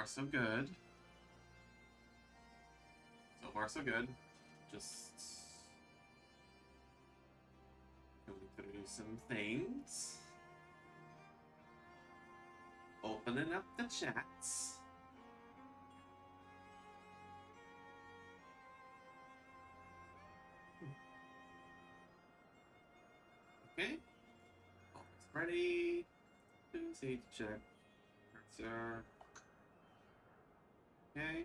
far, so good. So far, so good. Just going through some things. Opening up the chats. Okay. Almost ready. Just need to check. Cursor. Okay.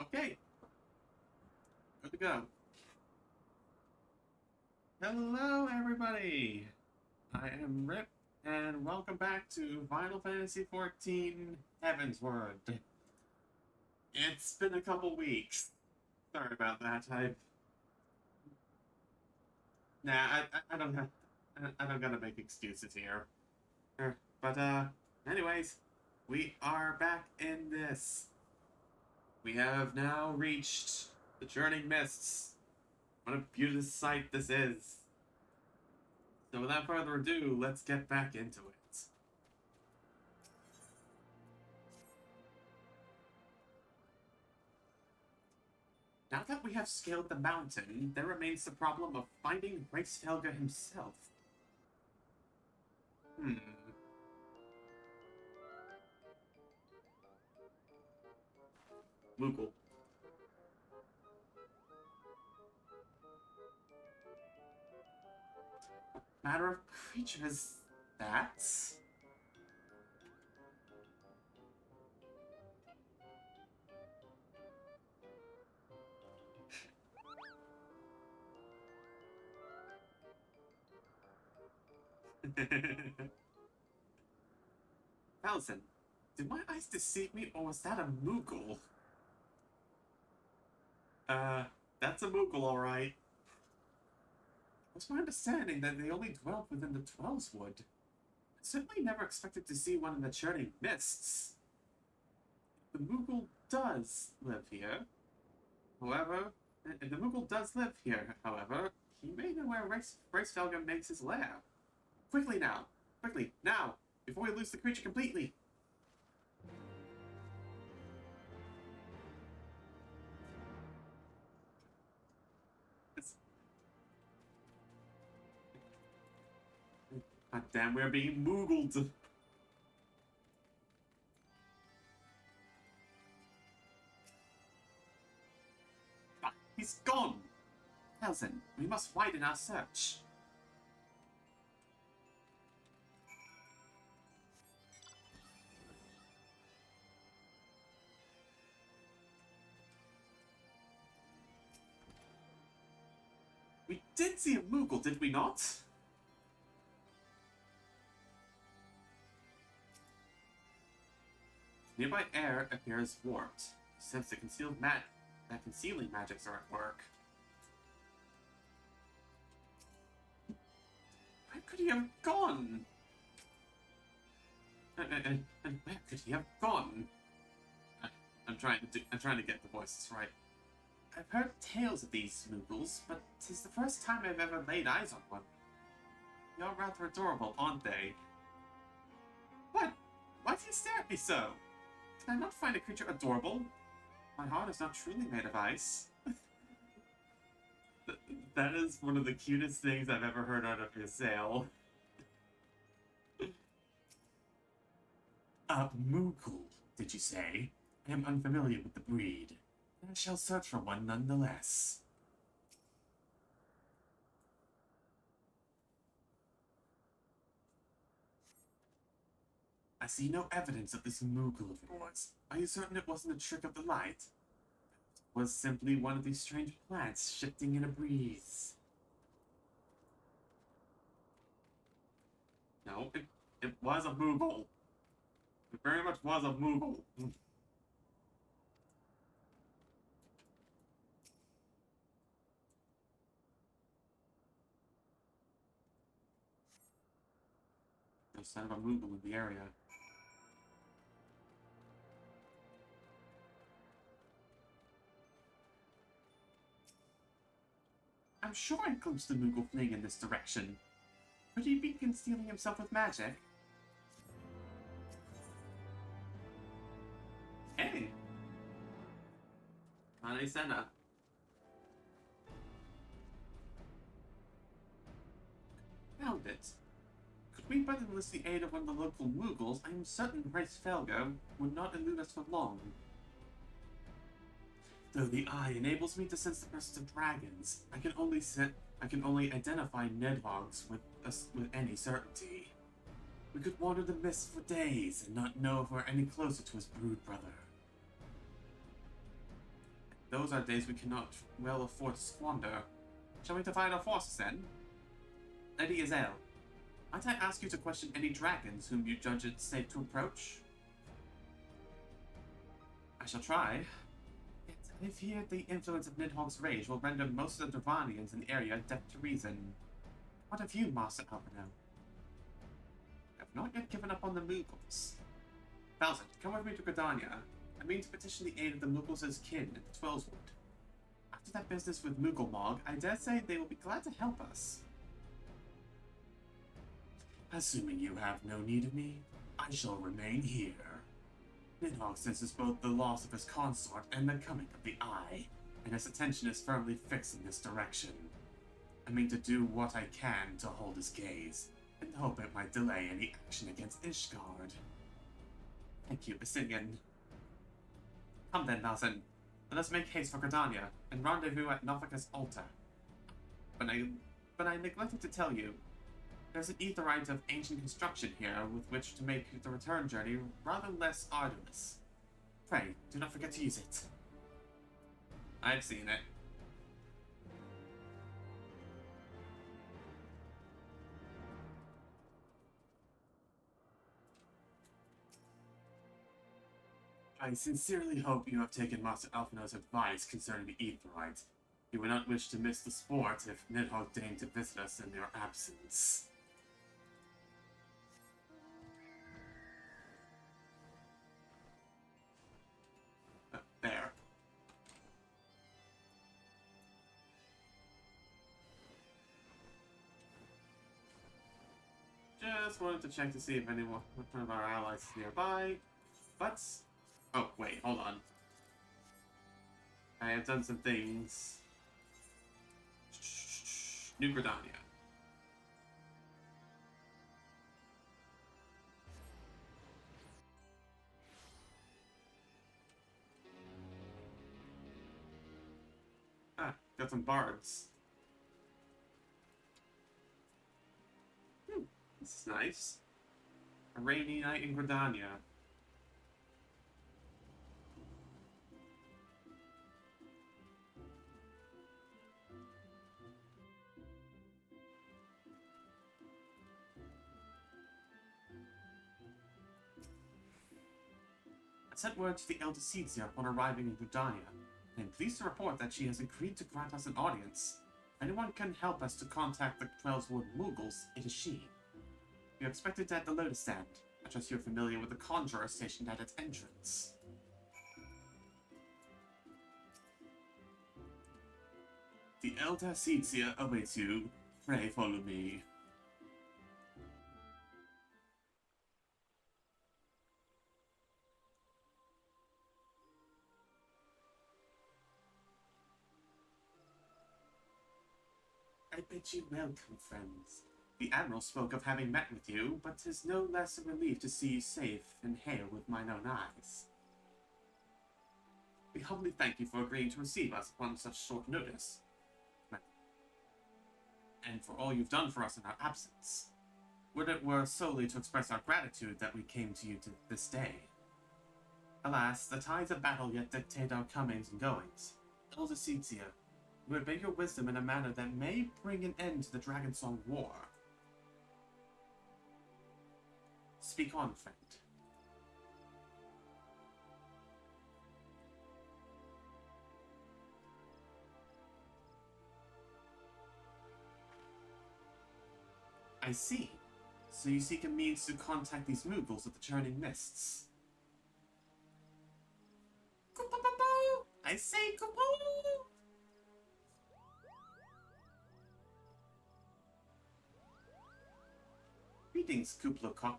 Okay. Good to go. Hello, everybody. I am Rip, and welcome back to Final Fantasy XIV Heavensward. It's been a couple weeks. Sorry about that. I don't have. I don't gotta make excuses here. But anyways, we are back in this. We have now reached the Churning Mists. What a beautiful sight this is. So without further ado, let's get back into it. Now that we have scaled the mountain, there remains the problem of finding Helga himself. Moogle. Matter of creatures, that's... Falzon, did my eyes deceive me, or was that a Moogle? That's a Moogle, alright. It's my understanding that they only dwelt within the Twellswood. I certainly never expected to see one in the Churning Mists. The Moogle does live here. However, if the Moogle does live here, however, he may know where Helga makes his lair. Quickly now! Quickly, now! Before we lose the creature completely! God damn, we're being Moogled! Ah, he's gone! Falzon, we must widen our search. We did see a Moogle, did we not? Nearby air appears warped. You sense the concealing magics are at work. Where could he have gone? And where could he have gone? I'm trying to get the voices right. I've heard tales of these Moogles, but 'tis the first time I've ever laid eyes on one. You're rather adorable, aren't they? What? Why do you stare at me so? Can I not find a creature adorable? My heart is not truly made of ice. That is one of the cutest things I've ever heard out of your sale. A Moogle, did you say? I am unfamiliar with the breed. I shall search for one nonetheless. I see no evidence of this Moogle of yours. Are you certain it wasn't a trick of the light? It was simply one of these strange plants shifting in a breeze. No, it was a Moogle. It very much was a Moogle. No sign of a Moogle in the area. I'm sure I glimpsed the Moogle fleeing in this direction. Could he be concealing himself with magic? Hey! Kane Senna. Found it. Could we but enlist the aid of one of the local Mughals, I am certain Grace Felga would not elude us for long. Though the eye enables me to sense the presence of dragons, I can only identify Nidhogg's with any certainty. We could wander the mist for days and not know if we're any closer to his brood brother. Those are days we cannot well afford to squander. Shall we divide our forces then? Lady Azael, might I ask you to question any dragons whom you judge it safe to approach? I shall try. Yet I fear the influence of Nidhogg's rage will render most of the Dravanians in the area deaf to reason. What of you, Master Alpino? I have not yet given up on the Mughals. Thousand, come with me to Gridania. I mean to petition the aid of the Mughals' kin in the Twellswood. After that business with Mughal I dare say they will be glad to help us. Assuming you have no need of me, I shall remain here. Nidhogg senses both the loss of his consort and the coming of the Eye, and his attention is firmly fixed in this direction. I mean to do what I can to hold his gaze, and hope it might delay any action against Ishgard. Thank you, Basinian. Come then, Malsen. Let us make haste for Gridania, and rendezvous at Novika's altar. But I neglected to tell you, there's an aetherite of ancient construction here with which to make the return journey rather less arduous. Pray, do not forget to use it. I've seen it. I sincerely hope you have taken Master Alphinaud's advice concerning the aetherite. He would not wish to miss the sport if Nidhogg deigned to visit us in your absence. There. Just wanted to check to see if anyone, one of our allies is nearby. But, oh wait, hold on. I have done some things. New Gridania. Ah, got some bards. This is nice. A rainy night in Gridania. I sent word to the Elder Seedsia upon arriving in Gridania, and I'm pleased to report that she has agreed to grant us an audience. If anyone can help us to contact the Twellswood Mughals, it is she. We are expected at the Lotus Stand. I trust you're familiar with the conjurer stationed at its entrance. The Elder Seedsia awaits you. Pray follow me. I bid you welcome, friends. The Admiral spoke of having met with you, but 'tis no less a relief to see you safe and hale with mine own eyes. We humbly thank you for agreeing to receive us upon such short notice, and for all you've done for us in our absence. Would it were solely to express our gratitude that we came to you to this day. Alas, the tides of battle yet dictate our comings and goings. Elder Seedsia, we obey your wisdom in a manner that may bring an end to the Dragonsong War. Speak on, friend. I see. So you seek a means to contact these Mughals of the Churning Mists. I say Kupo! Greetings, Kuplokop.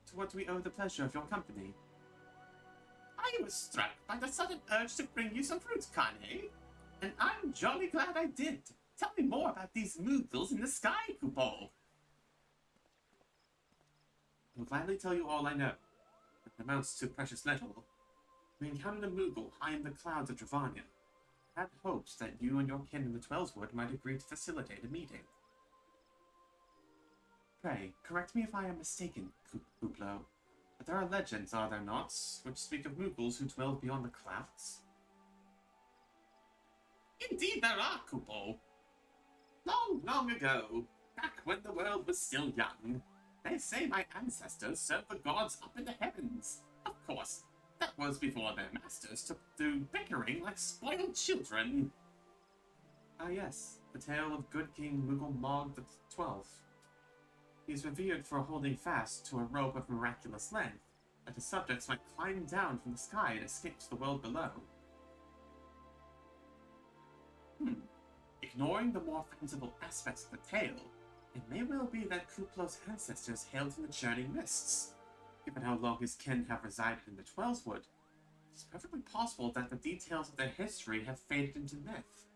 To what do we owe the pleasure of your company? I was struck by the sudden urge to bring you some fruit, Kane, and I'm jolly glad I did. Tell me more about these Moogles in the sky, Kupo. I'll gladly tell you all I know. It amounts to precious little. We encountered a Moogle high in the clouds of Dravania. I had hoped that you and your kin in the Twellswood might agree to facilitate a meeting. Pray, correct me if I am mistaken, Kuplo, but there are legends, are there not, which speak of Moogles who dwell beyond the clouds? Indeed there are, Kupo. Long, long ago, back when the world was still young, they say my ancestors served the gods up in the heavens. Of course, that was before their masters took to bickering like spoiled children. Ah yes, the tale of good King Moogle Mog the 12th. He is revered for holding fast to a rope of miraculous length, that his subjects might climb down from the sky and escape to the world below. Ignoring the more fanciful aspects of the tale, it may well be that Kuplo's ancestors hailed from the churning mists. Given how long his kin have resided in the Twellswood, it's perfectly possible that the details of their history have faded into myth.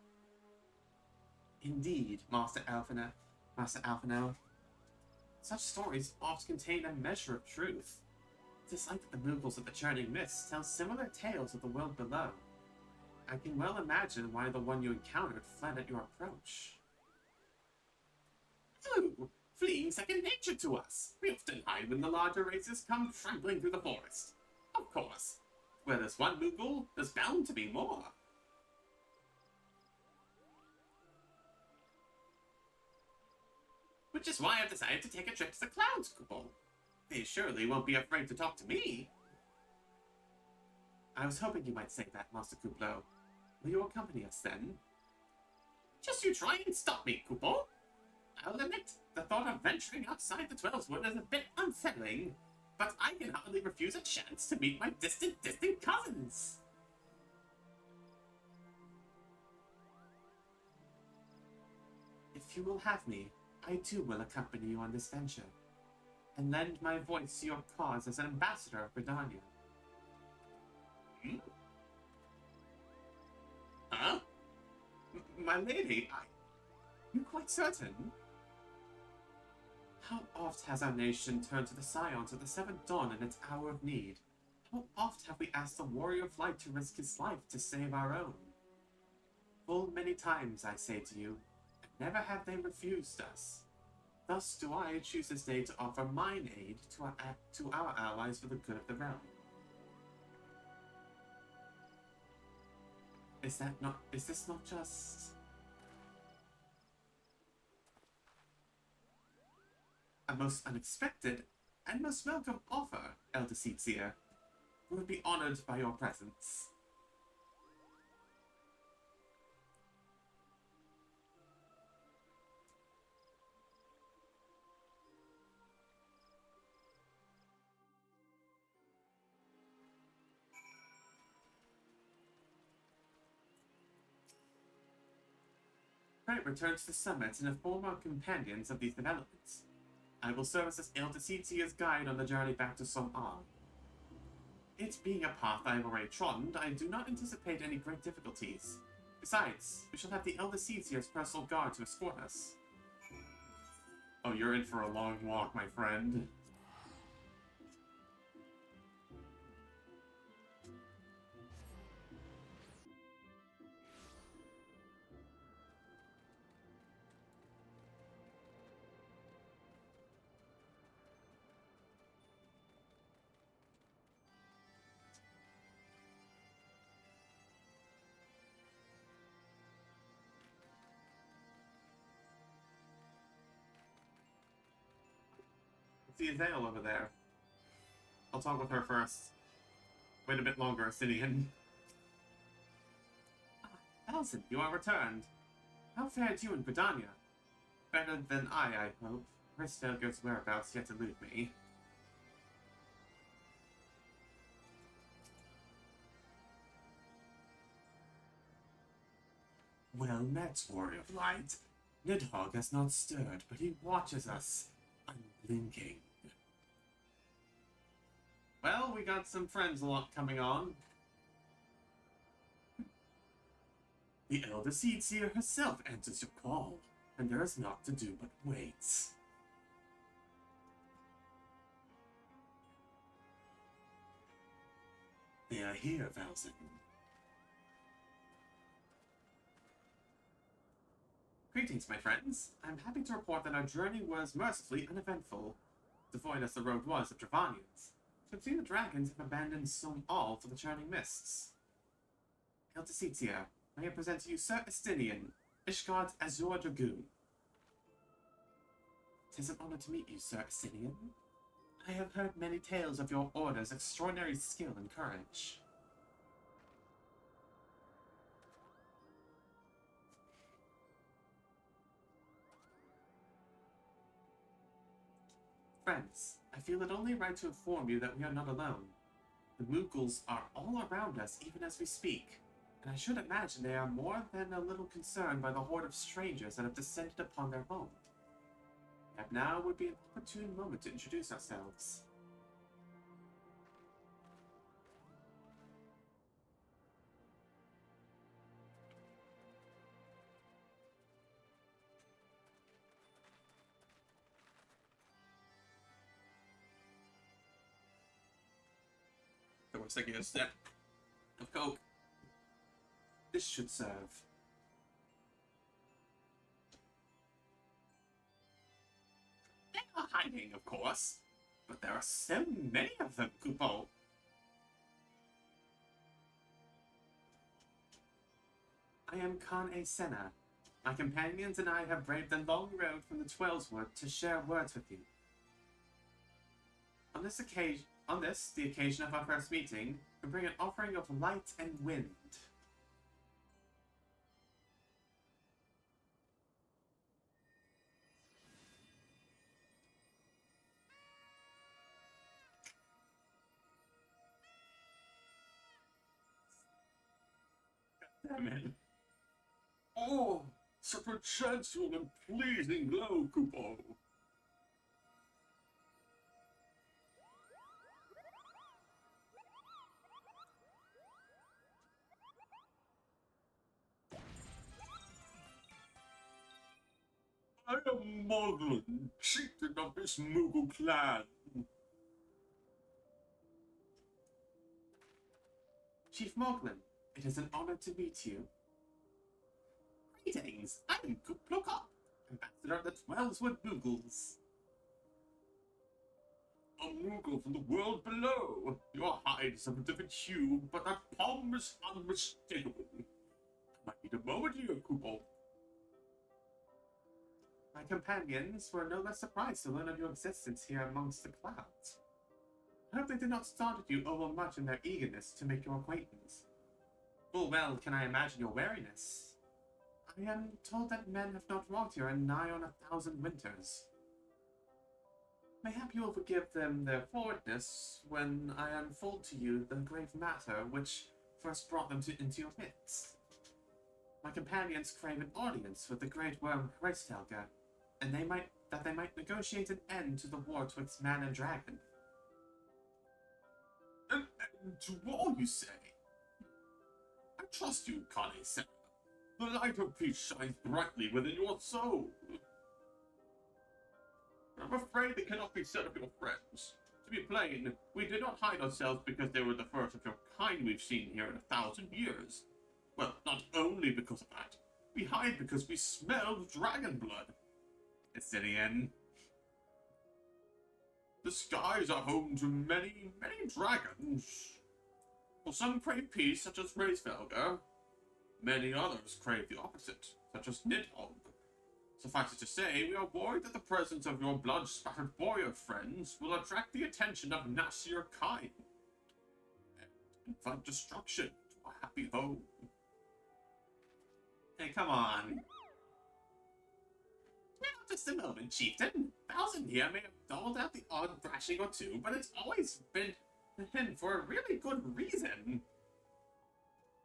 Indeed, Master Alphino, such stories often contain a measure of truth. It is like the Moogles of the Churning Mists tell similar tales of the world below. I can well imagine why the one you encountered fled at your approach. Oh, fleeing second nature to us. We often hide when the larger races come trampling through the forest. Of course, where there's one Moogle, there's bound to be more. Which is why I've decided to take a trip to the clouds, Kupo. They surely won't be afraid to talk to me. I was hoping you might say that, Master Kuplo. Will you accompany us then? Just you try and stop me, Kupo. I'll admit, the thought of venturing outside the Twellswood is a bit unsettling, but I can hardly refuse a chance to meet my distant cousins. If you will have me, I too will accompany you on this venture, and lend my voice to your cause as an ambassador of Britannia. Huh? My lady, you quite certain? How oft has our nation turned to the scions of the Seventh Dawn in its hour of need? How oft have we asked the Warrior of Light to risk his life to save our own? Full many times, I say to you, and never have they refused us. Thus do I choose this day to offer mine aid to our allies for the good of the realm. Is this not just a most unexpected and most welcome offer, Elder Seetsia? We would be honored by your presence. Pray return to the summit and inform our companions of these developments. I will serve as Elder Seetsia's guide on the journey back to Som-Ar. It being a path I have already trodden, I do not anticipate any great difficulties. Besides, we shall have the Elder Seetsia's personal guard to escort us. Oh, you're in for a long walk, my friend. See Azale over there. I'll talk with her first. Wait a bit longer, Asinian. Elson, you are returned. How fared you in Britannia? Better than I hope. Ristvelger's whereabouts yet elude me. Well met, Warrior of Light. Nidhogg has not stirred, but he watches us, unblinking. Well, we got some friends a lot coming on. The Elder Seed Seer herself answers your call, and there is naught to do but wait. They are here, Valzen. Greetings, my friends. I'm happy to report that our journey was mercifully uneventful, devoid as the road was of Dravanians. But see, the dragons have abandoned some all for the churning mists. Elder Seed Seer, may I present to you Sir Estinian, Ishgard's Azure Dragoon. 'Tis an honor to meet you, Sir Estinian. I have heard many tales of your order's extraordinary skill and courage. Friends, I feel it only right to inform you that we are not alone. The Moogles are all around us even as we speak, and I should imagine they are more than a little concerned by the horde of strangers that have descended upon their home. And now would be an opportune moment to introduce ourselves. I was taking a step of coke. This should serve. They are hiding, of course, but there are so many of them, Kupo. I am Khan A. Senna. My companions and I have braved the long road from the Twellswood to share words with you. On this, the occasion of our first meeting, we bring an offering of light and wind. Damn it. Oh, such a sensual and pleasing glow, Kupo. I am Moglin, chieftain of this Moogle clan. Chief Moglin, it is an honor to meet you. Greetings, I am Kuplokop, ambassador of the Twellswood Moogles. A Moogle from the world below. Your hide is of a different hue, but that palm is unmistakable. I might need a moment here, Kupo. My companions were no less surprised to learn of your existence here amongst the clouds. I hope they did not startle you overmuch in their eagerness to make your acquaintance. Full well can I imagine your wariness. I am told that men have not walked here in nigh on 1,000 winters. Mayhap you will forgive them their forwardness when I unfold to you the grave matter which first brought them into your midst. My companions crave an audience with the great worm Hraesvelgr, and they might negotiate an end to the war twixt man and dragon. An end to war, you say? I trust you, Kane Senna. The light of peace shines brightly within your soul. I'm afraid it cannot be said of your friends. To be plain, we did not hide ourselves because they were the first of your kind we've seen here in 1,000 years. Well, not only because of that. We hide because we smelled dragon blood. Estinian. The skies are home to many, many dragons. For some crave peace, such as Hraesvelgr. Many others crave the opposite, such as Nidhogg. Suffice it to say, we are worried that the presence of your blood-spattered warrior friends will attract the attention of nastier kind, and invite destruction to our happy home. Hey, come on. Now, just a moment, Chieftain. Valzen here may have doled out the odd thrashing or two, but it's always been him for a really good reason.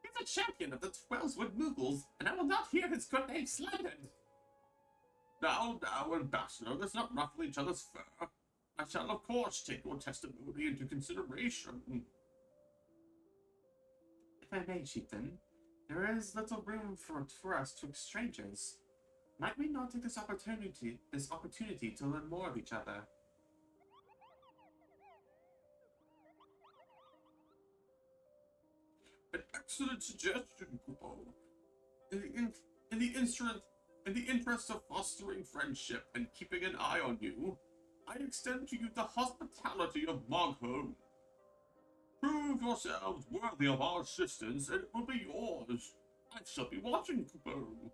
He's a champion of the Twellswood Moogles, and I will not hear his good name slandered. Now, Ambassador, let's not ruffle each other's fur. I shall of course take your testimony into consideration. If I may, Chieftain, there is little room for us to strangers. Might we not take this opportunity to learn more of each other? An excellent suggestion, Kupo. In the interest of fostering friendship and keeping an eye on you, I extend to you the hospitality of Mogho. Prove yourselves worthy of our assistance, and it will be yours. I shall be watching, Kupo.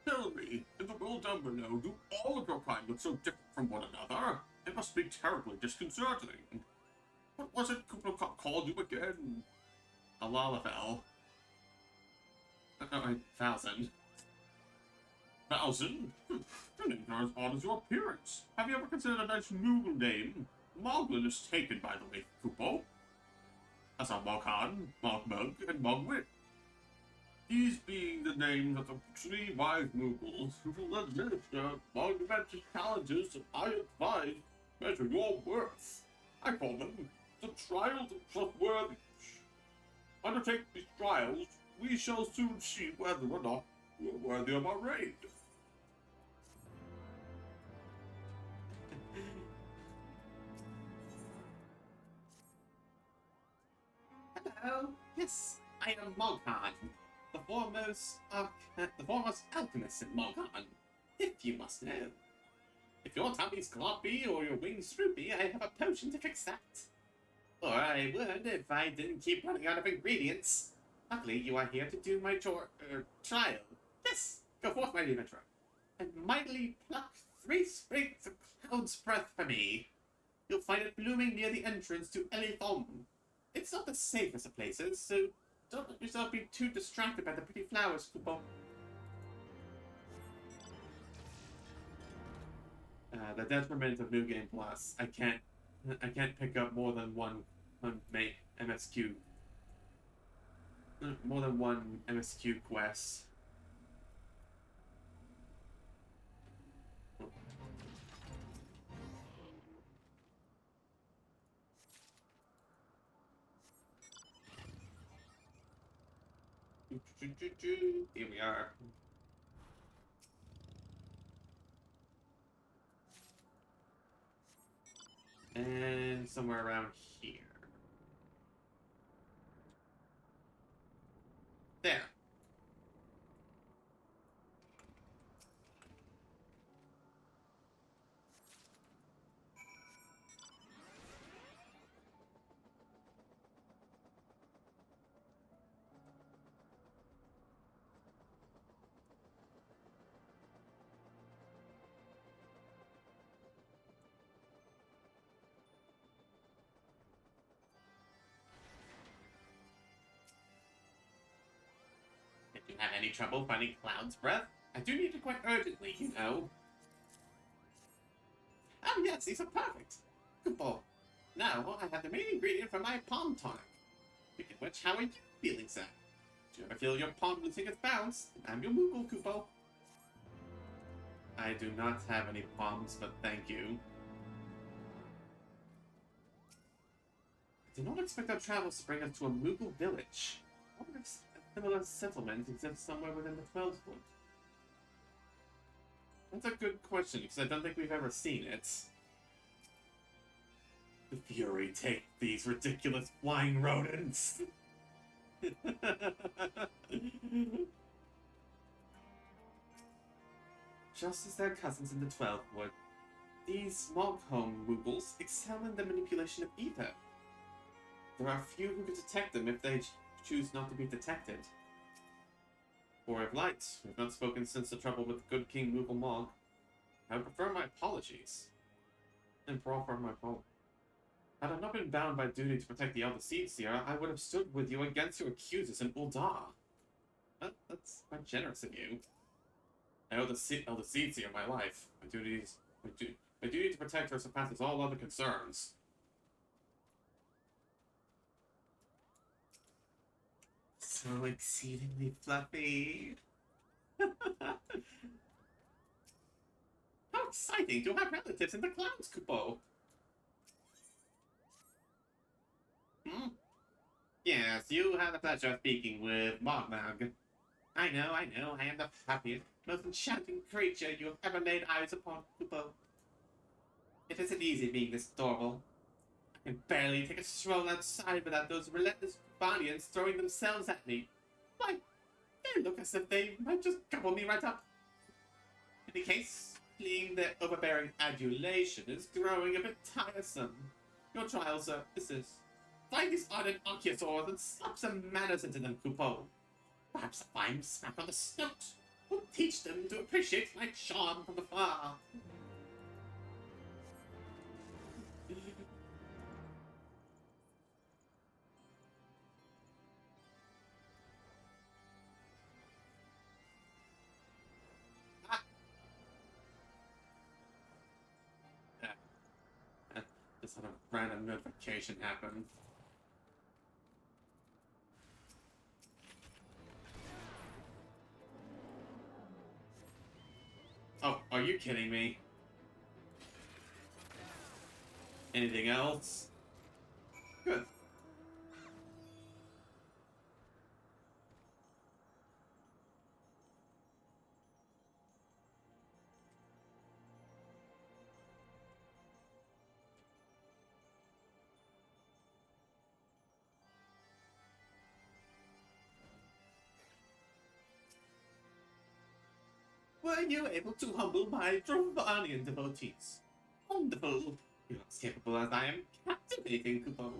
Tell me, in the world down below, do all of your kind look so different from one another? It must be terribly disconcerting. What was it Kupo called you again? A Lalafell. 1,000. 1,000? Your name's not as odd as your appearance. Have you ever considered a nice noodle name? Moglin is taken, by the way, Kupo. As are Moghan, Mogmug, and Mogwit. These being the names of the 3 wise Moogles who will administer monumental challenges that I advise measure your worth. I call them the Trials of Trustworthiness. Undertake these trials, we shall soon see whether or not you are worthy of our aid. Hello, yes, I am Moghan, the foremost alchemist in Moghan, if you must know. If your tummy's gloppy or your wings droopy, I have a potion to fix that. Or I would if I didn't keep running out of ingredients. Luckily, you are here to do my trial. Yes, go forth, my adventurer, and mightily pluck 3 sprigs of cloud's breath for me. You'll find it blooming near the entrance to Elithom. It's not the safest of places, so don't let yourself be too distracted by the pretty flowers, Kupo. The detriment of New Game Plus, I can't pick up more than one MSQ. More than one MSQ quest. Here we are. And somewhere around here. There. If you have any trouble finding Cloud's Breath, I do need it quite urgently, you know. Oh yes, these are perfect. Good boy. Now I have the main ingredient for my palm tonic. Speaking of which, how are you feeling, sir? Do you ever feel your palm losing its balance? I'm your Moogle, Kupo. I do not have any palms, but thank you. I did not expect our travels to bring us to a Moogle village. I wonder if a similar settlement exists somewhere within the 12th Wood. That's a good question, because I don't think we've ever seen it. The Fury take these ridiculous flying rodents! Just as their cousins in the 12th Wood, these Mogholm Moogles excel in the manipulation of ether. There are few who can detect them if they choose not to be detected. Or of light, we have not spoken since the trouble with the good King Moogle Mog. I would prefer my apologies. and proffer my vote. Had I not been bound by duty to protect the elder seeds here, I would have stood with you against your accusers in Uldar. That's quite generous of you. I owe the elder seeds here my life. My duty to protect her surpasses all other concerns. So exceedingly fluffy. How exciting to have relatives in the clouds, Kupo! Hmm? Yes, you had the pleasure of speaking with Mogmag. I know, I am the happiest, most enchanting creature you have ever laid eyes upon, Kupo. It isn't easy being this adorable. I can barely take a stroll outside without those relentless Banians throwing themselves at me. Why, they look as if they might just gobble me right up. In any case, fleeing their overbearing adulation is growing a bit tiresome. Your trial, sir, is this. Find these ardent Archaeosaurs and slap some manners into them, Kupo. Perhaps a fine smack on the snout will teach them to appreciate my charm from afar. Just had a random notification happen. Oh, are you kidding me? Anything else? Good. Were you able to humble my Drovanian devotees? Wonderful. You're as capable as I am captivating, Kupo.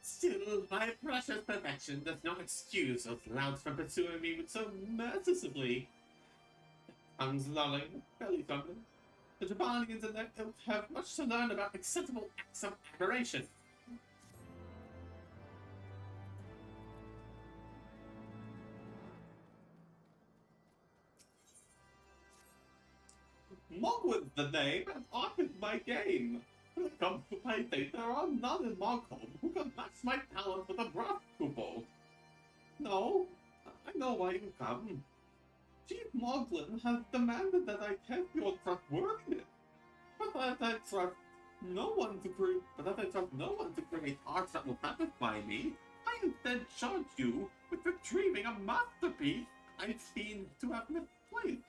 Still, my precious perfection does not excuse those louds from pursuing me with so mercilessly. Tongues lolling, belly fumbling. The Drovanians and their ilk have much to learn about acceptable acts of aberration. Mogwit's the name, and Ark is my game. When it comes to painting, there are none in Mogholm who can match my talent with a brush, Kupo. No, I know why you come. Chief Moglin has demanded that I test your trustworthiness. But as I trust no one to create art that will satisfy me, I instead charge you with retrieving a masterpiece I seem to have misplaced.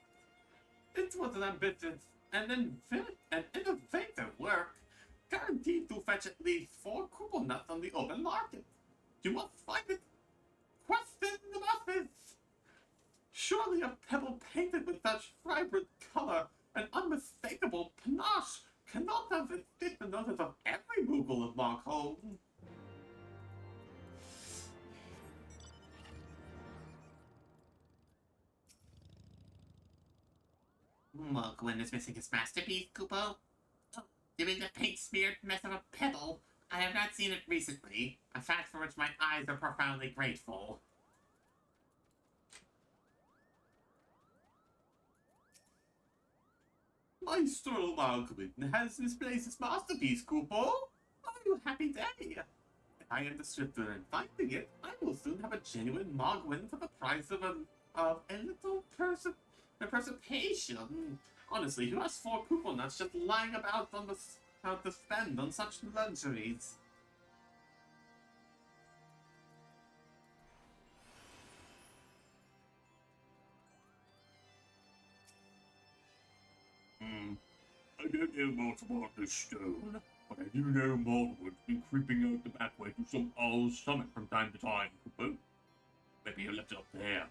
It was an ambitious and innovative work, guaranteed to fetch at least 4 Kupo nuts on the open market. You must find it. Question the methods. Surely a pebble painted with such vibrant color and unmistakable panache cannot have escaped the notice of every Moogle of Markholm. Mogwin is missing his masterpiece, Kupo. Oh, doing the paint-smeared mess of a pebble. I have not seen it recently, a fact for which my eyes are profoundly grateful. Maestro Mogwin has misplaced his masterpiece, Kupo. Are you happy day? If I am the swifter in finding it, I will soon have a genuine Mogwin for the price of a little participation. Honestly, who has 4 Kupo nuts just lying about on how to spend on such luxuries? I don't know much about this stone, but I do know Moldwood's been creeping out the back way to some owl's summit from time to time, Kupo. Maybe you left it up there.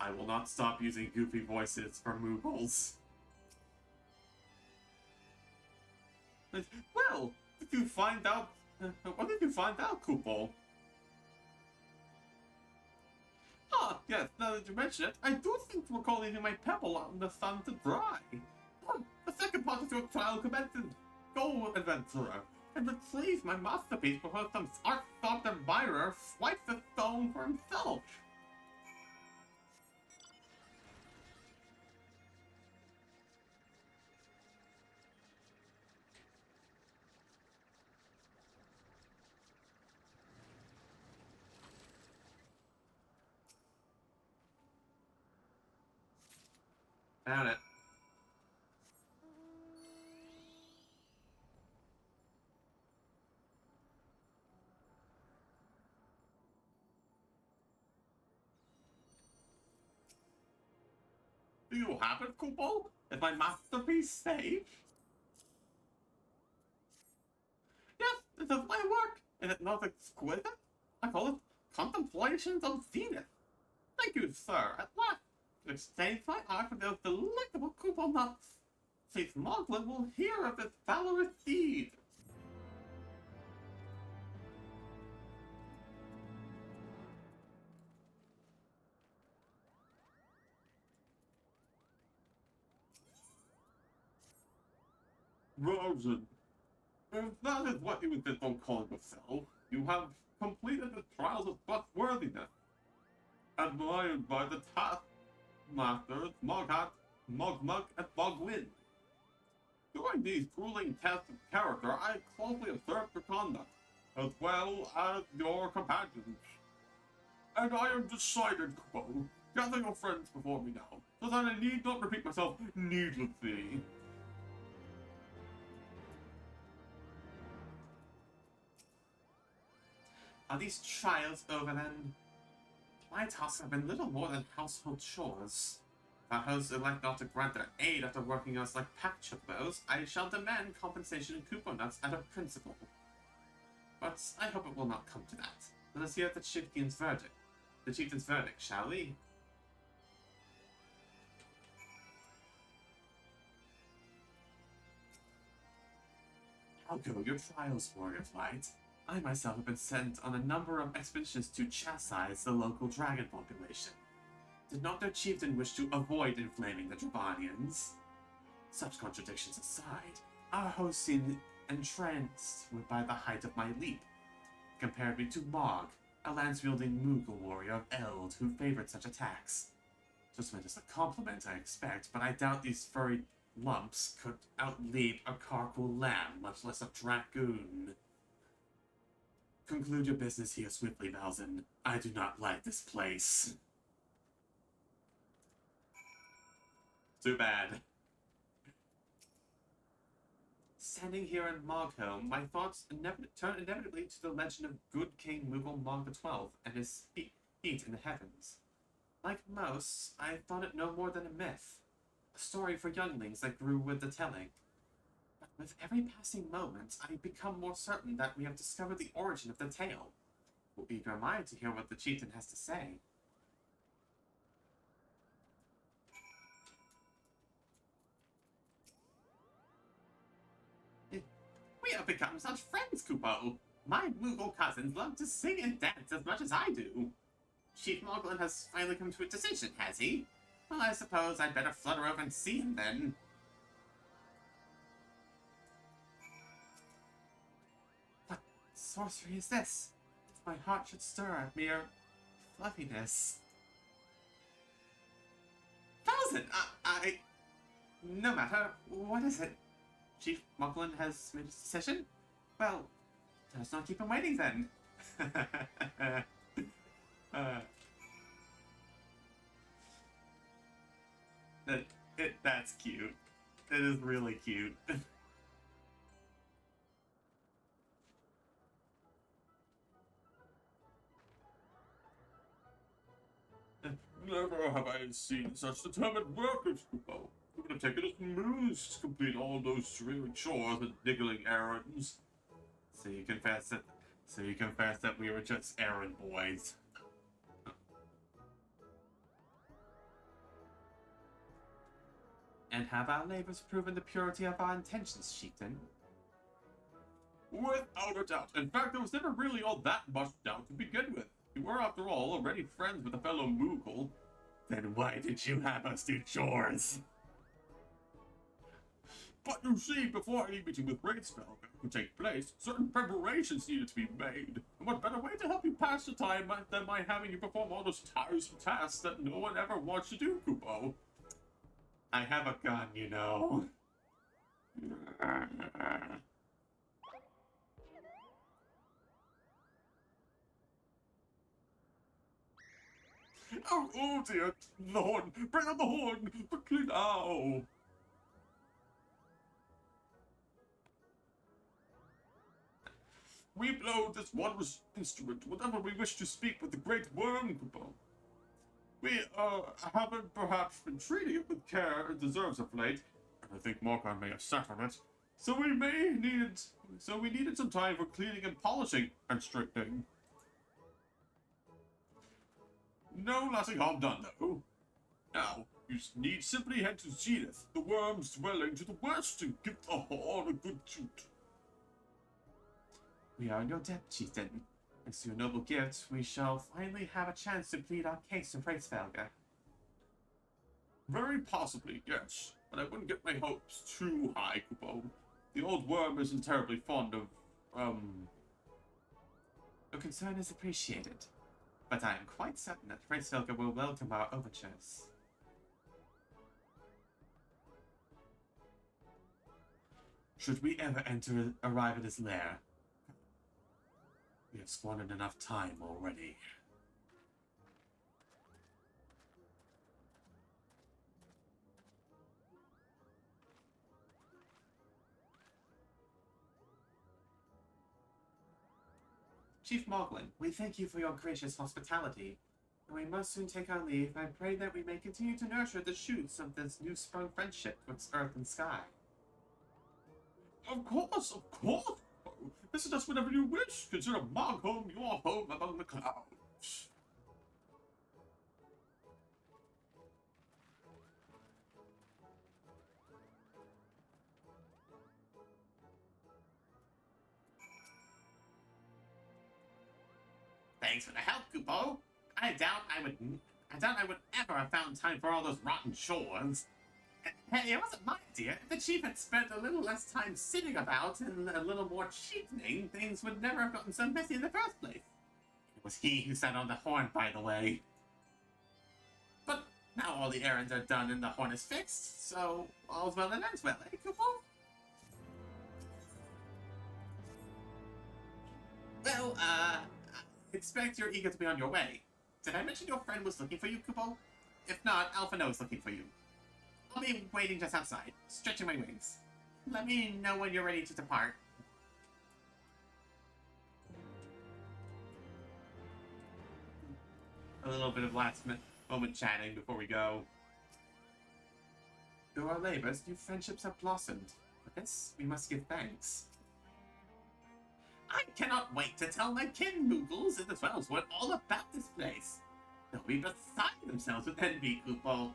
I will not stop using goofy voices for Moogles. Well, did you find out? What did you find out, Kupo? Yes, now that you mention it, I do seem to recall leaving my pebble out in the sun to dry. The second part of your trial commences. Go, adventurer, and retrieve my masterpiece before some art-starved admirer swipes the stone for himself. Found it. Do you have it, Kupo? Is my masterpiece safe? Yes, this is my work. Is it not exquisite? I call it Contemplations of Zenith. Thank you, sir. At last, to exchange my art for those delectable Kupo nuts. Chief Moglen will hear of this valorous deed. Rosen, if that is what you insist on calling yourself, you have completed the trials of trustworthiness, admired by the taskmasters Moghat, Mogmug, and Bogwin. During these grueling tests of character, I closely observed your conduct, as well as your companions. And I am decided, Kupo. Gather your friends before me now, so that I need not repeat myself needlessly. Are these trials over then? My tasks have been little more than household chores. If our hosts elect not to grant their aid after working us like pack chocobos, I shall demand compensation in coupon nuts out of principle. But I hope it will not come to that. Let us hear the chieftain's verdict, shall we? How go your trials, warrior flight? I myself have been sent on a number of expeditions to chastise the local dragon population. Did not their chieftain wish to avoid inflaming the Dravanians? Such contradictions aside, our host seemed entranced by the height of my leap. Compared me to Mog, a lance-wielding Moogle warrior of Eld who favored such attacks. Just meant as a compliment, I expect, but I doubt these furry lumps could outleap a Karkul lamb, much less a dragoon. Conclude your business here swiftly, Valzen. I do not like this place. Too bad. Standing here in Moghelm, my thoughts turn inevitably to the legend of good King Moogle Mog XII and his feat in the heavens. Like most, I thought it no more than a myth, a story for younglings that grew with the telling. But with every passing moment, I become more certain that we have discovered the origin of the tale. We'll be eager mind to hear what the chieftain has to say. We have become such friends, Kupo. My Moogle cousins love to sing and dance as much as I do. Chief Moglen has finally come to a decision, has he? Well, I suppose I'd better flutter over and see him then. What sorcery is this? My heart should stir at mere fluffiness. Thousand! No matter. What is it? Chief Moglen has made a decision? Well, let's not keep him waiting then. That's cute. It is really cute. Never have I seen such determined workers, Kupo. It would have taken us moons to complete all those dreary chores and niggling errands. So you confess that we were just errand boys. And have our labors proven the purity of our intentions, chieftain? Without a doubt. In fact, there was never really all that much doubt to begin with. You were, after all, already friends with a fellow Moogle. Then why did you have us do chores? But you see, before any meeting with Raidsfell could take place, certain preparations needed to be made. And what better way to help you pass the time than by having you perform all those tiresome tasks that no one ever wants to do, Kupo? I have a gun, you know. Oh dear, the horn! Bring out the horn! Quickly now! We blow this wondrous instrument whenever we wish to speak with the great worm, Kupo. We, haven't perhaps been treating it with care it deserves of late, and I think Morkan may have sat on it. So we needed some time for cleaning and polishing and straightening. No lasting harm done, though. Now, you need simply head to Zenith, the worm's dwelling to the west, and give the horn a good toot. We are in your debt, chieftain. Thanks to your noble gift, we shall finally have a chance to plead our case to Raidsfell. Very possibly, yes. But I wouldn't get my hopes too high, Kupo. The old worm isn't terribly fond of, Your concern is appreciated. But I am quite certain that Raidsfell will welcome our overtures. Should we ever arrive at his lair, we have squandered enough time already. Chief Moglin, we thank you for your gracious hospitality. And we must soon take our leave. I pray that we may continue to nurture the shoots of this new-sprung friendship twixt earth and sky. Of course, of course! Visit us whenever you wish. Consider Mogholm your home among the clouds. Thanks for the help, Kupo. I doubt I would ever have found time for all those rotten chores. Hey, it wasn't my idea. If the chief had spent a little less time sitting about and a little more cheapening, things would never have gotten so messy in the first place. It was he who sat on the horn, by the way. But now all the errands are done and the horn is fixed, so all's well that ends well, eh, Kupo? Well, I expect you're eager to be on your way. Did I mention your friend was looking for you, Kupo? If not, Alphino is looking for you. I'll be waiting just outside, stretching my wings. Let me know when you're ready to depart. A little bit of last moment chatting before we go. Through our labors, new friendships have blossomed. For this, we must give thanks. I cannot wait to tell my kin Moogles in the Heavensward all about this place. They'll be beside themselves with envy, Kupo.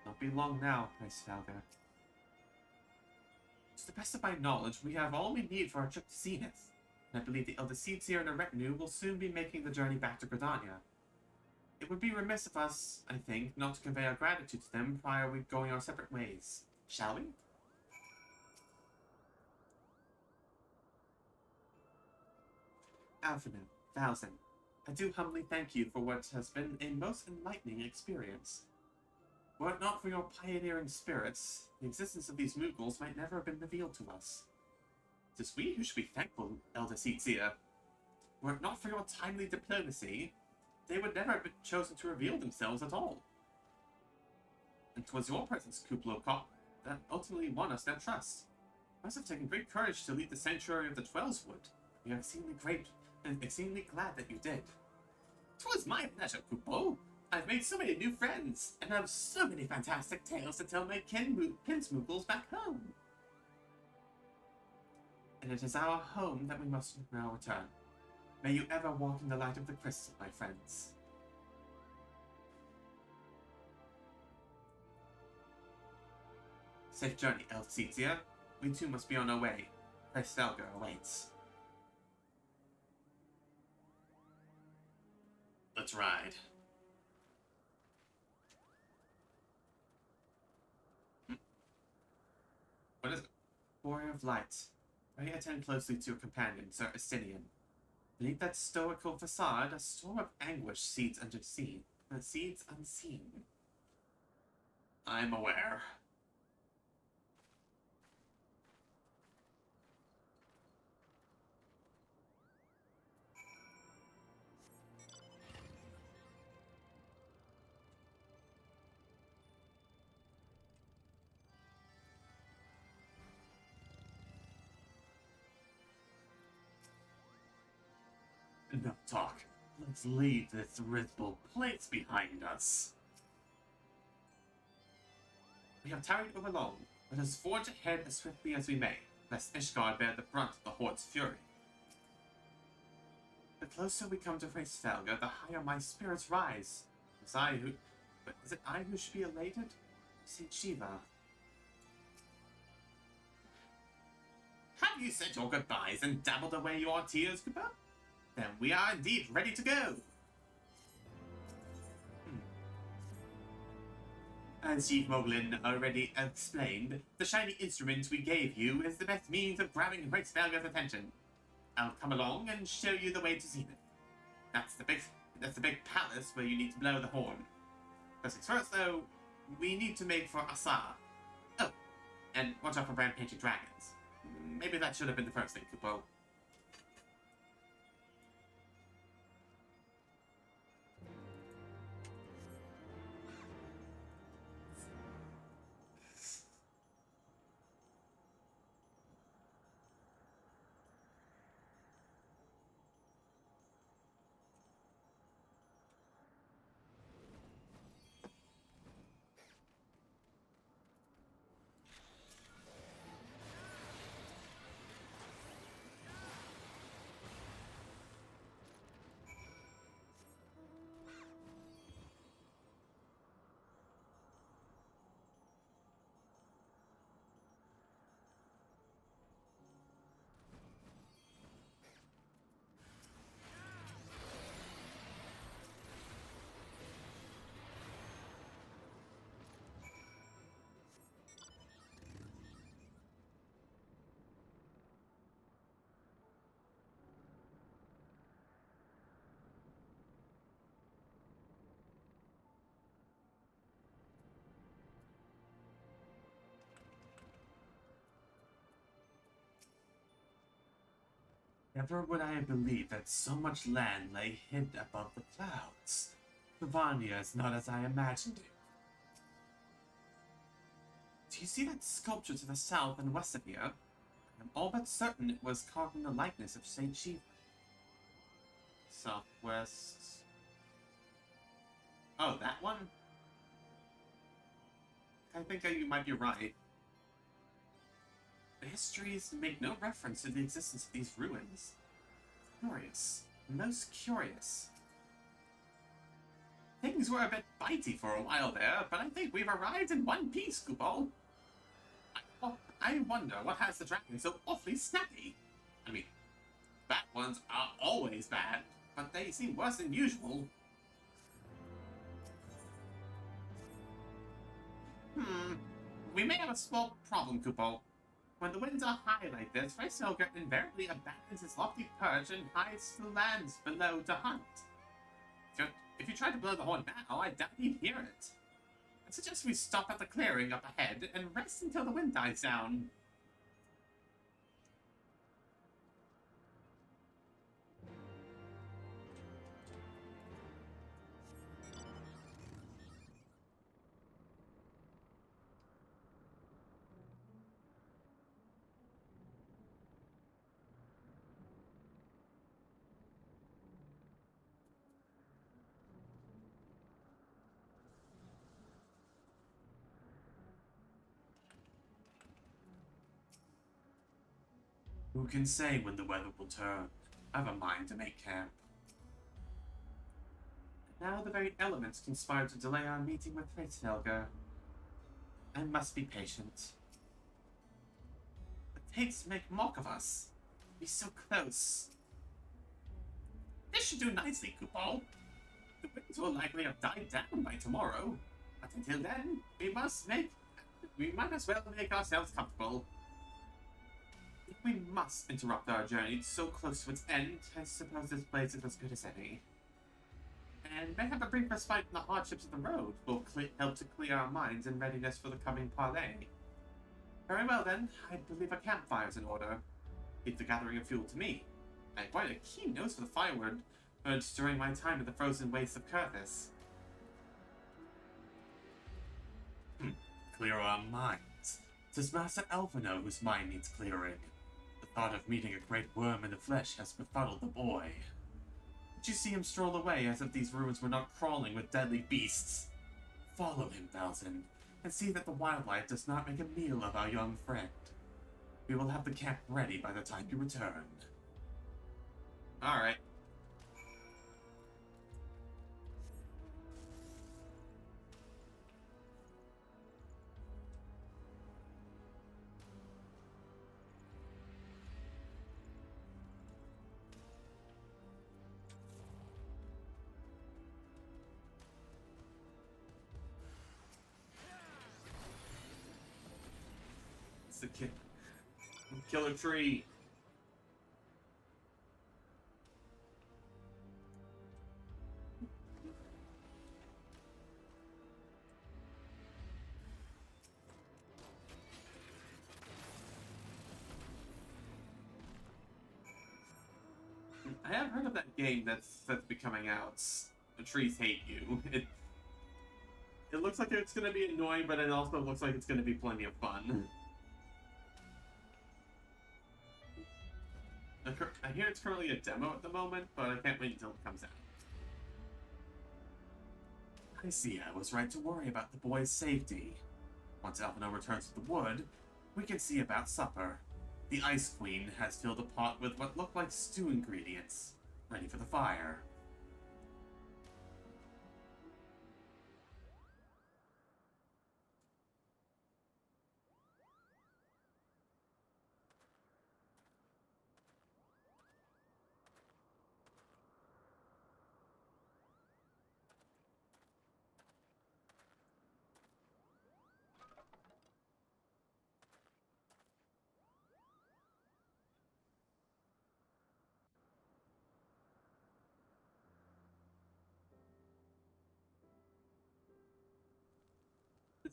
Not be long now, Raidsfell. To the best of my knowledge, we have all we need for our trip to Zenith. And I believe the Elder Seedseer and her retinue will soon be making the journey back to Gridania. It would be remiss of us, I think, not to convey our gratitude to them prior to going our separate ways. Shall we? Alphino, Valzen, I do humbly thank you for what has been a most enlightening experience. Were it not for your pioneering spirits, the existence of these Moogles might never have been revealed to us. It is we who should be thankful, Elder Seedseer. Were it not for your timely diplomacy, they would never have been chosen to reveal themselves at all. And 'twas your presence, Kuplokop, that ultimately won us their trust. It must have taken great courage to lead the sanctuary of the Heavensward. We are exceedingly glad that you did. 'Twas my pleasure, Kupo. I've made so many new friends, and have so many fantastic tales to tell my kinsmoogles back home. And it is our home that we must now return. May you ever walk in the light of the crystal, my friends. Safe journey, Elder Seedseer. We too must be on our way. Raidsfell awaits. Let's ride. What is it? Warrior of Light. Pray attend closely to your companion, Sir Estinian. Beneath that stoical facade, a storm of anguish seeds unseen. Seeds unseen. I'm aware. Enough talk. Let's leave this risible place behind us. We have tarried over long. Let us forge ahead as swiftly as we may, lest Ishgard bear the brunt of the Horde's fury. The closer we come to Heavensward, the higher my spirits rise. But is it I who should be elated? Saint Shiva. Have you said your goodbyes and dabbled away your tears, Cooper? Then we are indeed ready to go. As Chief Moglin already explained, the shiny instrument we gave you is the best means of grabbing Heavensward's attention. I'll come along and show you the way to Zenith. That's the big palace where you need to blow the horn. First things first, though, we need to make for Asar. Oh, and watch out for brand-painted dragons. Maybe that should have been the first thing, Kupo. Never would I have believed that so much land lay hid above the clouds. Bavania is not as I imagined it. Do you see that sculpture to the south and west of here? I'm all but certain it was carved in the likeness of Saint Shiva. Southwest... Oh, that one? I think you might be right. The histories make no reference to the existence of these ruins. Curious. Most curious. Things were a bit bitey for a while there, but I think we've arrived in one piece, Kupo. I wonder what has the dragon so awfully snappy. I mean, bad ones are always bad, but they seem worse than usual. We may have a small problem, Kupo. When the winds are high like this, Heavensward invariably abandons its lofty perch and hides to the lands below to hunt. If you try to blow the horn now, I doubt you'd hear it. I suggest we stop at the clearing up ahead and rest until the wind dies down. Who can say when the weather will turn? I've a mind to make camp. And now the very elements conspire to delay our meeting with Heavensward. I must be patient. The fates make mock of us. Be so close. This should do nicely, Kupo. The winds will likely have died down by tomorrow, but until then, we might as well make ourselves comfortable. If we must interrupt our journey so close to its end, I suppose this place is as good as any. And may have a brief respite from the hardships of the road will help to clear our minds in readiness for the coming parley. Very well then, I believe a campfire's in order. Leave the gathering of fuel to me. I have quite a keen nose for the firewood during my time in the frozen wastes of Kurthis. Clear our minds. 'Tis Master Elfino whose mind needs clearing. The thought of meeting a great worm in the flesh has befuddled the boy. Did you see him stroll away as if these ruins were not crawling with deadly beasts? Follow him, Valzin, and see that the wildlife does not make a meal of our young friend. We will have the camp ready by the time you return. Alright. It's the killer tree. I have heard of that game that's be coming out. The trees hate you. It looks like it's gonna be annoying, but it also looks like it's gonna be plenty of fun. I hear it's currently a demo at the moment, but I can't wait until it comes out. I see I was right to worry about the boy's safety. Once Elfino returns to the wood, we can see about supper. The Ice Queen has filled a pot with what look like stew ingredients, ready for the fire.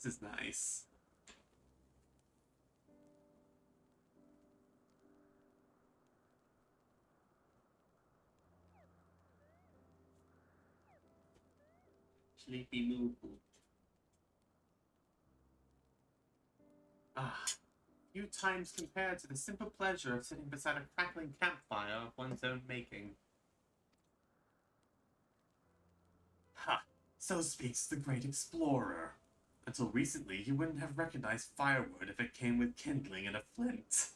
This is nice. Sleepy moo. Few times compared to the simple pleasure of sitting beside a crackling campfire of one's own making. Ha! So speaks the great explorer. Until recently, you wouldn't have recognized firewood if it came with kindling and a flint.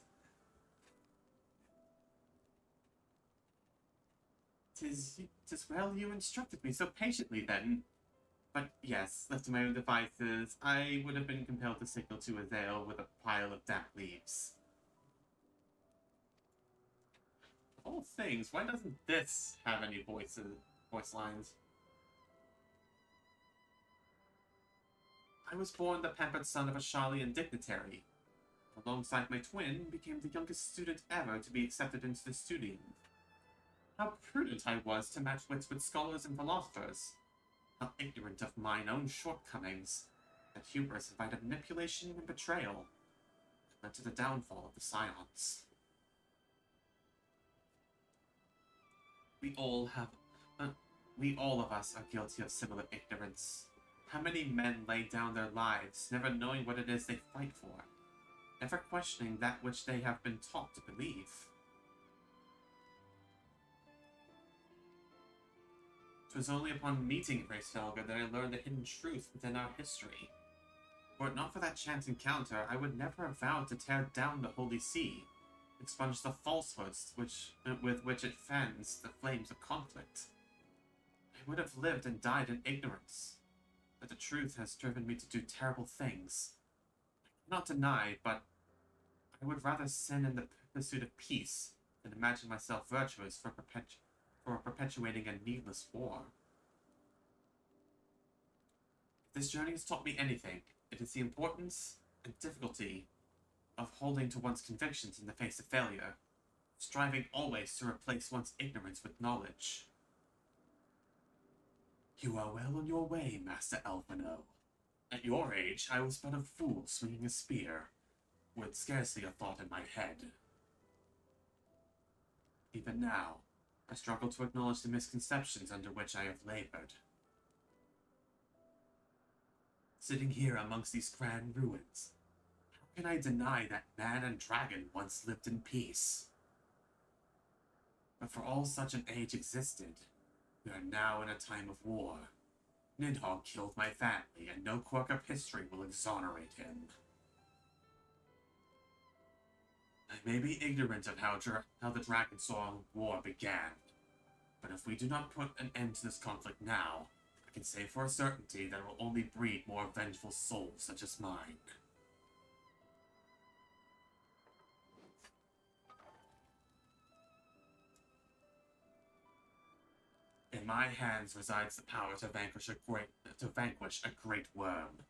Tis well you instructed me so patiently then. But yes, left to my own devices, I would have been compelled to signal to Azael with a pile of damp leaves. Of all things, why doesn't this have any voice lines? I was born the pampered son of a Sharlayan dignitary. Alongside my twin, became the youngest student ever to be accepted into the studium. How prudent I was to match wits with scholars and philosophers. How ignorant of mine own shortcomings. That hubris invited manipulation and betrayal. It led to the downfall of the Scions. We all of us are guilty of similar ignorance. How many men lay down their lives, never knowing what it is they fight for, never questioning that which they have been taught to believe. 'Twas only upon meeting Gracefelga that I learned the hidden truth within our history. Were it not for that chance encounter, I would never have vowed to tear down the Holy See, expunge the falsehoods with which it fans the flames of conflict. I would have lived and died in ignorance, but the truth has driven me to do terrible things. I cannot deny, but I would rather sin in the pursuit of peace than imagine myself virtuous for perpetuating a needless war. this journey has taught me anything, it is the importance and difficulty of holding to one's convictions in the face of failure, striving always to replace one's ignorance with knowledge. You are well on your way, Master Alphino. At your age, I was but a fool swinging a spear, with scarcely a thought in my head. Even now, I struggle to acknowledge the misconceptions under which I have labored. Sitting here amongst these grand ruins, how can I deny that man and dragon once lived in peace? But for all such an age existed, we are now in a time of war. Nidhogg killed my family, and no quirk of history will exonerate him. I may be ignorant of how the Dragonsong War began, but if we do not put an end to this conflict now, I can say for a certainty that it will only breed more vengeful souls such as mine. In my hands resides the power to vanquish a great worm.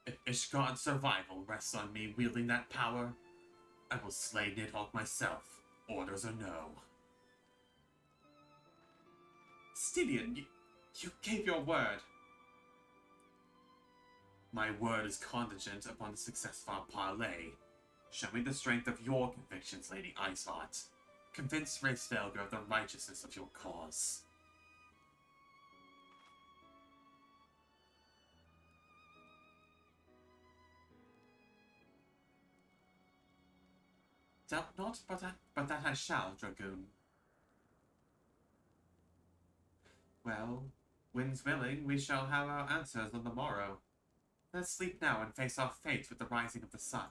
If Ishgard's survival rests on me wielding that power, I will slay Nidhogg myself, orders or no. Stylian, you gave your word. My word is contingent upon the success of our parley. Show me the strength of your convictions, Lady Iceheart. Convince Hraesvelgr of the righteousness of your cause. Doubt not, but that I shall, Dragoon. Well, winds willing, we shall have our answers on the morrow. Let's sleep now and face our fate with the rising of the sun.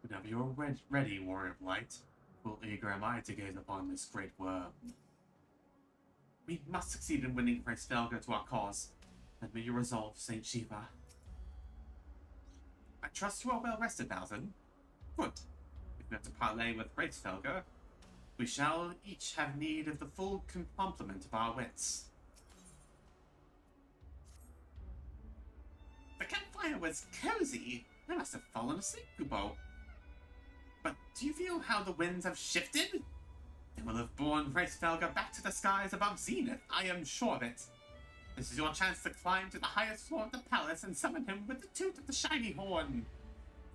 Whenever you are ready, Warrior of Light, full eager am I to gaze upon this great worm. We must succeed in winning Hraesvelgr to our cause, and may you resolve, Saint Shiva. I trust you are well rested, Balzan. Good. If we have to parley with Hraesvelgr, we shall each have need of the full complement of our wits. The campfire was cozy. I must have fallen asleep, Kubo. But do you feel how the winds have shifted? They will have borne Hraesvelgr back to the skies above Zenith, I am sure of it. This is your chance to climb to the highest floor of the palace and summon him with the toot of the shiny horn.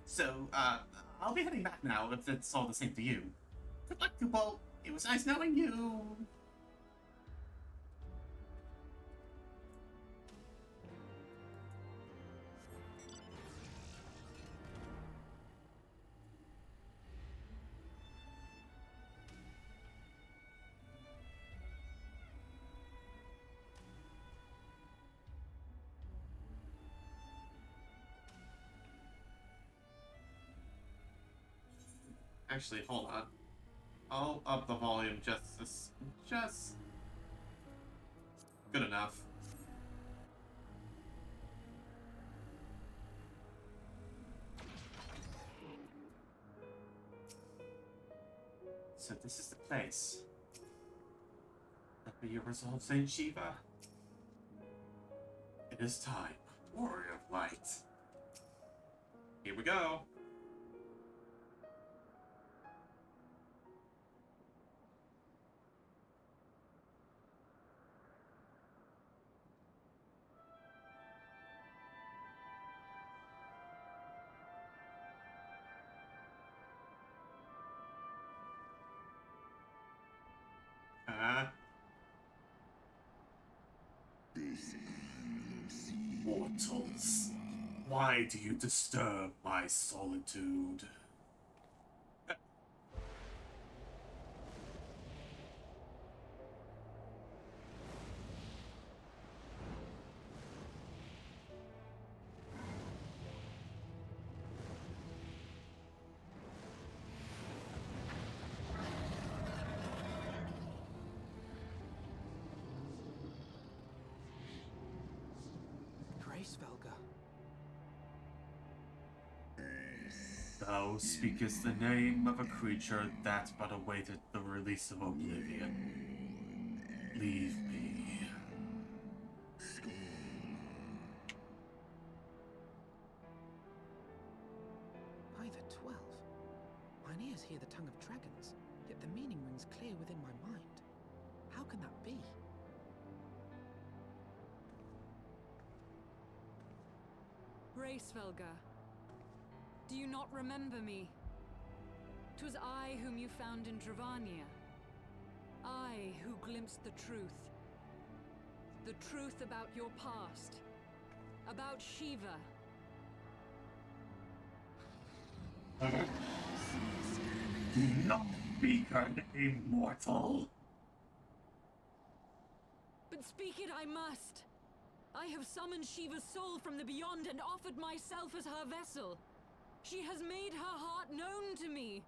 So, I'll be heading back now if it's all the same to you. Good luck, Kubo. It was nice knowing you. Actually, hold on. I'll up the volume just good enough. So this is the place. Let me resolve, Saint Shiva. It is time, Warrior of Light. Here we go. Mortals, why do you disturb my solitude? Thou speakest the name of a creature that but awaited the release of oblivion. Leave me. By the 12. Mine ears hear the tongue of dragons, yet the meaning rings clear within my mind. How can that be? Racefelger, do you not remember me? 'Twas I whom you found in Dravania. I who glimpsed the truth. The truth about your past. About Shiva. Do not speak her name, mortal. But speak it I must. I have summoned Shiva's soul from the beyond and offered myself as her vessel. She has made her heart known to me.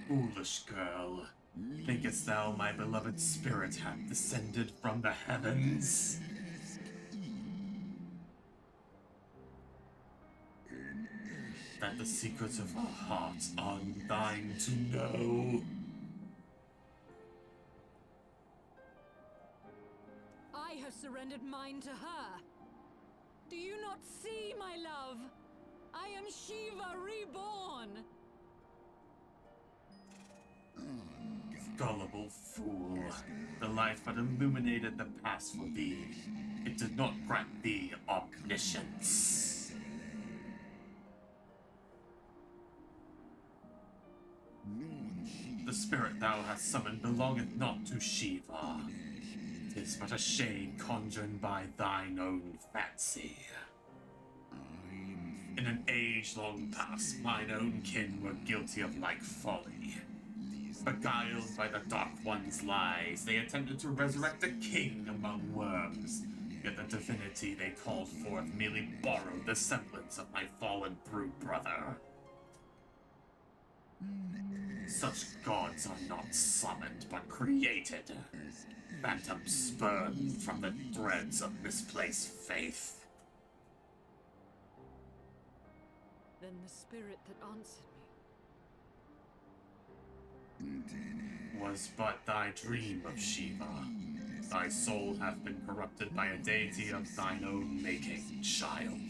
Foolish girl, thinkest thou my beloved spirit hath descended from the heavens? That the secrets of her heart are thine to know? I have surrendered mine to her. Do you not see, my love? I am Shiva reborn. Gullible fool. The light but illuminated the past for thee. It did not grant thee omniscience. The spirit thou hast summoned belongeth not to Shiva. 'Tis but a shade conjured by thine own fancy. In an age long past, mine own kin were guilty of like folly. Beguiled by the Dark One's lies, they attempted to resurrect a king among worms, yet the divinity they called forth merely borrowed the semblance of my fallen brood brother. Such gods are not summoned, but created. Phantoms spurned from the threads of misplaced faith. Then the spirit that answered Was but thy dream of Shiva. Thy soul hath been corrupted by a deity of thine own making, child.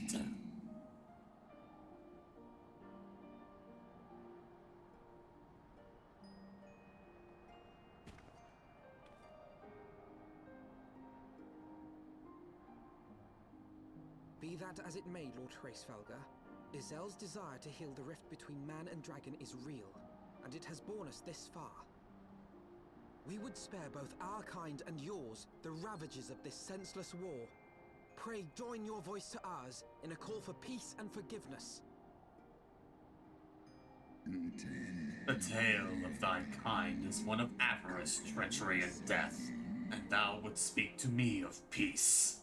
Be that as it may, Lord Hraesvelgr, Izel's desire to heal the rift between man and dragon is real, and it has borne us this far. We would spare both our kind and yours the ravages of this senseless war. Pray join your voice to ours in a call for peace and forgiveness. The tale of thy kind is one of avarice, treachery, and death, and thou wouldst speak to me of peace.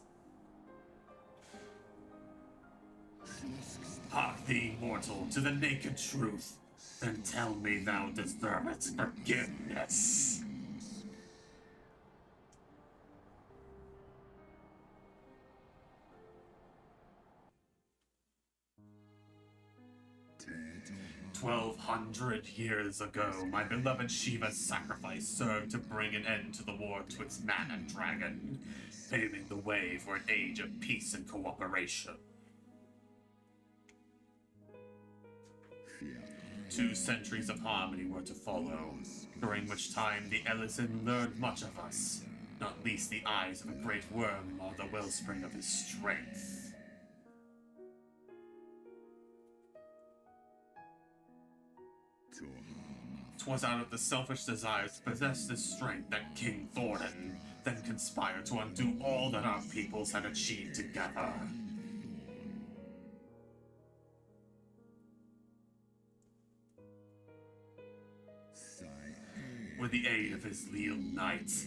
Hark thee, mortal, to the naked truth, then tell me thou deservest forgiveness. "1,200 years ago, my beloved Shiva's sacrifice served to bring an end to the war twixt man and dragon, paving the way for an age of peace and cooperation. 2 centuries of harmony were to follow, during which time the Ellison learned much of us, not least the eyes of a great worm are the wellspring of his strength. 'Twas out of the selfish desires to possess this strength that King Thornton then conspired to undo all that our peoples had achieved together. With the aid of his leal knights,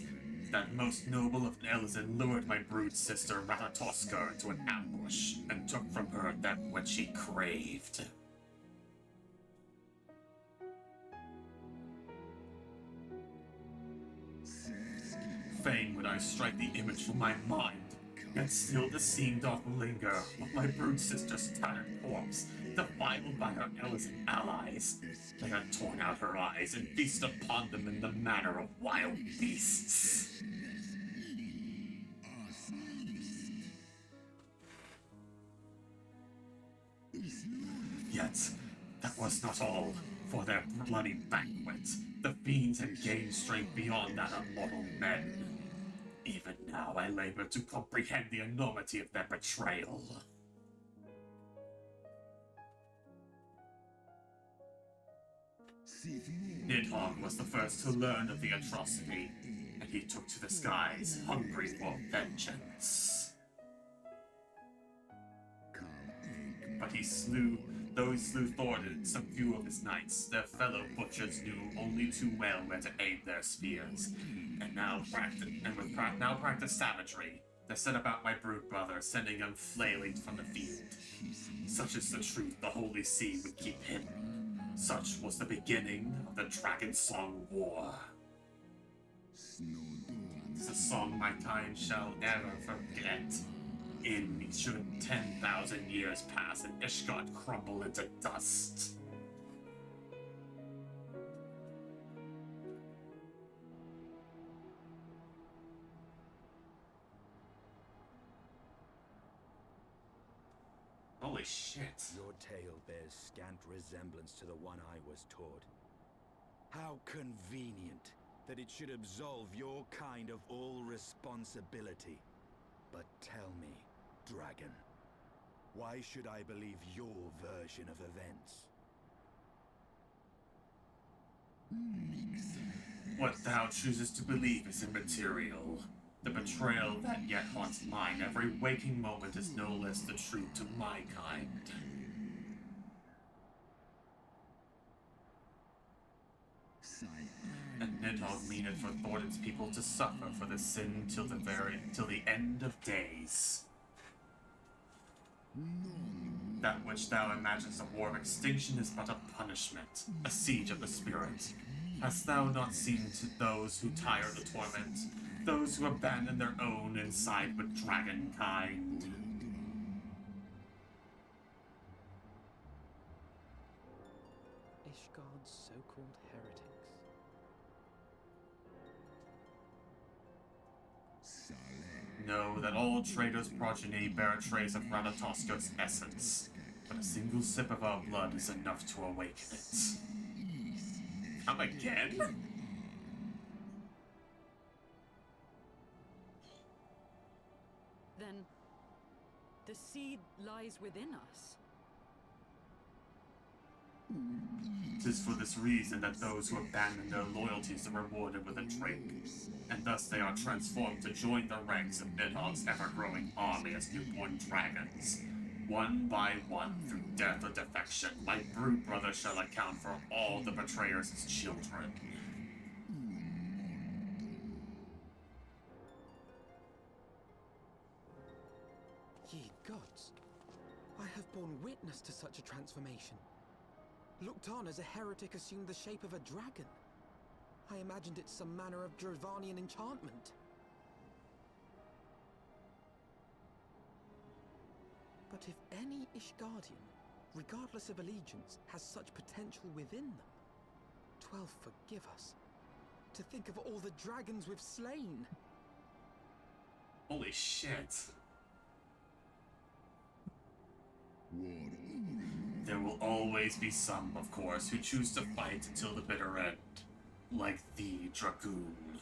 that most noble of Ellison lured my brood sister Ratatoska into an ambush and took from her that which she craved. Fain would I strike the image from my mind, Yet still the scene doth linger of my brute sister's tattered corpse, defiled by her innocent allies. They had torn out her eyes and feasted upon them in the manner of wild beasts. Yet, that was not all. For their bloody banquet, the fiends had gained strength beyond that of mortal men. Even now I labor to comprehend the enormity of their betrayal. Nidhogg was the first to learn of the atrocity, and he took to the skies, hungry for vengeance. But though he slew thwarted some few of his knights, their fellow butchers knew only too well where to aim their spears, and now practice savagery. They set about my brute brother, sending him flailing from the field. Such is the truth the Holy See would keep hidden. Such was the beginning of the Dragon Song War. It's a song my kind shall never forget. In should 10,000 years pass and Ishgard crumble into dust. Holy shit. Your tale bears scant resemblance to the one I was taught. How convenient that it should absolve your kind of all responsibility. But tell me, Dragon, why should I believe your version of events? What thou choosest to believe is immaterial. The betrayal that yet haunts mine every waking moment is no less the truth to my kind. And Nidhogg meaneth for Thornton's people to suffer for the sin till the end of days. That which thou imaginest a war of extinction is but a punishment, a siege of the spirit. Hast thou not seen to those who tire the torment, those who abandon their own and side with dragonkind? Ishgard's so-called heretics. Know that all traitors' progeny bear a trace of Ratatoskos' essence, but a single sip of our blood is enough to awaken it. Come again? Then the seed lies within us. 'Tis for this reason that those who abandon their loyalties are rewarded with a drink, and thus they are transformed to join the ranks of Nidhogg's ever-growing army as newborn dragons. One by one, through death or defection, my brute brother shall account for all the betrayers as children. Ye gods, I have borne witness to such a transformation. Looked on as a heretic assumed the shape of a dragon. I imagined it some manner of Dravanian enchantment. But if any Ishgardian, regardless of allegiance, has such potential within them, 12 forgive us. To think of all the dragons we've slain! Holy shit. There will always be some, of course, who choose to fight until the bitter end, like thee, Dragoon.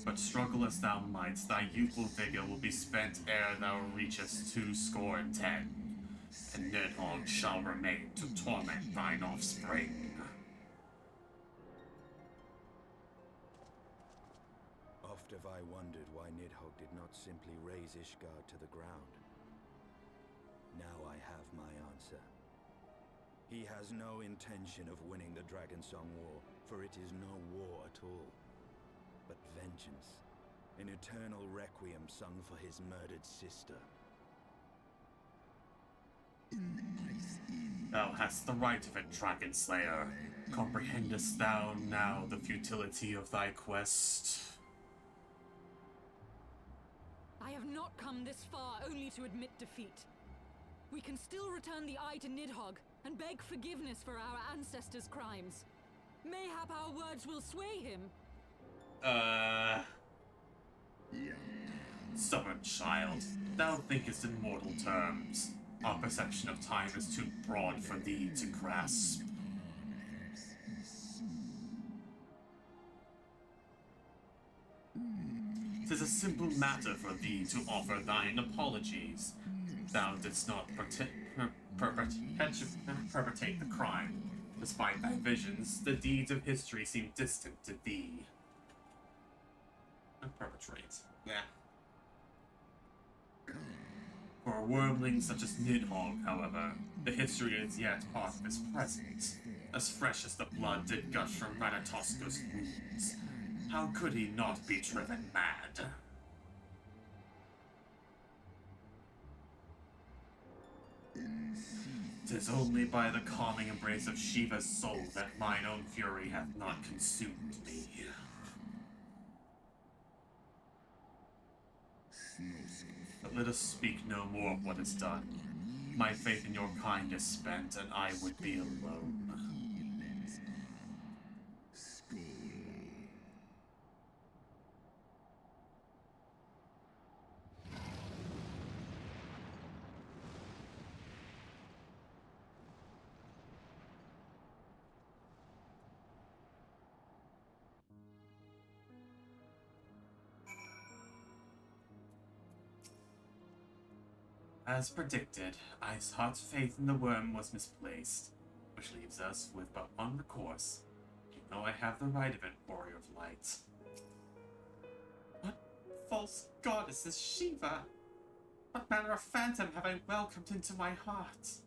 But struggle as thou might, thy youthful vigor will be spent ere thou reachest 210, and Nidhogg shall remain to torment thine offspring. Oft have I wondered why Nidhogg did not simply raze Ishgard to the ground. Now I have my answer. He has no intention of winning the Dragon Song War, for it is no war at all. But vengeance, an eternal requiem sung for his murdered sister. Thou hast the right of it, Dragon Slayer. Comprehendest thou now the futility of thy quest? I have not come this far only to admit defeat. We can still return the eye to Nidhogg and beg forgiveness for our ancestors' crimes. Mayhap our words will sway him. Stubborn child, thou thinkest in mortal terms. Our perception of time is too broad for thee to grasp. 'Tis a simple matter for thee to offer thine apologies. Thou didst not perpetrate the crime. Despite thy visions, the deeds of history seem distant to thee. Perpetrate. Yeah. For a wormling such as Nidhogg, however, the history is yet part of his present, as fresh as the blood did gush from Ratatosko's wounds. How could he not be driven mad? 'Tis only by the calming embrace of Shiva's soul that mine own fury hath not consumed me. But let us speak no more of what is done. My faith in your kind is spent, and I would be alone. As predicted, Iceheart's faith in the worm was misplaced, which leaves us with but one recourse. You know I have the right of it, Warrior of Light. What false goddess is Shiva? What manner of phantom have I welcomed into my heart?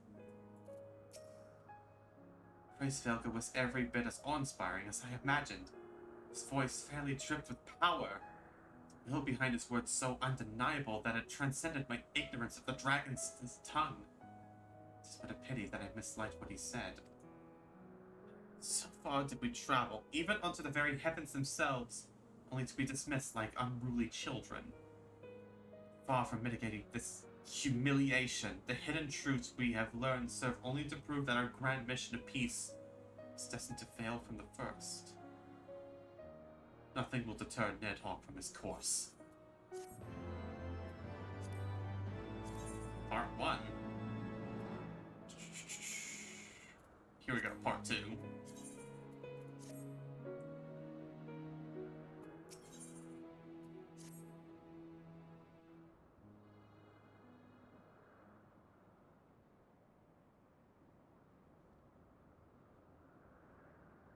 Hraesvelgr was every bit as awe-inspiring as I imagined. His voice fairly dripped with power. The will behind his words so undeniable that it transcended my ignorance of the dragon's tongue. It's but a pity that I misliked what he said. So far did we travel, even unto the very heavens themselves, only to be dismissed like unruly children. Far from mitigating this humiliation, the hidden truths we have learned serve only to prove that our grand mission of peace is destined to fail from the first. Nothing will deter Nidhogg from his course. Part 1. Here we go, Part 2.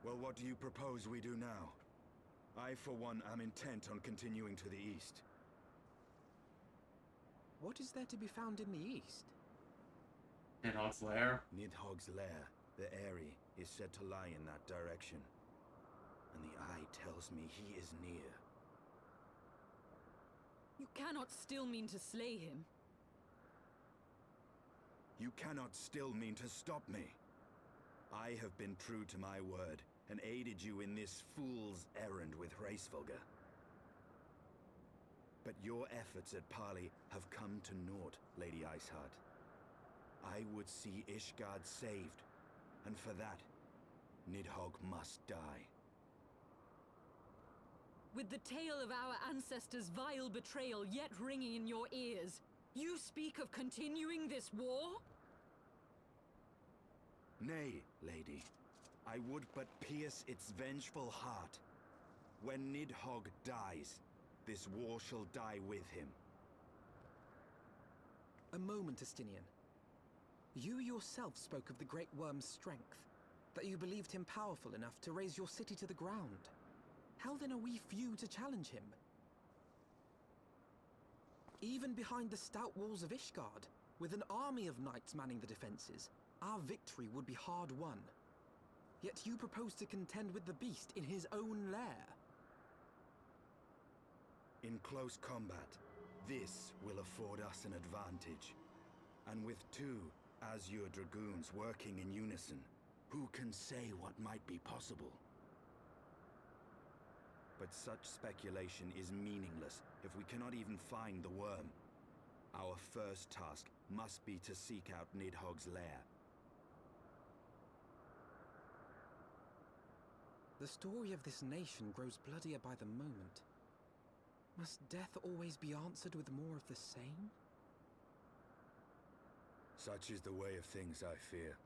Well, what do you propose we do now? I, for one, am intent on continuing to the east. What is there to be found in the east? Nidhogg's lair. Nidhogg's lair, the Eyrie, is said to lie in that direction. And the eye tells me he is near. You cannot still mean to slay him. You cannot still mean to stop me. I have been true to my word, and aided you in this fool's errand with Hraesvelgr. But your efforts at parley have come to naught, Lady Iceheart. I would see Ishgard saved, and for that, Nidhogg must die. With the tale of our ancestors' vile betrayal yet ringing in your ears, you speak of continuing this war? Nay, lady. I would but pierce its vengeful heart. When Nidhogg dies, this war shall die with him. A moment, Estinian. You yourself spoke of the Great Worm's strength, that you believed him powerful enough to raise your city to the ground. How then are we few to challenge him? Even behind the stout walls of Ishgard, with an army of knights manning the defenses, our victory would be hard won. Yet you propose to contend with the beast in his own lair. In close combat, this will afford us an advantage. And with two Azure Dragoons working in unison, who can say what might be possible? But such speculation is meaningless if we cannot even find the worm. Our first task must be to seek out Nidhogg's lair. The story of this nation grows bloodier by the moment. Must death always be answered with more of the same? Such is the way of things, I fear.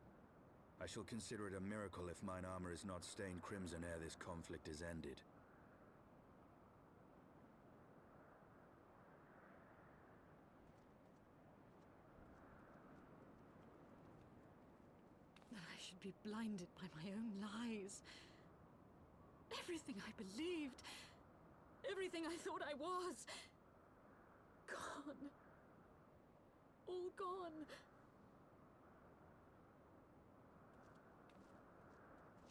I shall consider it a miracle if mine armor is not stained crimson ere this conflict is ended. That I should be blinded by my own lies. Everything I believed, everything I thought I was, gone. All gone.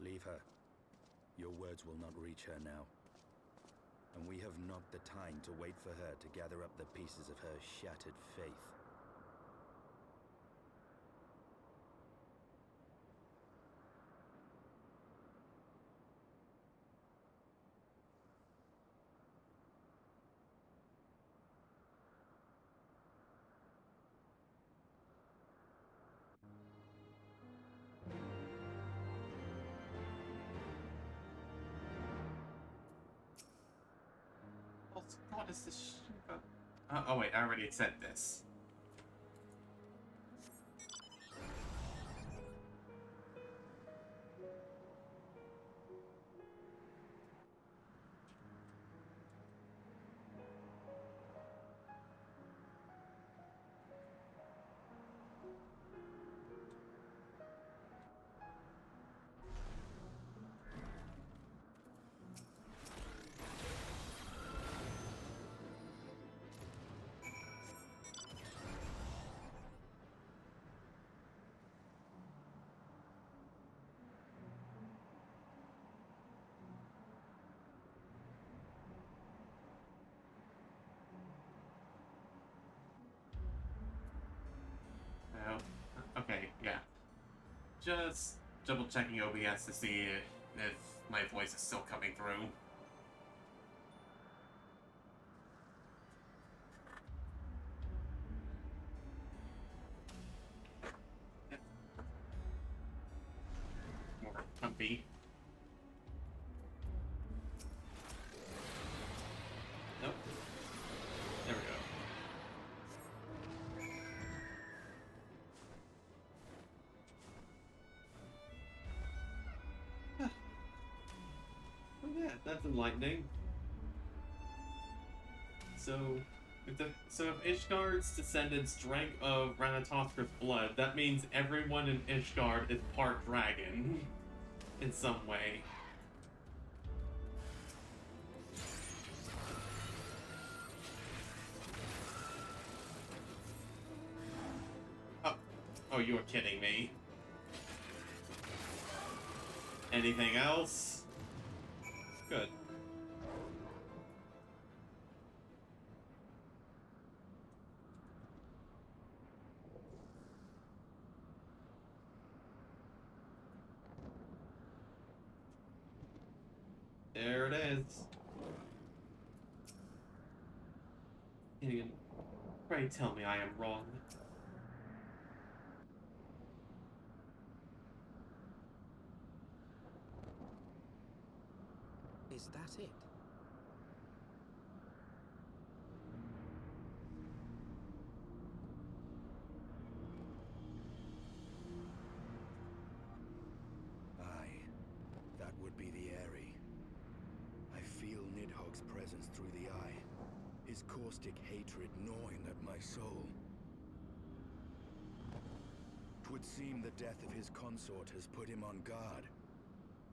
Leave her. Your words will not reach her now. And we have not the time to wait for her to gather up the pieces of her shattered faith. What is this? Oh wait, I already said this. Oh, okay, yeah. Just double checking OBS to see if my voice is still coming through. More comfy. Nope. There we go. Oh yeah, that's enlightening. So, if Ishgard's descendants drank of Ranatostra's blood, that means everyone in Ishgard is part dragon, in some way. Oh, you're kidding me. Anything else? Good. There it is. Gideon, pray tell me I am wrong. Is that it? Aye, that would be the Eyrie. I feel Nidhogg's presence through the eye, his caustic hatred gnawing at my soul. 'Twould seem the death of his consort has put him on guard.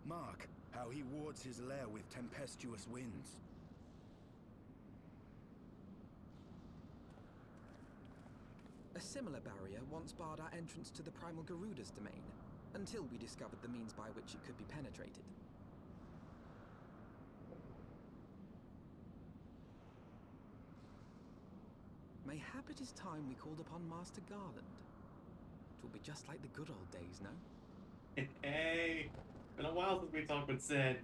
Mark how he wards his lair with tempestuous winds. A similar barrier once barred our entrance to the primal Garuda's domain, until we discovered the means by which it could be penetrated. Mayhap it is time we called upon Master Garland. It will be just like the good old days, no? Hey, been a while since we talked with Sid.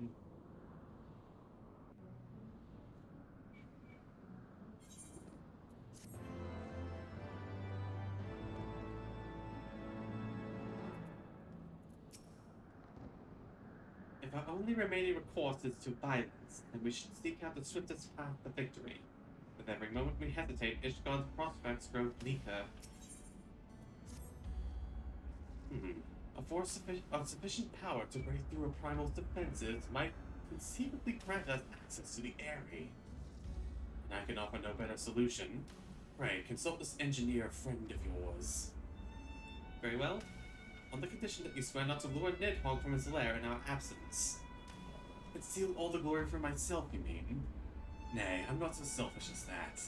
If our only remaining recourse is to violence, then we should seek out the swiftest path to victory. With every moment we hesitate, Ishgard's prospects grow bleaker. A force of sufficient power to break through a primal's defenses might conceivably grant us access to the Eyrie. And I can offer no better solution. Pray, consult this engineer friend of yours. Very well. On the condition that you swear not to lure Nidhogg from his lair in our absence. Conceal all the glory for myself, you mean? Nay, I'm not so selfish as that.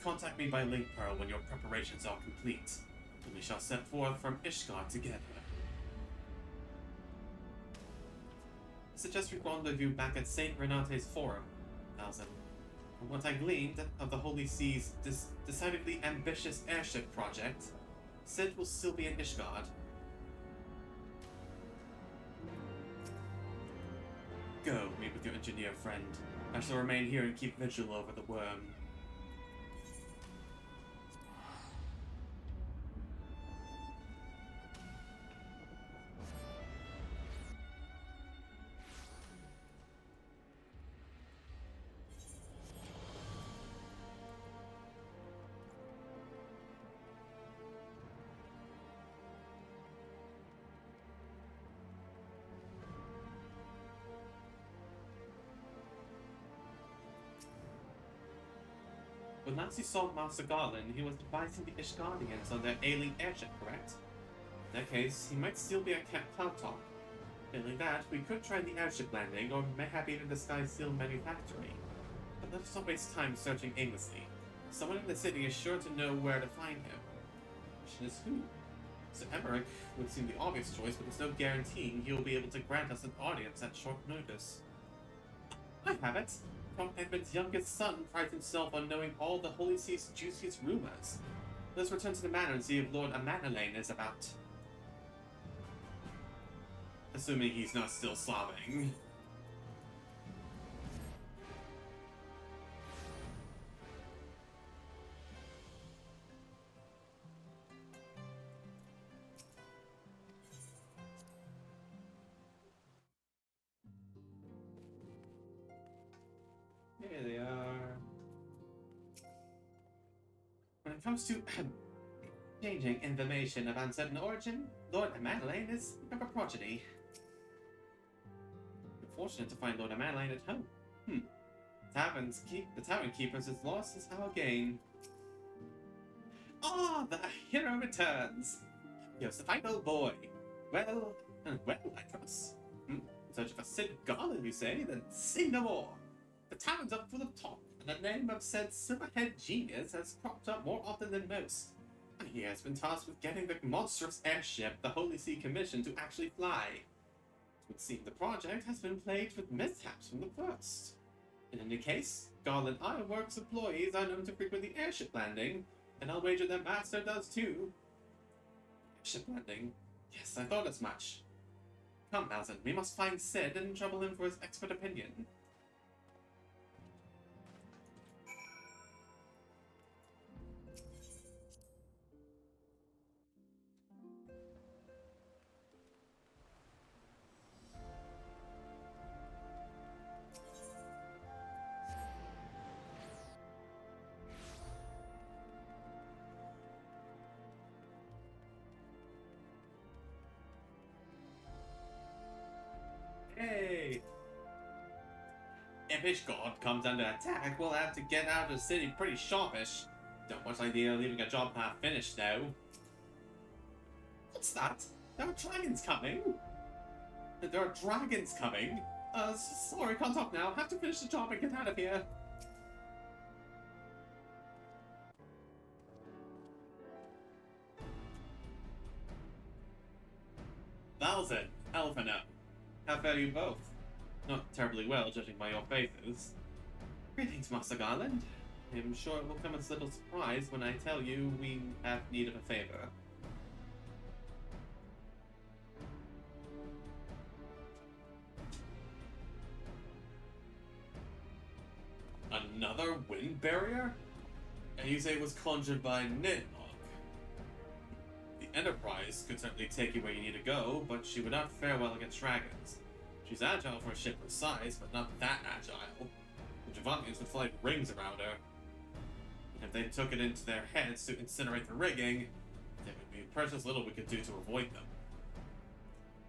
Contact me by link pearl when your preparations are complete, and we shall set forth from Ishgard together. I suggest we rendezvous back at Saint Renate's Forum, Alzin. From what I gleaned of the Holy Sea's decidedly ambitious airship project, Sid will still be in Ishgard. Go, meet with your engineer friend. I shall remain here and keep vigil over the worm. When last you saw Master Garland, he was advising the Ishgardians on their ailing airship, correct? In that case, he might still be at Camp Cloudtop. Failing that, we could try the airship landing, or mayhap even the Sky Seal manufactory. But let us not waste time searching aimlessly. Someone in the city is sure to know where to find him. The question is who? Sir Emmerich would seem the obvious choice, but there's no guaranteeing he will be able to grant us an audience at short notice. I have it! Count Edmund's youngest son prides himself on knowing all the Holy Sea's juiciest rumors. Let's return to the manor and see if Lord Amanalain is about. Assuming he's not still sobbing. Here they are. When it comes to changing information of uncertain origin, Lord Amanalain is of a progeny. We're fortunate to find Lord Amanalain at home. The tavern keeper's loss is our gain. Ah, the hero returns! Here's the fine old boy. Well, I trust. In search of a Sid Garland, you say? Then say no more. The taverns are full of talk, and the name of said silverhead genius has cropped up more often than most. He has been tasked with getting the monstrous airship the Holy See commissioned to actually fly. It would seem the project has been plagued with mishaps from the first. In any case, Garland Ironworks employees are known to frequent the airship landing, and I'll wager their master does too. Airship landing? Yes, I thought as much. Come, Malzin, we must find Sid and trouble him for his expert opinion. Hey! If Ishgard comes under attack, we'll have to get out of the city pretty sharpish. Don't much idea of leaving a job half finished, though. What's that? There are dragons coming! There are dragons coming? Sorry, can't talk now. Have to finish the job and get out of here. Valzin, Elfino. How fare you both? Not terribly well, judging by your faces. Greetings, Master Garland. I'm sure it will come as little surprise when I tell you we have need of a favor. Another wind barrier? And you say it was conjured by Nidhogg. The Enterprise could certainly take you where you need to go, but she would not fare well against dragons. She's agile for a ship her size, but not that agile. The Javanians would fly rings around her. And if they took it into their heads to incinerate the rigging, there would be precious little we could do to avoid them.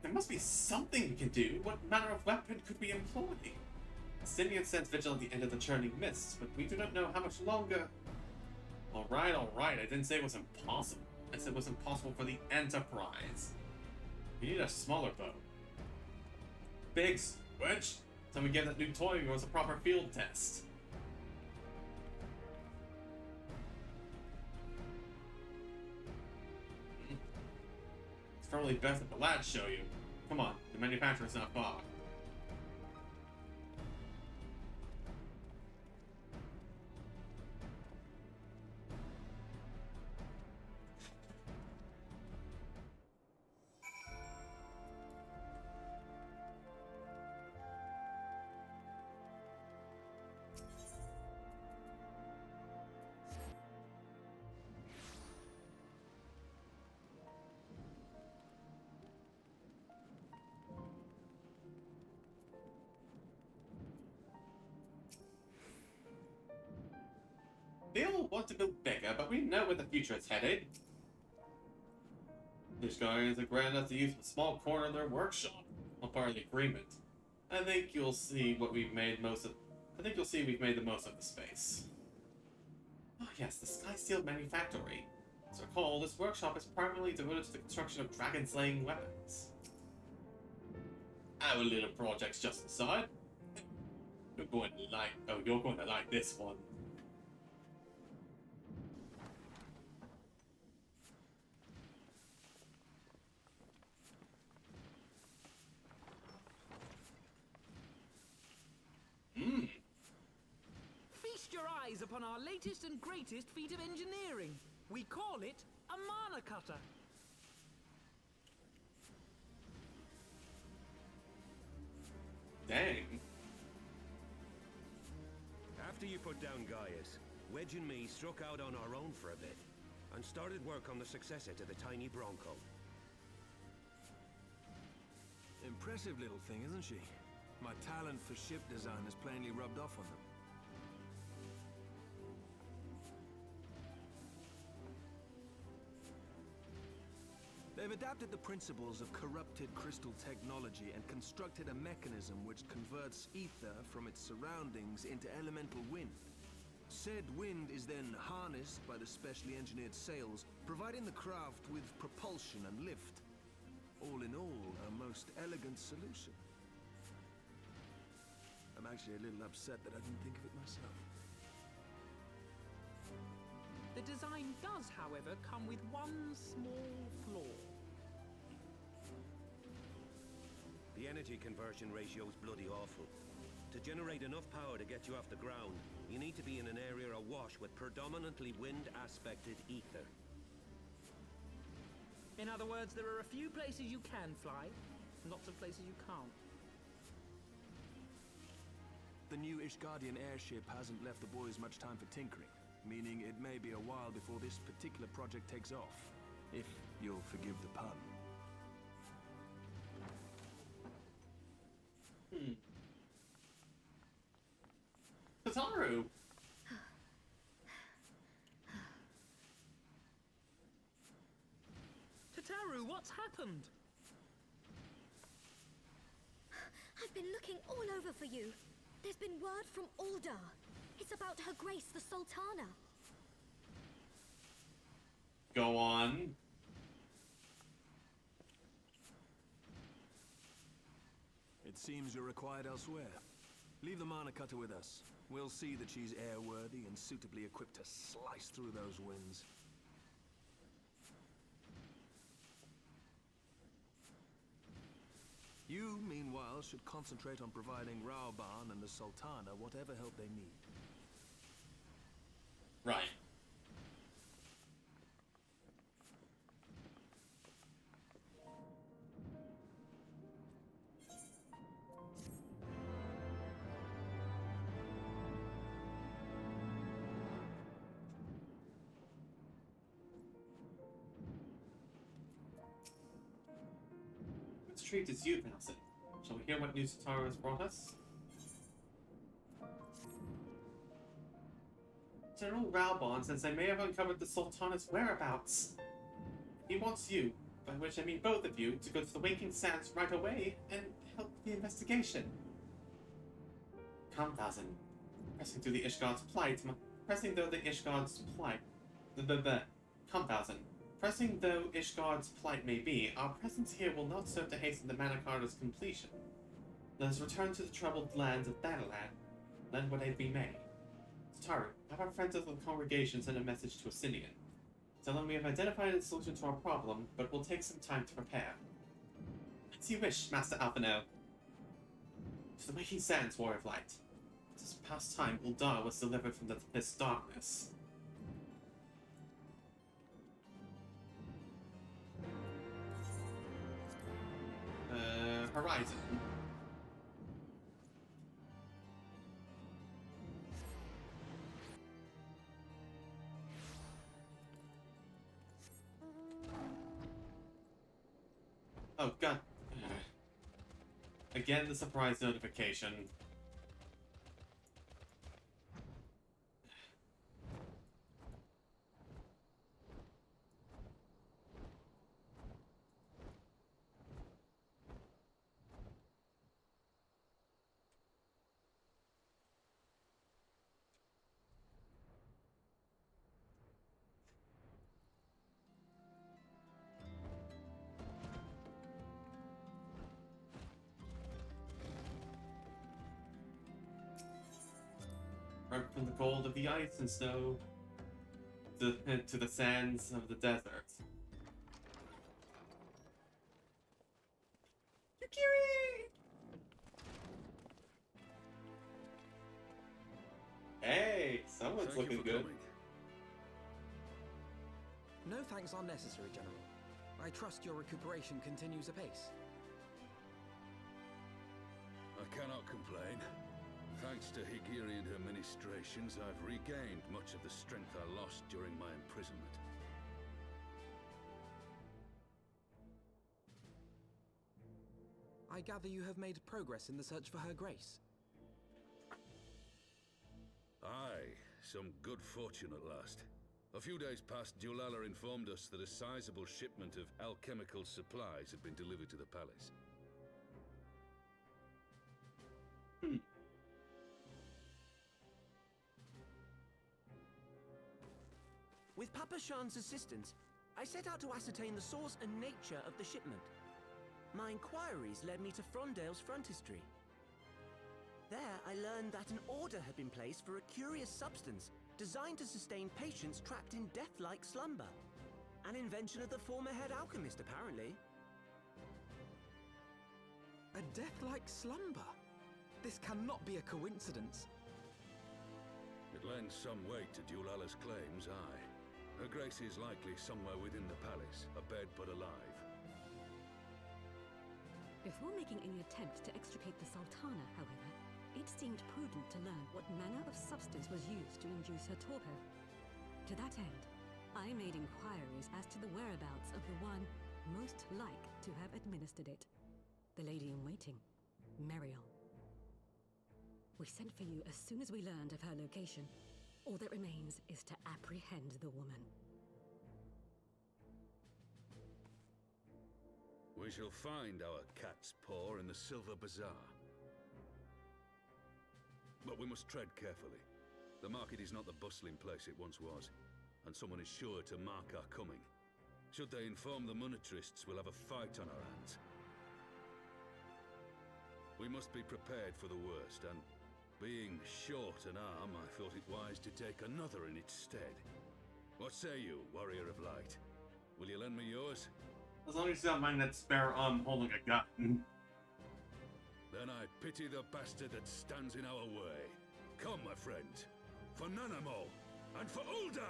There must be something we can do. What manner of weapon could we employ? Simeon sends Vigil at the end of the churning mists, but we do not know how much longer. Alright, I didn't say it was impossible. I said it was impossible for the Enterprise. We need a smaller boat. Biggs, Wedge, so we give that new toy was a proper field test. It's probably best if the lads show you. Come on, the manufacturer's not far. They all want to build bigger, but we know where the future is headed. This Guardians have granted us to use a small corner of their workshop, not part of the agreement. I think you'll see we've made the most of the space. Oh yes, the Sky Steel Manufactory. As recall, this workshop is primarily devoted to the construction of dragon-slaying weapons. Our little project's just inside. You're going to like this one. Feast your eyes upon our latest and greatest feat of engineering. We call it a mana cutter. Dang. After you put down Gaius, Wedge and me struck out on our own for a bit, and started work on the successor to the tiny Bronco. Impressive little thing, isn't she? My talent for ship design has plainly rubbed off on them. They've adapted the principles of corrupted crystal technology and constructed a mechanism which converts ether from its surroundings into elemental wind. Said wind is then harnessed by the specially engineered sails, providing the craft with propulsion and lift. All in all, a most elegant solution. I'm actually a little upset that I didn't think of it myself. The design does, however, come with one small flaw. The energy conversion ratio's bloody awful. To generate enough power to get you off the ground, you need to be in an area awash with predominantly wind-aspected ether. In other words, there are a few places you can fly, lots of places you can't. The new Ishgardian airship hasn't left the boys much time for tinkering, meaning it may be a while before this particular project takes off, if you'll forgive the pun. Tataru! Tataru, what's happened? I've been looking all over for you. There's been word from Aldar. It's about Her Grace the Sultana. Go on. It seems you're required elsewhere. Leave the mana cutter with us. We'll see that she's airworthy and suitably equipped to slice through those winds. You, meanwhile, should concentrate on providing Raoban and the Sultana whatever help they need. Right. Let's treat this youth, Nelson. Shall we hear what news Taro has brought us? General Raubon says they may have uncovered the Sultana's whereabouts. He wants you, by which I mean both of you, to go to the Waking Sands right away and help the investigation. Come, Thousand. Pressing through the Ishgard's plight, pressing though the Ishgard's plight... Come, Thousand. Pressing though Ishgard's plight may be, our presence here will not serve to hasten the Mana Carta's completion. Let us return to the troubled lands of Thanalan. Lend what aid we may. Taru, have our friends of the congregation send a message to Asinian. Tell them we have identified a solution to our problem, but will take some time to prepare. As you wish, Master Alphino. To the Waking Sands, Warrior of Light. This past time, Uldar was delivered from this darkness. Horizon. Oh god. Again, the surprise notification. Right from the gold of the ice and snow to the sands of the desert. Yukiri! Hey, someone's Thank you looking for good. coming. No thanks are necessary, General. I trust your recuperation continues apace. I cannot complain. Thanks to Higiri and her ministrations, I've regained much of the strength I lost during my imprisonment. I gather you have made progress in the search for Her Grace. Aye, some good fortune at last. A few days past, Julala informed us that a sizable shipment of alchemical supplies had been delivered to the palace. With Papa Shan's assistance, I set out to ascertain the source and nature of the shipment. My inquiries led me to Frondale's frontistery. There, I learned that an order had been placed for a curious substance designed to sustain patients trapped in death-like slumber. An invention of the former head alchemist, apparently. A death-like slumber? This cannot be a coincidence. It lends some weight to Julala's claims, aye. Her Grace is likely somewhere within the palace, abed but alive. Before making any attempt to extricate the Sultana, however, it seemed prudent to learn what manner of substance was used to induce her torpor. To that end, I made inquiries as to the whereabouts of the one most like to have administered it. The lady-in-waiting, Meriel. We sent for you as soon as we learned of her location. All that remains is to apprehend the woman. We shall find our cat's paw in the Silver Bazaar. But we must tread carefully. The market is not the bustling place it once was, and someone is sure to mark our coming. Should they inform the monetarists, we'll have a fight on our hands. We must be prepared for the worst, and being short an arm, I thought it wise to take another in its stead. What say you, Warrior of Light? Will you lend me yours? As long as you don't mind that spare arm holding a gun. Then I pity the bastard that stands in our way. Come, my friends, for Nanamo and for Uldar!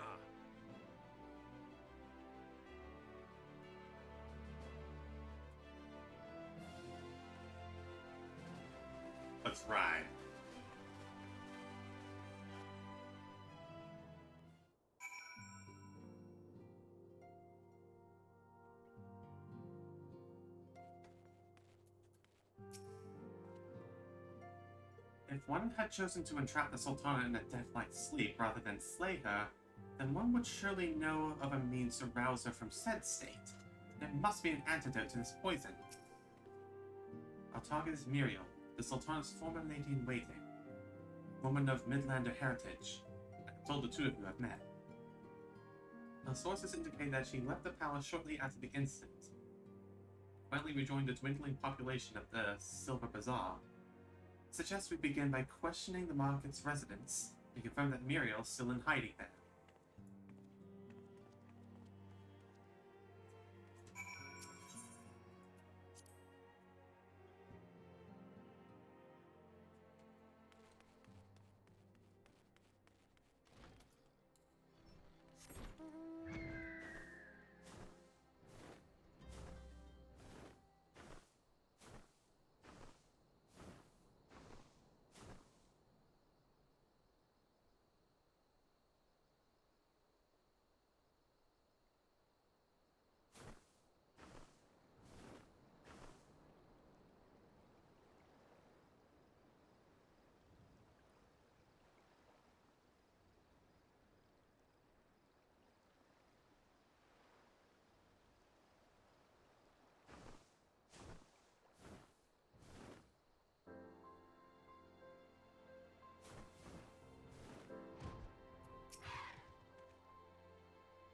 Let's ride. If one had chosen to entrap the Sultana in a death-like sleep rather than slay her, then one would surely know of a means to rouse her from said state. There must be an antidote to this poison. Our target is Muriel, the Sultana's former lady-in-waiting, woman of Midlander heritage. I'm told the two of you have met. Our sources indicate that she left the palace shortly after the incident. Finally rejoined the dwindling population of the Silver Bazaar. Suggest we begin by questioning the market's residents and confirm that Muriel is still in hiding there.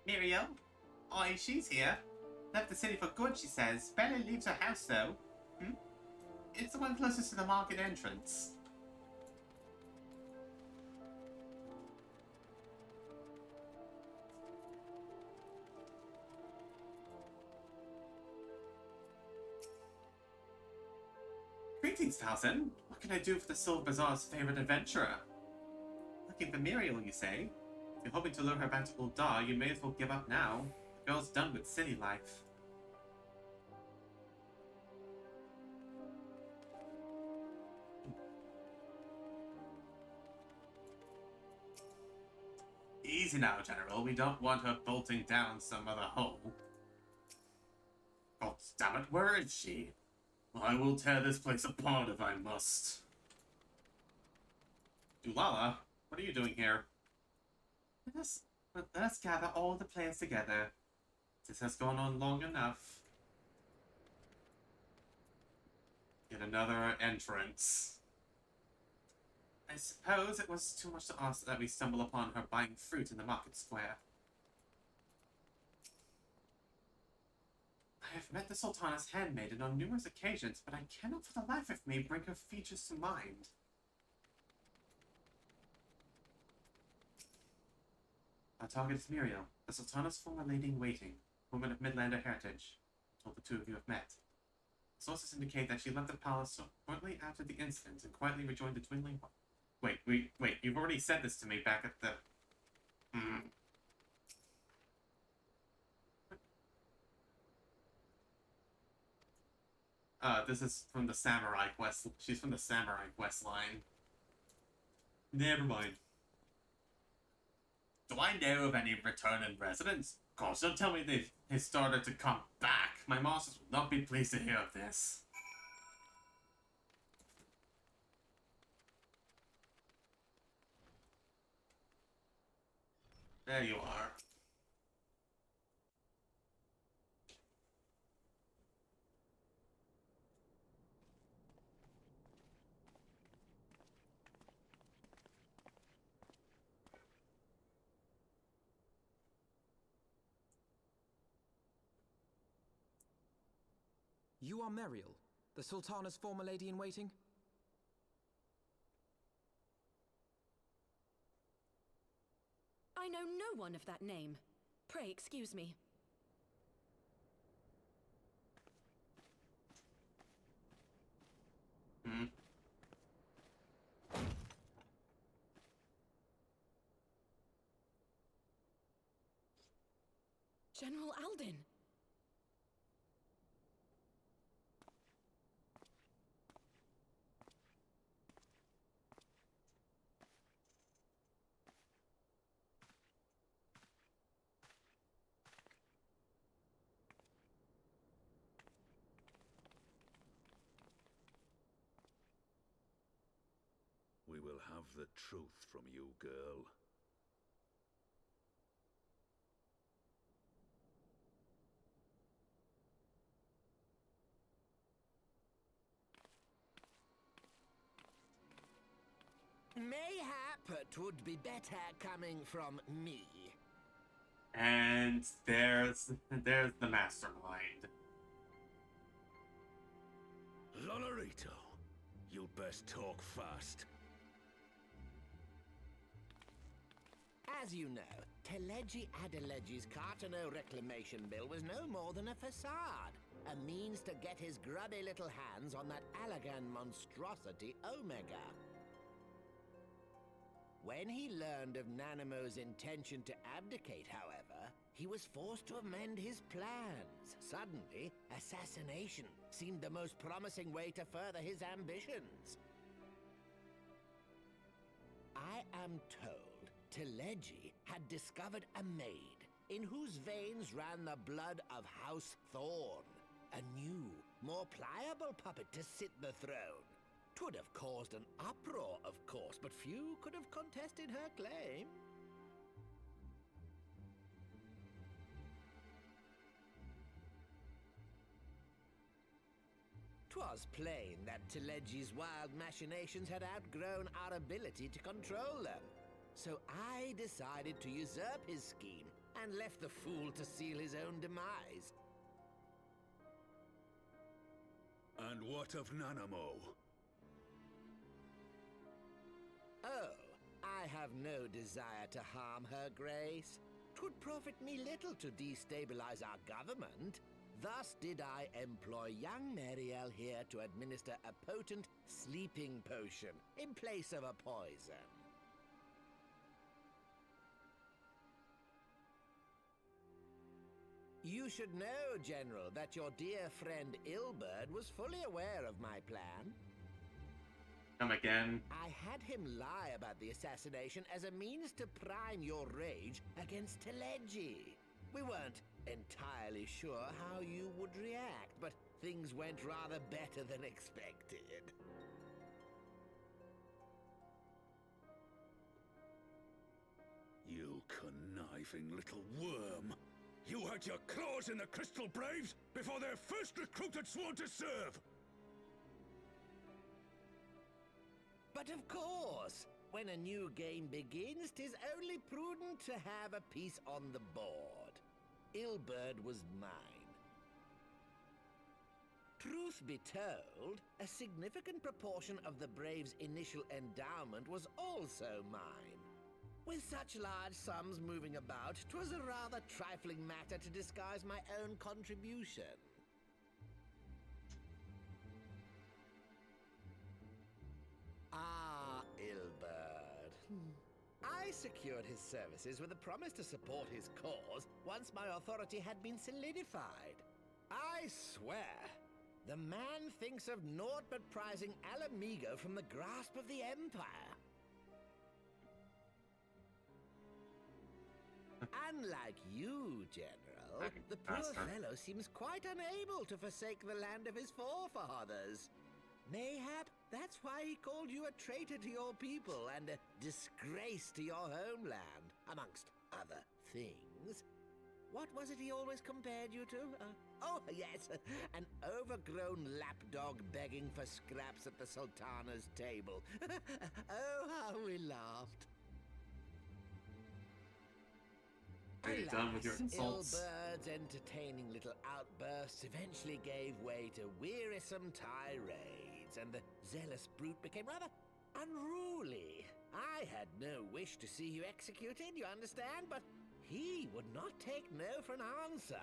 Muriel? Aye, she's here. Left the city for good, she says. Barely leaves her house, though. It's the one closest to the market entrance. Greetings, Thousand. What can I do for the Silver Bazaar's favorite adventurer? Looking for Muriel, you say? If you're hoping to lure her back to Uldar, you may as well give up now. The girl's done with city life. Easy now, General. We don't want her bolting down some other hole. God damn it, where is she? I will tear this place apart if I must. Dulala, what are you doing here? Let us gather all the players together. This has gone on long enough. Yet another entrance. I suppose it was too much to ask that we stumble upon her buying fruit in the market square. I have met the Sultana's handmaiden on numerous occasions, but I cannot for the life of me bring her features to mind. Our target is Muriel, the Sultana's former lady-in-waiting, woman of Midlander heritage. Told the two of you have met. Sources indicate that she left the palace shortly after the incident and quietly rejoined the dwindling... Wait, you've already said this to me back at the... This is from the Samurai Quest. She's from the Samurai Quest line. Never mind. Do I know of any returning residents? Of course, don't tell me they've started to come back. My masters will not be pleased to hear of this. There you are. You are Muriel, the Sultana's former lady-in-waiting? I know no one of that name. Pray excuse me. General Alden! will have the truth from you, girl. Mayhap it would be better coming from me. And there's the mastermind. Lonorito, you'd best talk fast. As you know, Teleji Adeleji's Cartano reclamation bill was no more than a facade. A means to get his grubby little hands on that Allagan monstrosity Omega. When he learned of Nanamo's intention to abdicate, however, he was forced to amend his plans. Suddenly, assassination seemed the most promising way to further his ambitions. I am told Teleji had discovered a maid in whose veins ran the blood of House Thorn. A new, more pliable puppet to sit the throne. 'Twould have caused an uproar, of course, but few could have contested her claim. 'Twas plain that Teleji's wild machinations had outgrown our ability to control them. So I decided to usurp his scheme and left the fool to seal his own demise. And what of Nanamo? Oh, I have no desire to harm her grace. 'Twould profit me little to destabilize our government. Thus did I employ young Mariel here to administer a potent sleeping potion in place of a poison. You should know, General, that your dear friend Ilberd was fully aware of my plan. Come again. I had him lie about the assassination as a means to prime your rage against Teleji. We weren't entirely sure how you would react, but things went rather better than expected. You conniving little worm! You had your claws in the Crystal Braves before their first recruit had sworn to serve! But of course, when a new game begins, 'tis only prudent to have a piece on the board. Ilberd was mine. Truth be told, a significant proportion of the Braves' initial endowment was also mine. With such large sums moving about, 'twas a rather trifling matter to disguise my own contribution. Ah, Ilberd. I secured his services with a promise to support his cause once my authority had been solidified. I swear, the man thinks of naught but prizing Alamigo from the grasp of the Empire. Unlike you, General, the poor fellow seems quite unable to forsake the land of his forefathers. Mayhap that's why he called you a traitor to your people and a disgrace to your homeland, amongst other things. What was it he always compared you to? Oh, yes, an overgrown lapdog begging for scraps at the Sultana's table. Oh, how we laughed. Are you done with your insults? Ilberd's entertaining little outbursts eventually gave way to wearisome tirades, and the zealous brute became rather unruly. I had no wish to see you executed, you understand, but he would not take no for an answer.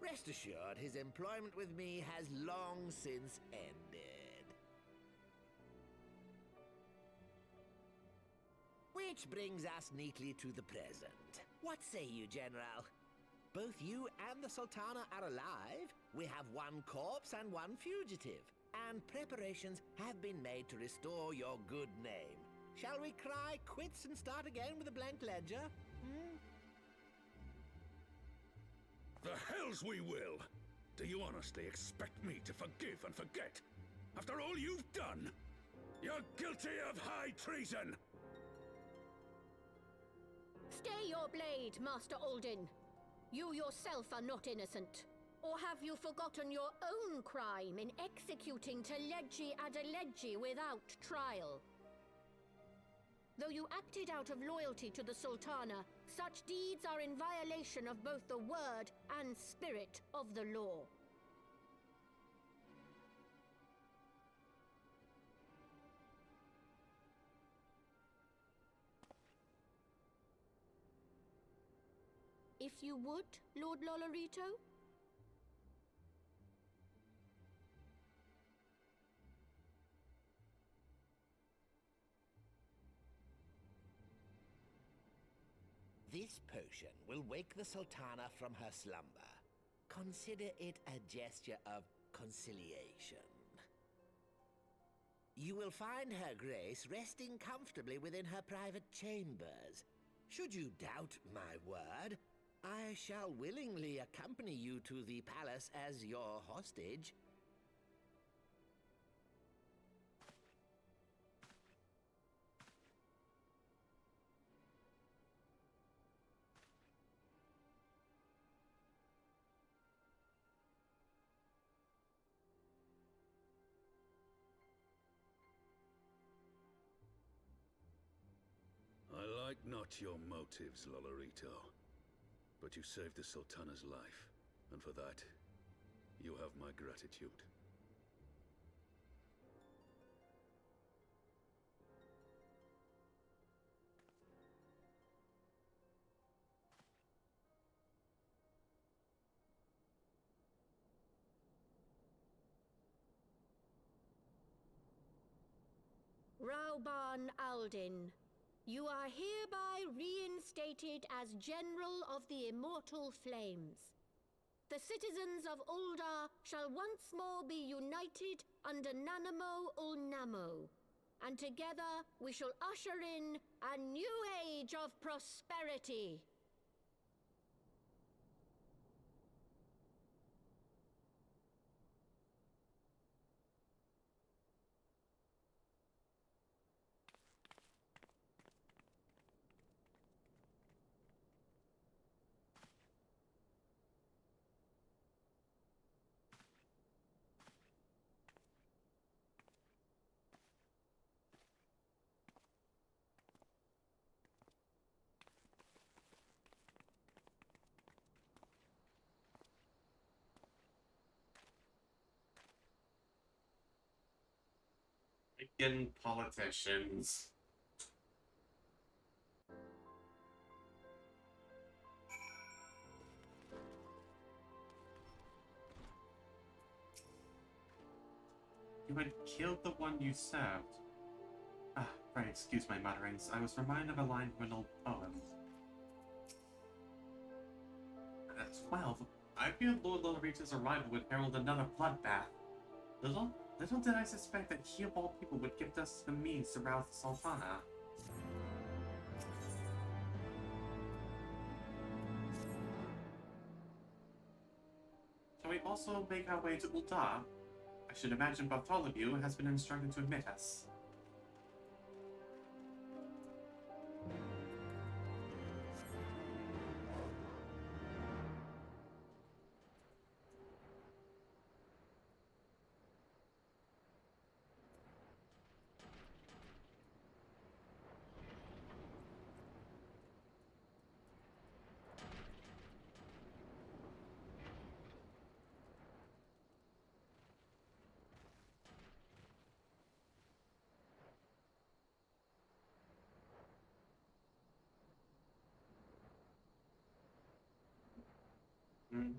Rest assured, his employment with me has long since ended. Which brings us neatly to the present. What say you, General? Both you and the Sultana are alive. We have one corpse and one fugitive. And preparations have been made to restore your good name. Shall we cry quits and start again with a blank ledger? The hells we will! Do you honestly expect me to forgive and forget? After all you've done? You're guilty of high treason! Stay your blade, Master Alden. You yourself are not innocent. Or have you forgotten your own crime in executing Teledji Adeledji without trial? Though you acted out of loyalty to the Sultana, such deeds are in violation of both the word and spirit of the law. If you would, Lord Lolorito? This potion will wake the Sultana from her slumber. Consider it a gesture of conciliation. You will find Her Grace resting comfortably within her private chambers. Should you doubt my word, I shall willingly accompany you to the palace as your hostage. I like not your motives, Lolorito. But you saved the Sultana's life, and for that, you have my gratitude. Rauban Aldin, you are hereby reinstated as General of the Immortal Flames. The citizens of Ul'dah shall once more be united under Nanamo Ul'Namo, and together we shall usher in a new age of prosperity. Again, politicians. You had killed the one you served. Ah, pray excuse my mutterings. I was reminded of a line from an old poem. At 12, I feared Lord Lolorito's arrival would herald another bloodbath. Little did I suspect that he of all people would gift us the means to rouse the Sultana. Shall we also make our way to Ul'dah? I should imagine Bartholomew has been instructed to admit us. Mm.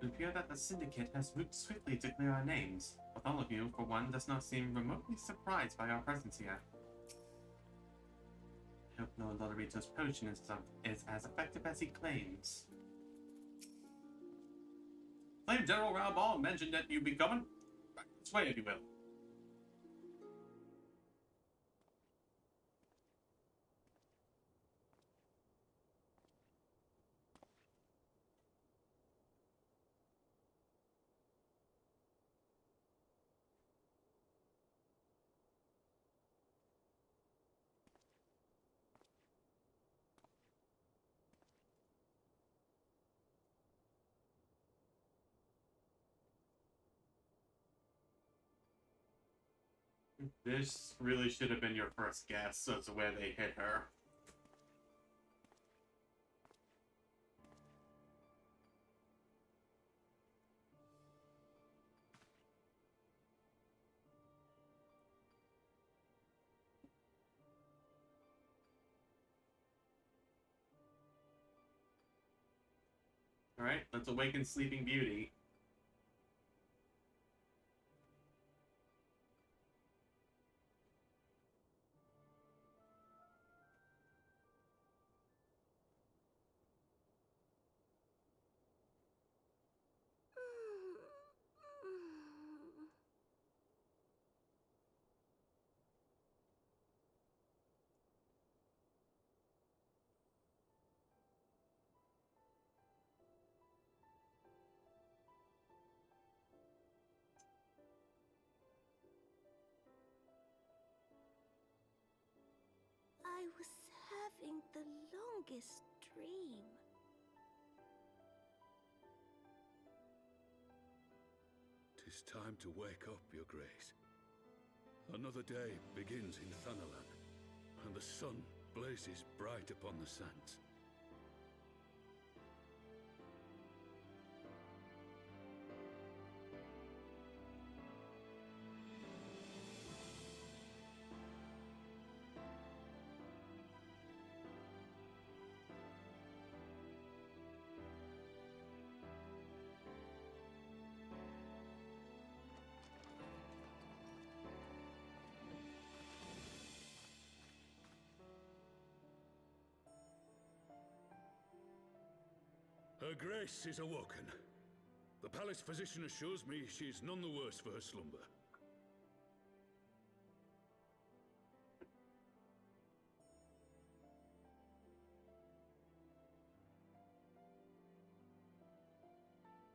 It appears that the Syndicate has moved swiftly to clear our names, but all of you, for one, does not seem remotely surprised by our presence here. I hope Lord Lolorito's potion is as effective as he claims. Flame General Raubal mentioned that you'd be coming. Right this way, if you will. This really should have been your first guess as to where they hit her. Alright, let's awaken Sleeping Beauty. I was having the longest dream. "'Tis time to wake up, Your Grace. Another day begins in Thanalan, and the sun blazes bright upon the sands. Her Grace is awoken. The palace physician assures me she is none the worse for her slumber.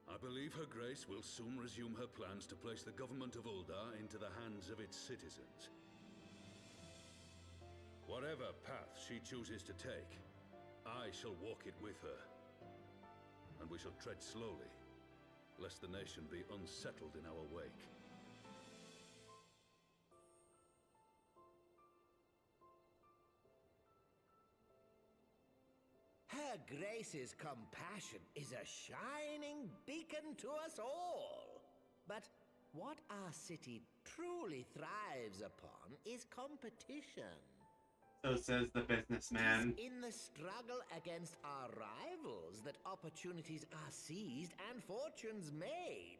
I believe Her Grace will soon resume her plans to place the government of Uldar into the hands of its citizens. Whatever path she chooses to take, I shall walk it with her. And we shall tread slowly, lest the nation be unsettled in our wake. Her Grace's compassion is a shining beacon to us all. But what our city truly thrives upon is competition. So says the businessman. It's in the struggle against our rivals that opportunities are seized and fortunes made.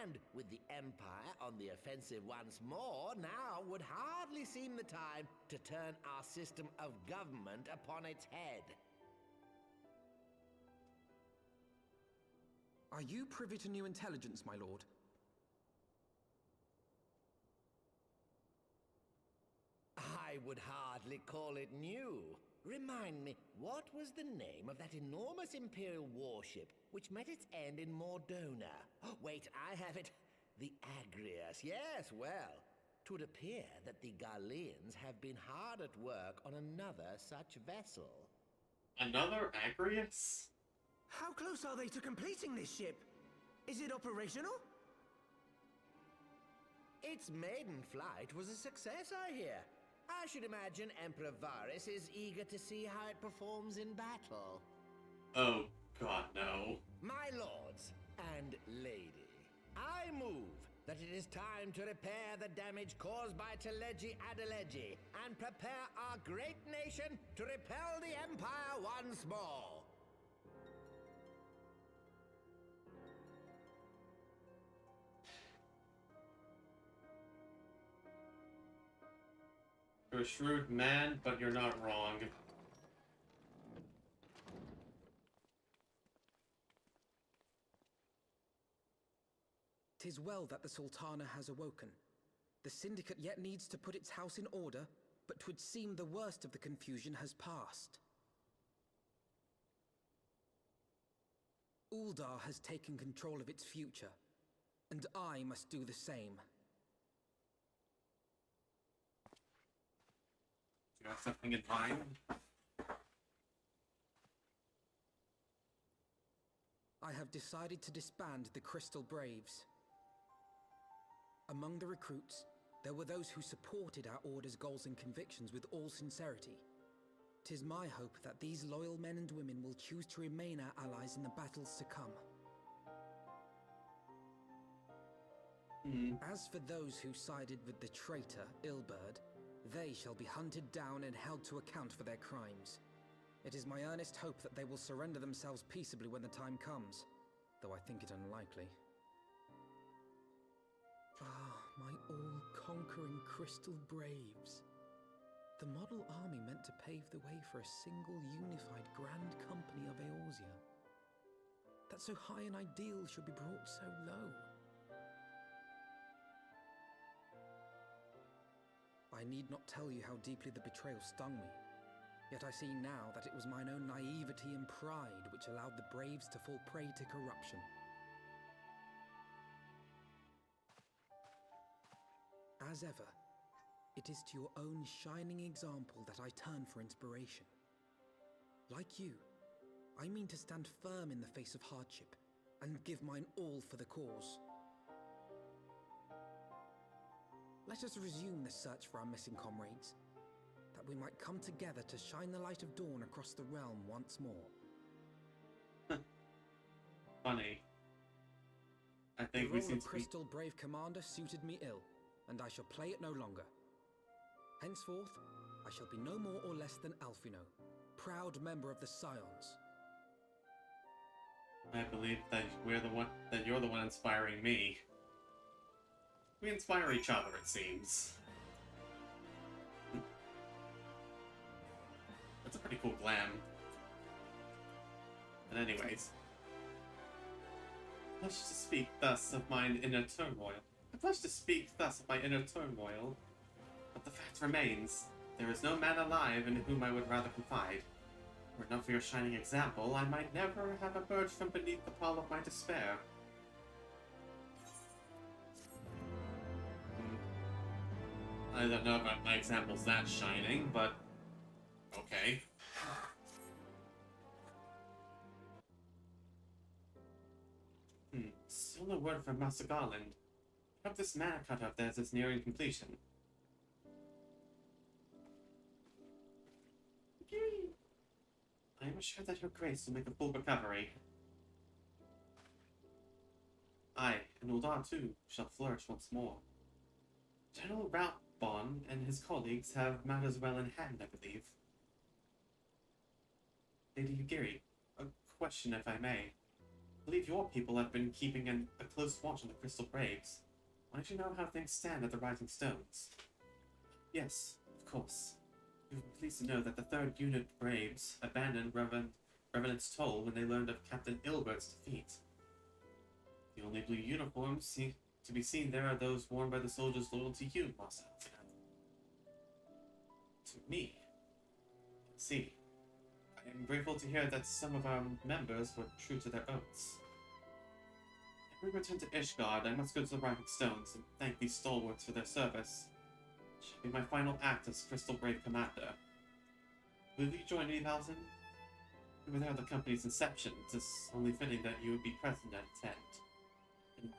And with the Empire on the offensive once more, now would hardly seem the time to turn our system of government upon its head. Are you privy to new intelligence, my lord? I would hardly call it new. Remind me, what was the name of that enormous Imperial warship which met its end in Mordona? Oh, wait, I have it. The Agrias. Yes, well, 'twould appear that the Garleans have been hard at work on another such vessel. Another Agrias? How close are they to completing this ship? Is it operational? Its maiden flight was a success, I hear. I should imagine Emperor Varys is eager to see how it performs in battle. Oh, God, no. My lords and lady, I move that it is time to repair the damage caused by Teleji Adeleji and prepare our great nation to repel the Empire once more. You're a shrewd man, but you're not wrong. "'Tis well that the Sultana has awoken. The Syndicate yet needs to put its house in order, but 'twould seem the worst of the confusion has passed. Uldar has taken control of its future, and I must do the same." You have something in mind? I have decided to disband the Crystal Braves. Among the recruits, there were those who supported our Order's goals and convictions with all sincerity. 'Tis my hope that these loyal men and women will choose to remain our allies in the battles to come. As for those who sided with the traitor, Ilberd, they shall be hunted down and held to account for their crimes. It is my earnest hope that they will surrender themselves peaceably when the time comes, though I think it unlikely. Ah, my all-conquering Crystal Braves. The model army meant to pave the way for a single unified Grand Company of Eorzea. That so high an ideal should be brought so low. I need not tell you how deeply the betrayal stung me. Yet I see now that it was mine own naivety and pride which allowed the Braves to fall prey to corruption. As ever, it is to your own shining example that I turn for inspiration. Like you, I mean to stand firm in the face of hardship and give mine all for the cause. Let us resume the search for our missing comrades, that we might come together to shine the light of dawn across the realm once more. Funny. I think the we role seem of to be... Crystal Brave Commander suited me ill, and I shall play it no longer. Henceforth, I shall be no more or less than Alfino, proud member of the Scions. I believe that you're the one inspiring me. We inspire each other, it seems. That's a pretty cool glam. But anyways. I blush to speak thus of mine inner turmoil. But the fact remains, there is no man alive in whom I would rather confide. Were it not for your shining example, I might never have emerged from beneath the pall of my despair. I don't know if my example's that shining, but okay. Still no word from Master Garland. I hope this mana cut of theirs is nearing completion. I am assured that your grace will make a full recovery. I, and Uldar too, shall flourish once more. General Rautbon and his colleagues have matters well in hand, I believe. Lady Yugiri, a question if I may. I believe your people have been keeping a close watch on the Crystal Braves. Wanted to know how things stand at the Rising Stones. Yes, of course. You were pleased to know that the 3rd Unit Braves abandoned Revenant's Toll when they learned of Captain Ilbert's defeat. The only blue uniforms to be seen there are those worn by the soldiers loyal to you, Master. To me. See, I am grateful to hear that some of our members were true to their oaths. If we return to Ishgard, I must go to the Rising Stones and thank these stalwarts for their service. It shall be my final act as Crystal Brave Commander. Will you join me, Valzin? You were there at the company's inception. It is only fitting that you would be present at its end. And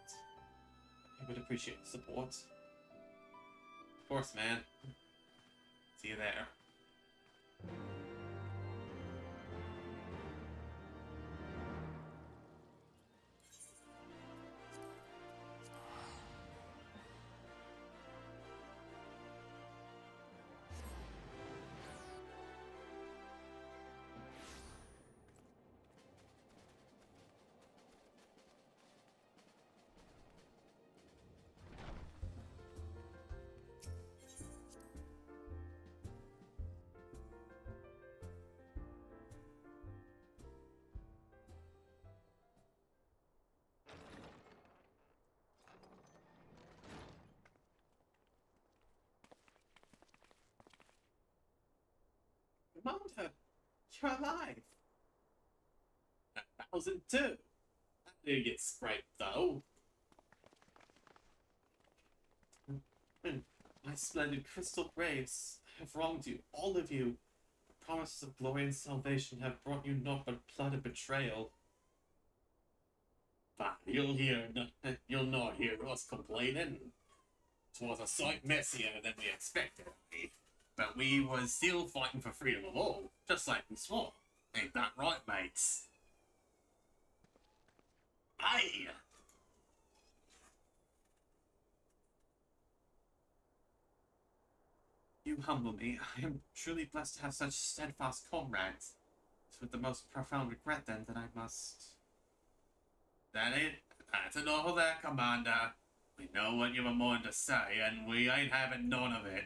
I would appreciate the support. Of course, man. See you there. You're alive! 1,002! That didn't get scraped, though. My splendid crystal graves have wronged you, all of you. Promises of glory and salvation have brought you naught but blood and betrayal. But you'll not hear us complaining. 'Twas a sight messier than we expected, eh? But we was still fighting for freedom of all, just like we swore. Ain't that right, mates? Aye! You humble me. I am truly blessed to have such steadfast comrades. It's with the most profound regret, then, that I must... That's enough of that, Commander. We know what you were more to say, and we ain't having none of it.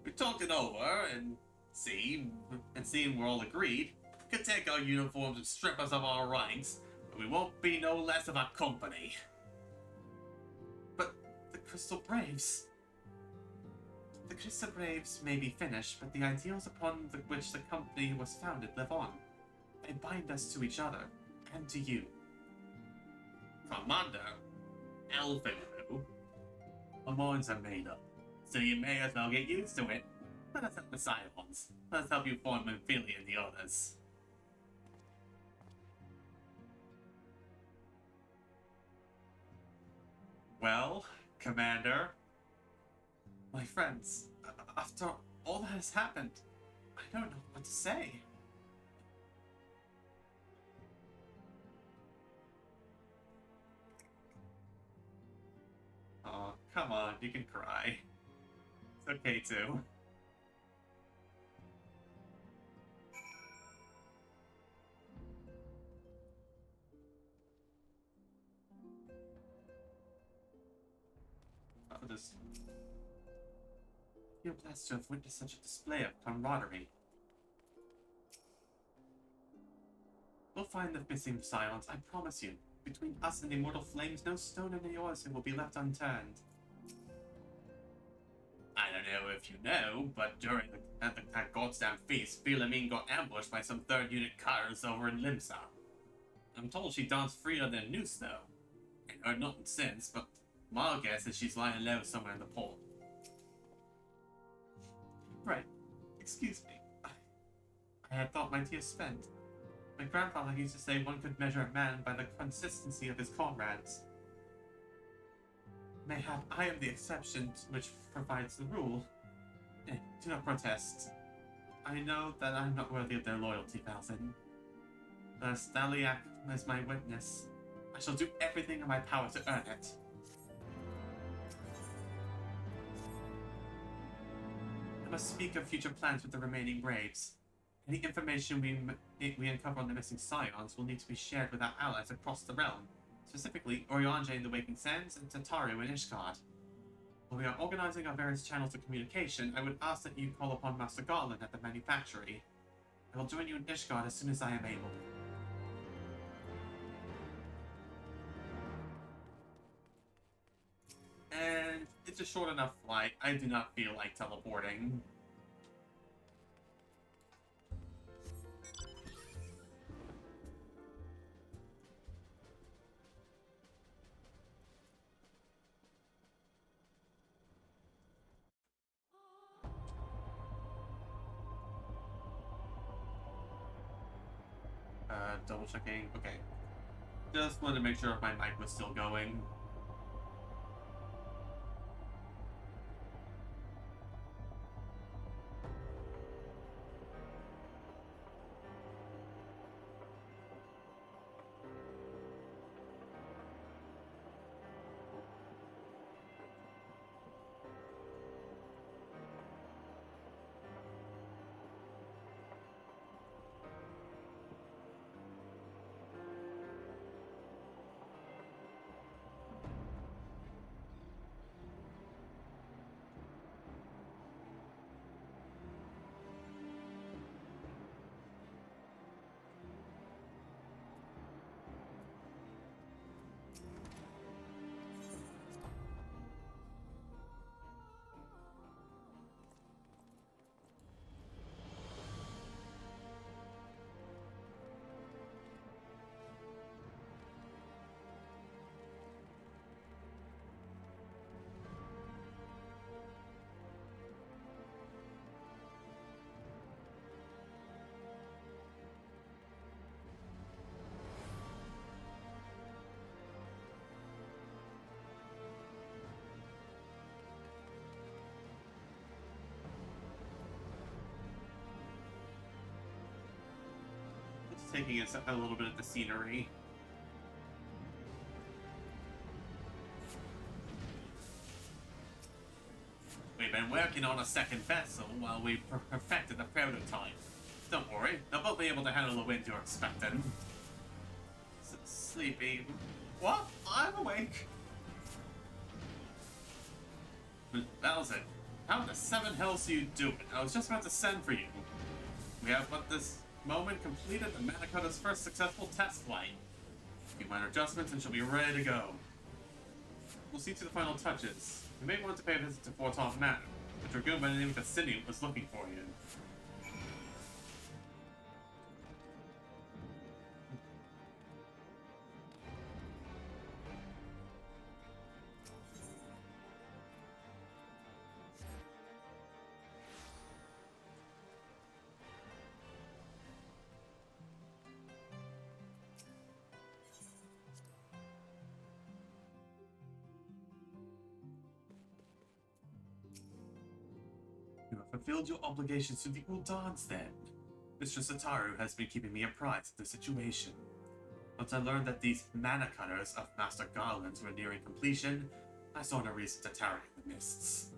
We talked it over, and seeing we're all agreed, we could take our uniforms and strip us of our ranks, but we won't be no less of a company. But the Crystal Braves... The Crystal Braves may be finished, but the ideals upon which the company was founded live on. They bind us to each other, and to you. Commander, Elfin who? Our minds are made up, so you may as well get used to it. Let us help the Scions. Let us help you form Ophelia and the others. Well, Commander, my friends, after all that has happened, I don't know what to say. Oh, come on, you can cry. It's okay too. I'll just... You're blessed to have witnessed such a display of camaraderie. We'll find the missing Scions, I promise you. Between us and the immortal flames, no stone in the Odyssey will be left unturned. I don't know if you know, but during that goddamn feast, Philomene got ambushed by some 3rd unit cutters over in Limsa. I'm told she danced freer than Noose, though. Ain't heard nothing since, but my guess is she's lying low somewhere in the port. Right. Excuse me. I had thought my tears spent. My grandfather used to say one could measure a man by the consistency of his comrades. Mayhap I am the exception which provides the rule. Do not protest. I know that I am not worthy of their loyalty, Valzin. Thus, Daliak is my witness. I shall do everything in my power to earn it. I must speak of future plans with the remaining Braves. Any information we uncover on the missing Scions will need to be shared with our allies across the realm, specifically Oriange in the Waking Sands and Tataru in Ishgard. While we are organizing our various channels of communication, I would ask that you call upon Master Garland at the manufactory. I will join you in Ishgard as soon as I am able. And it's a short enough flight. I do not feel like teleporting. Double checking. Okay. Just wanted to make sure if my mic was still going. taking a little bit of the scenery. We've been working on a second vessel while we perfected the prototype. Don't worry, they'll both be able to handle the wind you're expecting. Sleepy. What? I'm awake. Belzen, how in the seven hells do you do it? I was just about to send for you. We have but this moment completed the Manicotta's first successful test flight. A few minor adjustments and she'll be ready to go. We'll see to the final touches. You may want to pay a visit to Fort Hoff Manor. A dragoon by the name of Cassinian was looking for you. You have fulfilled your obligations to the Uldans then. Mr. Sataru has been keeping me apprised of the situation. Once I learned that these mana cutters of Master Garlands were nearing completion, I saw no reason to tarry in the mists.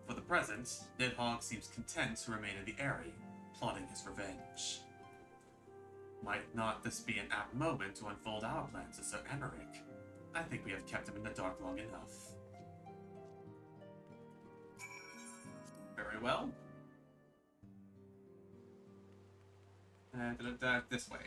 For the present, Nidhogg seems content to remain in the area, plotting his revenge. Might not this be an apt moment to unfold our plans to Sir Emmerich? I think we have kept him in the dark long enough. Very well. This way.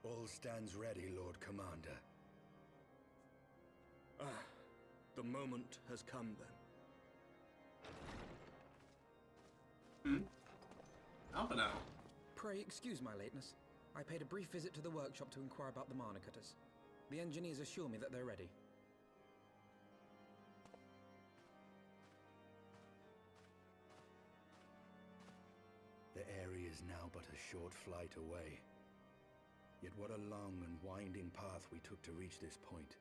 All stands ready, Lord Commander. Ah, the moment has come then. Albano. Pray excuse my lateness. I paid a brief visit to the workshop to inquire about the mana cutters. The engineers assure me that they're ready. The area is now but a short flight away. Yet what a long and winding path we took to reach this point.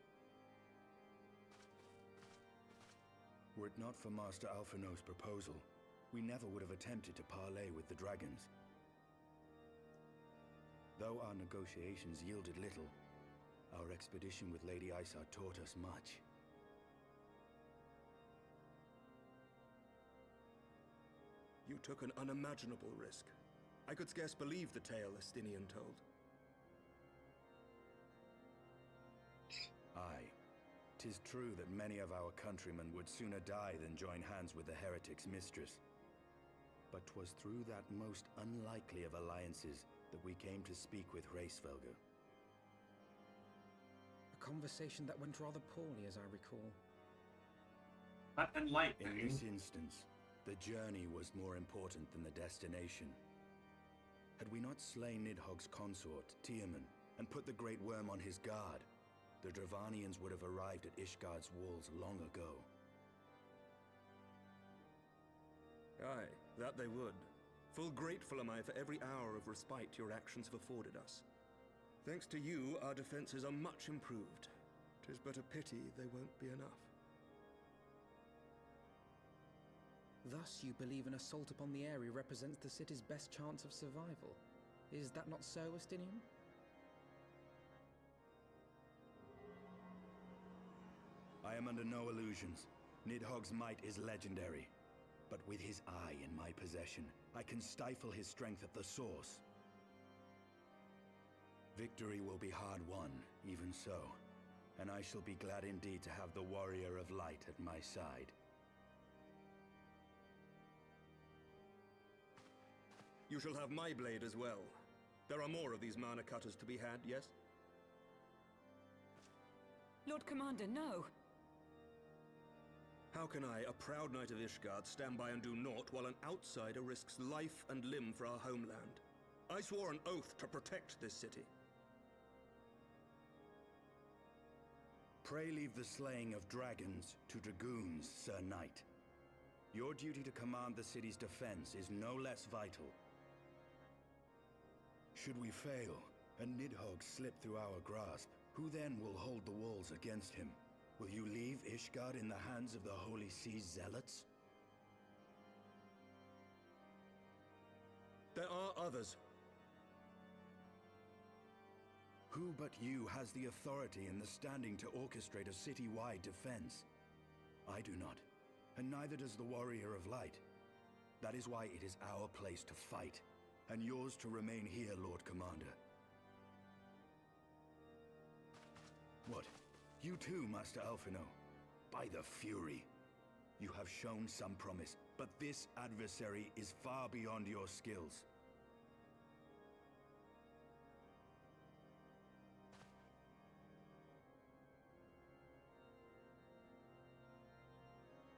Were it not for Master Alphino's proposal, we never would have attempted to parley with the dragons. Though our negotiations yielded little, our expedition with Lady Isar taught us much. You took an unimaginable risk. I could scarce believe the tale Estinian told. Aye. 'Tis true that many of our countrymen would sooner die than join hands with the heretic's mistress. But 'twas through that most unlikely of alliances that we came to speak with Hraesvelgr. A conversation that went rather poorly, as I recall. But enlightening. In this instance, the journey was more important than the destination. Had we not slain Nidhogg's consort, Tiaman, and put the Great Worm on his guard, the Dravanians would have arrived at Ishgard's walls long ago. Aye, that they would. Full grateful am I for every hour of respite your actions have afforded us. Thanks to you, our defenses are much improved. 'Tis but a pity they won't be enough. Thus, you believe an assault upon the area represents the city's best chance of survival. Is that not so, Estinian? I am under no illusions. Nidhogg's might is legendary. But with his eye in my possession, I can stifle his strength at the source. Victory will be hard won, even so. And I shall be glad indeed to have the Warrior of Light at my side. You shall have my blade as well. There are more of these mana cutters to be had, yes? Lord Commander, no! How can I, a proud knight of Ishgard, stand by and do naught while an outsider risks life and limb for our homeland? I swore an oath to protect this city. Pray leave the slaying of dragons to dragoons, Sir Knight. Your duty to command the city's defense is no less vital. Should we fail, and Nidhogg slip through our grasp, who then will hold the walls against him? Will you leave Ishgard in the hands of the Holy Sea's zealots? There are others. Who but you has the authority and the standing to orchestrate a city-wide defense? I do not, and neither does the Warrior of Light. That is why it is our place to fight, and yours to remain here, Lord Commander. What? You too, Master Alphino? By the Fury! You have shown some promise, but this adversary is far beyond your skills.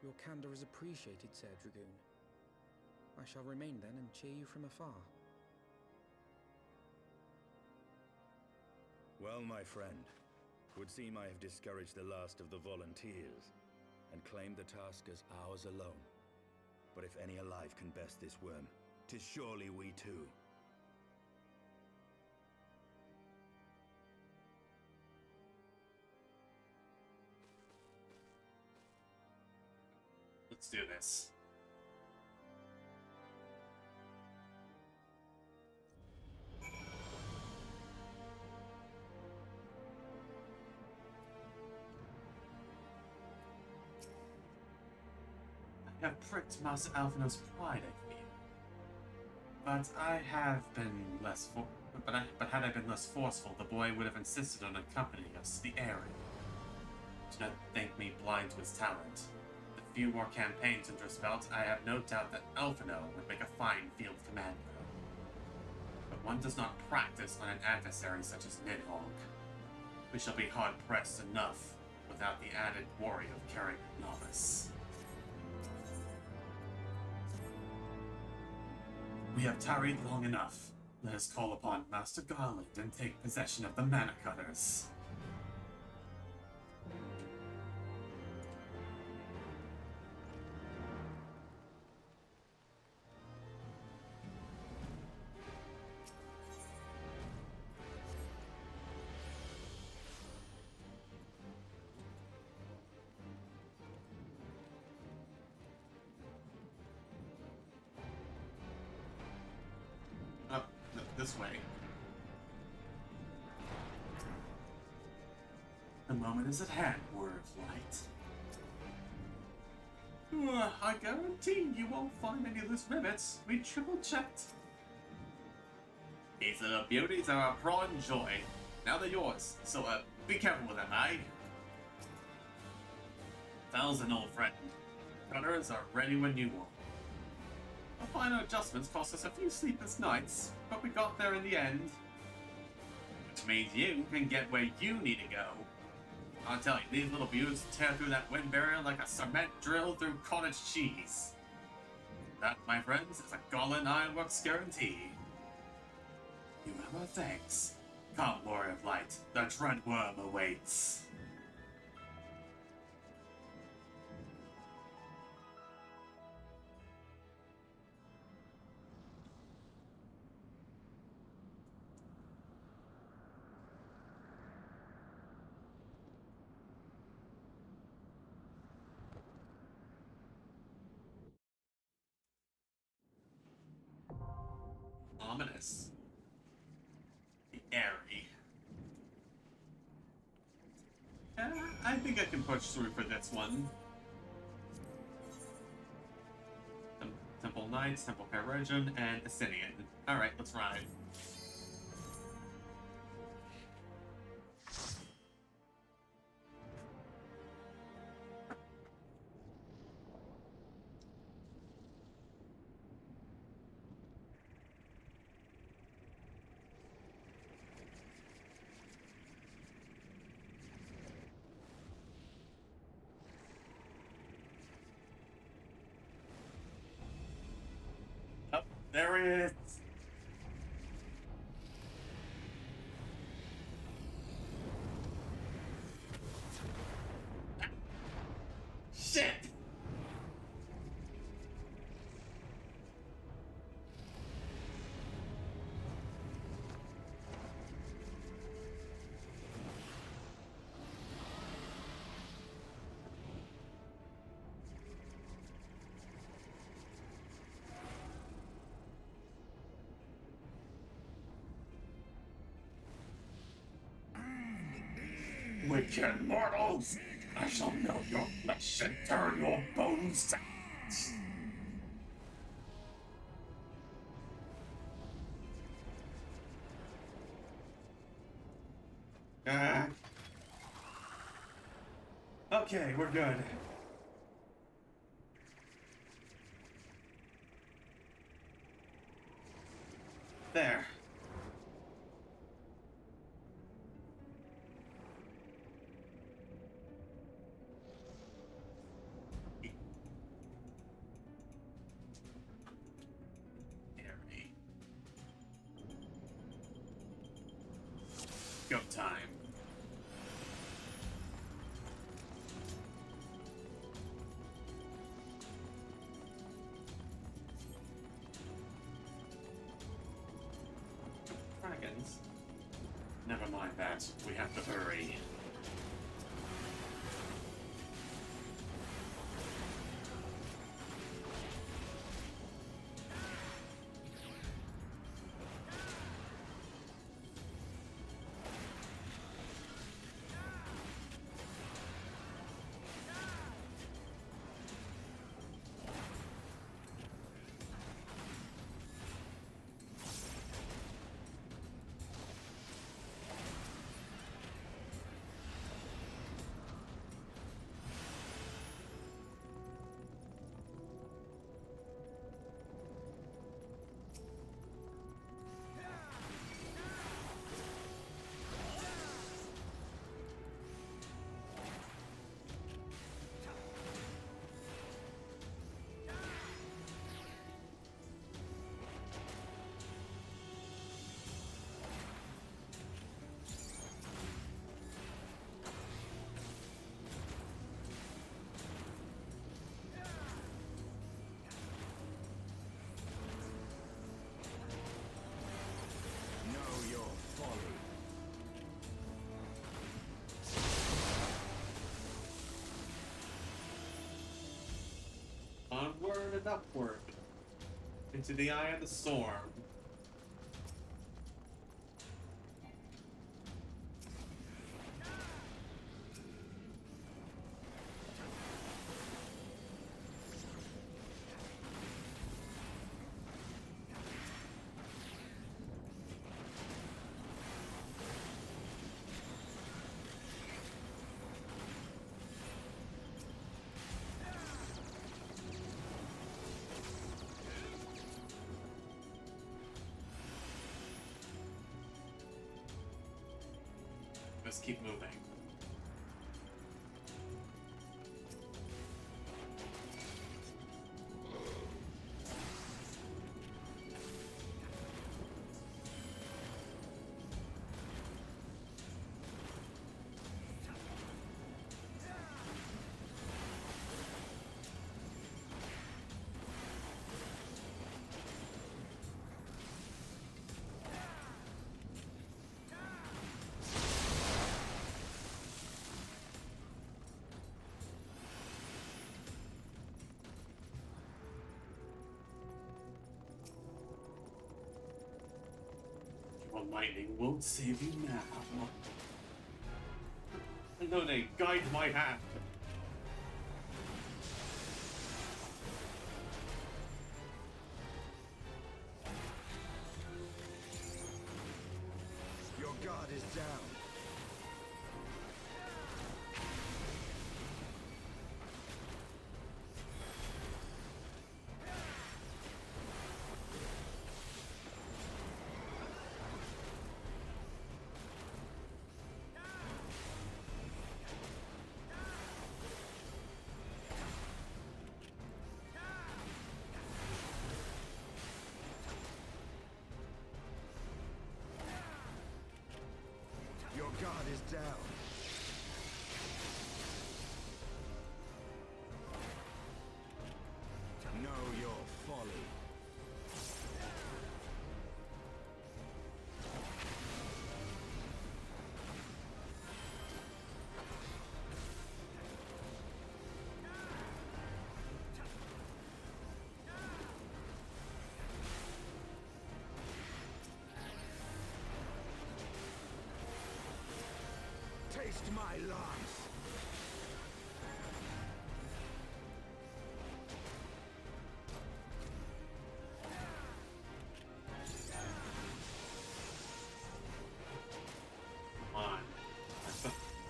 Your candor is appreciated, Sir Dragoon. I shall remain then and cheer you from afar. Well, my friend, would seem I have discouraged the last of the volunteers, and claimed the task as ours alone. But if any alive can best this worm, 'tis surely we too. Let's do this. I have pricked Master Alphino's pride, I fear. But I have been less but had I been less forceful, the boy would have insisted on accompanying us to the area. Do not think me blind to his talent. With a few more campaigns under his belt, I have no doubt that Alphino would make a fine field commander. But one does not practice on an adversary such as Nidhogg. We shall be hard-pressed enough without the added worry of carrying a novice. We have tarried long enough. Let us call upon Master Garland and take possession of the Mana Cutters. This way. The moment is at hand, Word of Light. I guarantee you won't find any loose rivets. We triple-checked. These little beauties are a pride and joy. Now they're yours, so be careful with them, eh? Val's an old friend. Cutters are ready when you are. The final adjustments cost us a few sleepless nights, but we got there in the end. Which means you can get where you need to go. I'll tell you, these little beauties tear through that wind barrier like a cement drill through cottage cheese. That, my friends, is a Goblin Ironworks guarantee. You have our thanks. Come, Warrior of Light, the Dread Worm awaits. Ominous. The airy. I think I can push through for this one. Temple Knights, Temple Carosion, and Assyrian. Alright, let's ride. There it is. Wicked mortals! I shall melt your flesh and turn your bones to ash! Okay, we're good. There. Go time. Dragons. Never mind that. We have to hurry. Onward and upward into the eye of the storm. Let's keep moving. Lightning won't save you now. Lune, guide my hand. Your guard is down. Your guard is down. Know your folly. Taste my lance! Come on.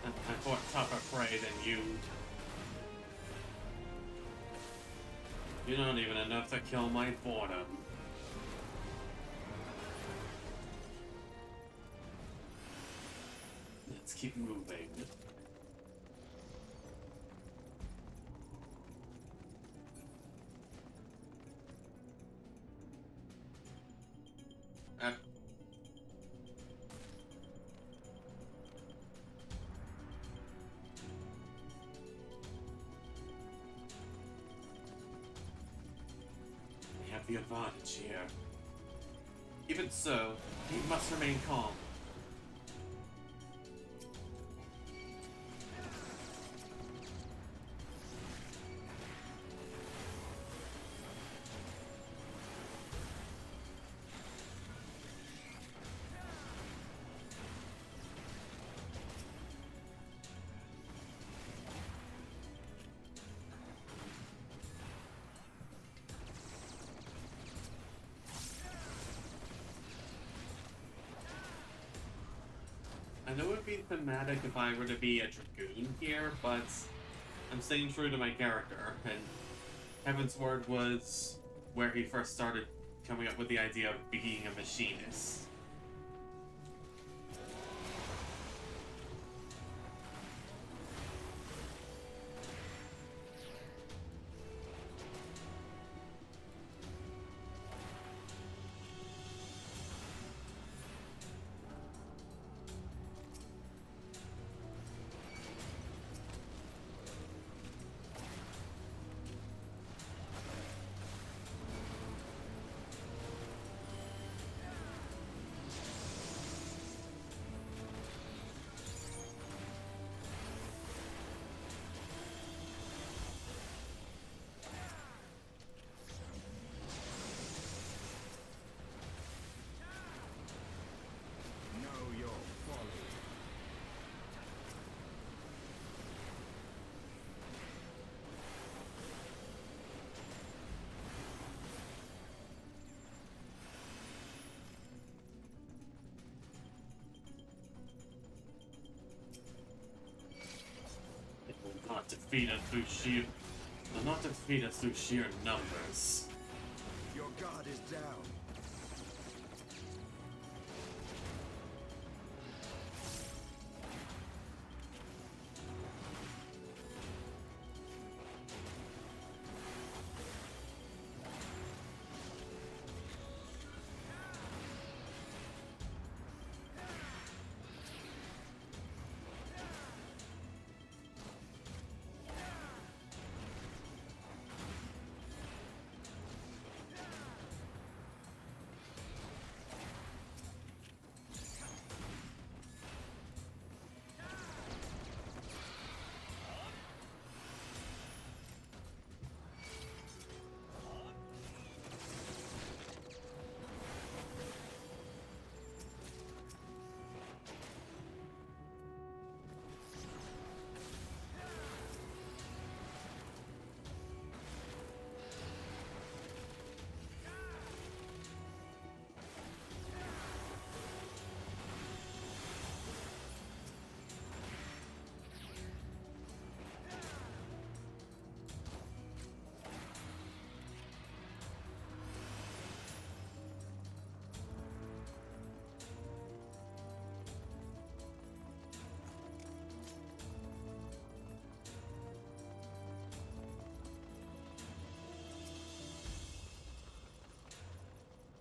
I fought tougher prey than you. You're not even enough to kill my boredom. Let's keep moving. We have the advantage here. Even so, he must remain calm. I know it would be thematic if I were to be a dragoon here, but I'm staying true to my character, and Heavensward was where he first started coming up with the idea of being a machinist. Know your folly. It will not defeat us through sheer... will not defeat us through sheer numbers. Your guard is down.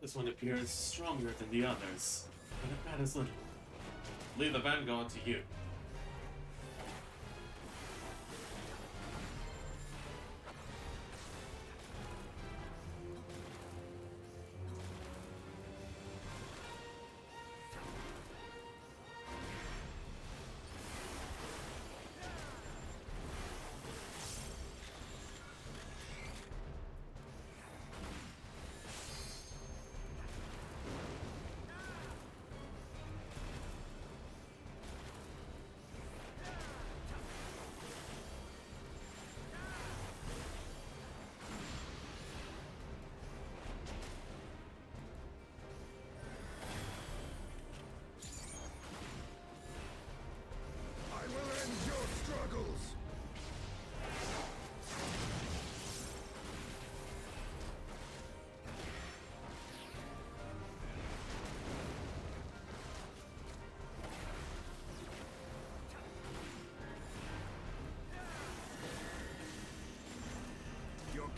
This one appears stronger than the others, but it matters little. Leave the vanguard to you.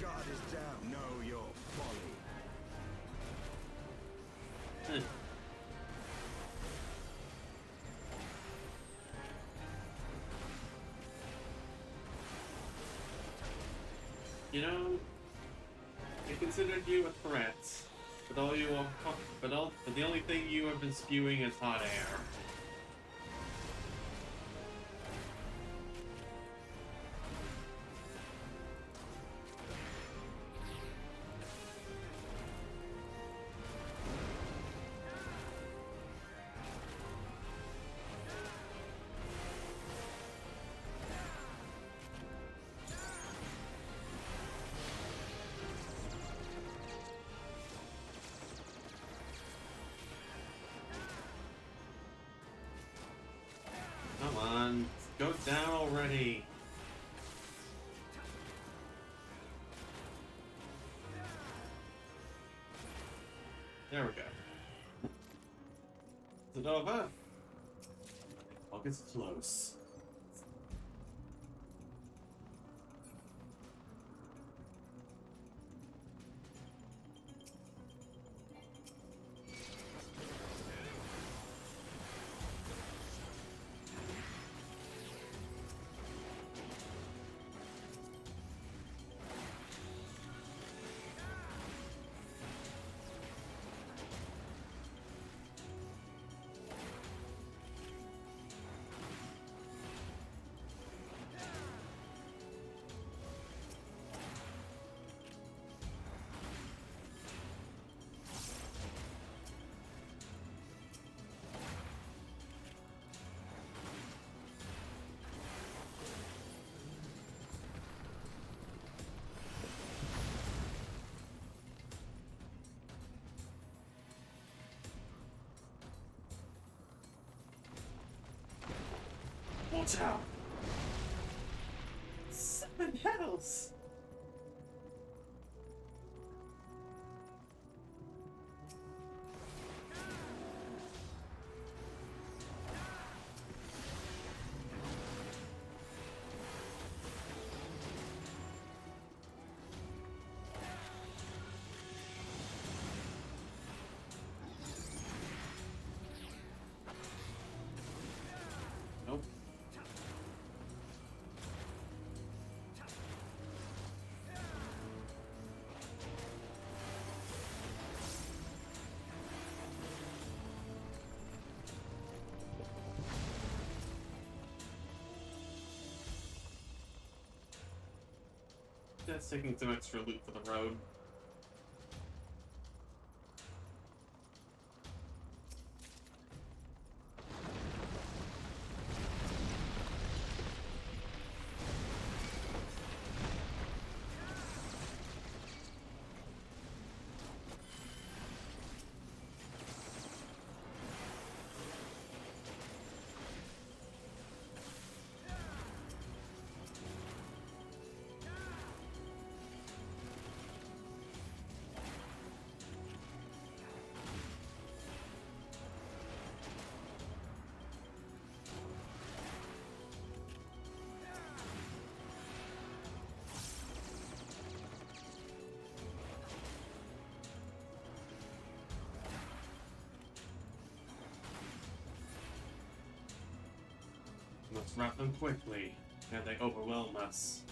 guard is down. Know your folly. You know, I considered you a threat, but the only thing you have been spewing is hot air. Come on, go down already. There we go. Is it over? August close. Watch out! 7 hells! Nope. Just taking some extra loot for the road. Let's wrap them quickly, and they overwhelm us.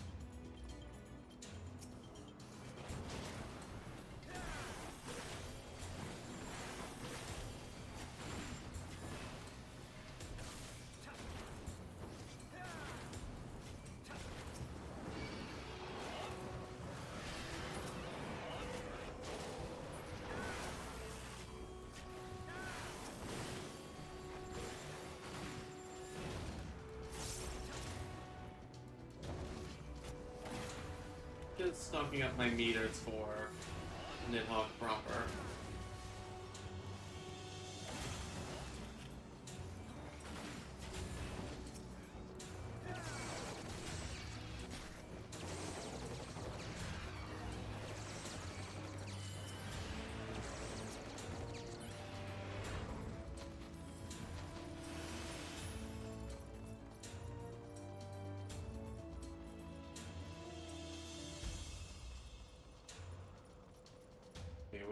Just stocking up my meters for Nidhogg proper.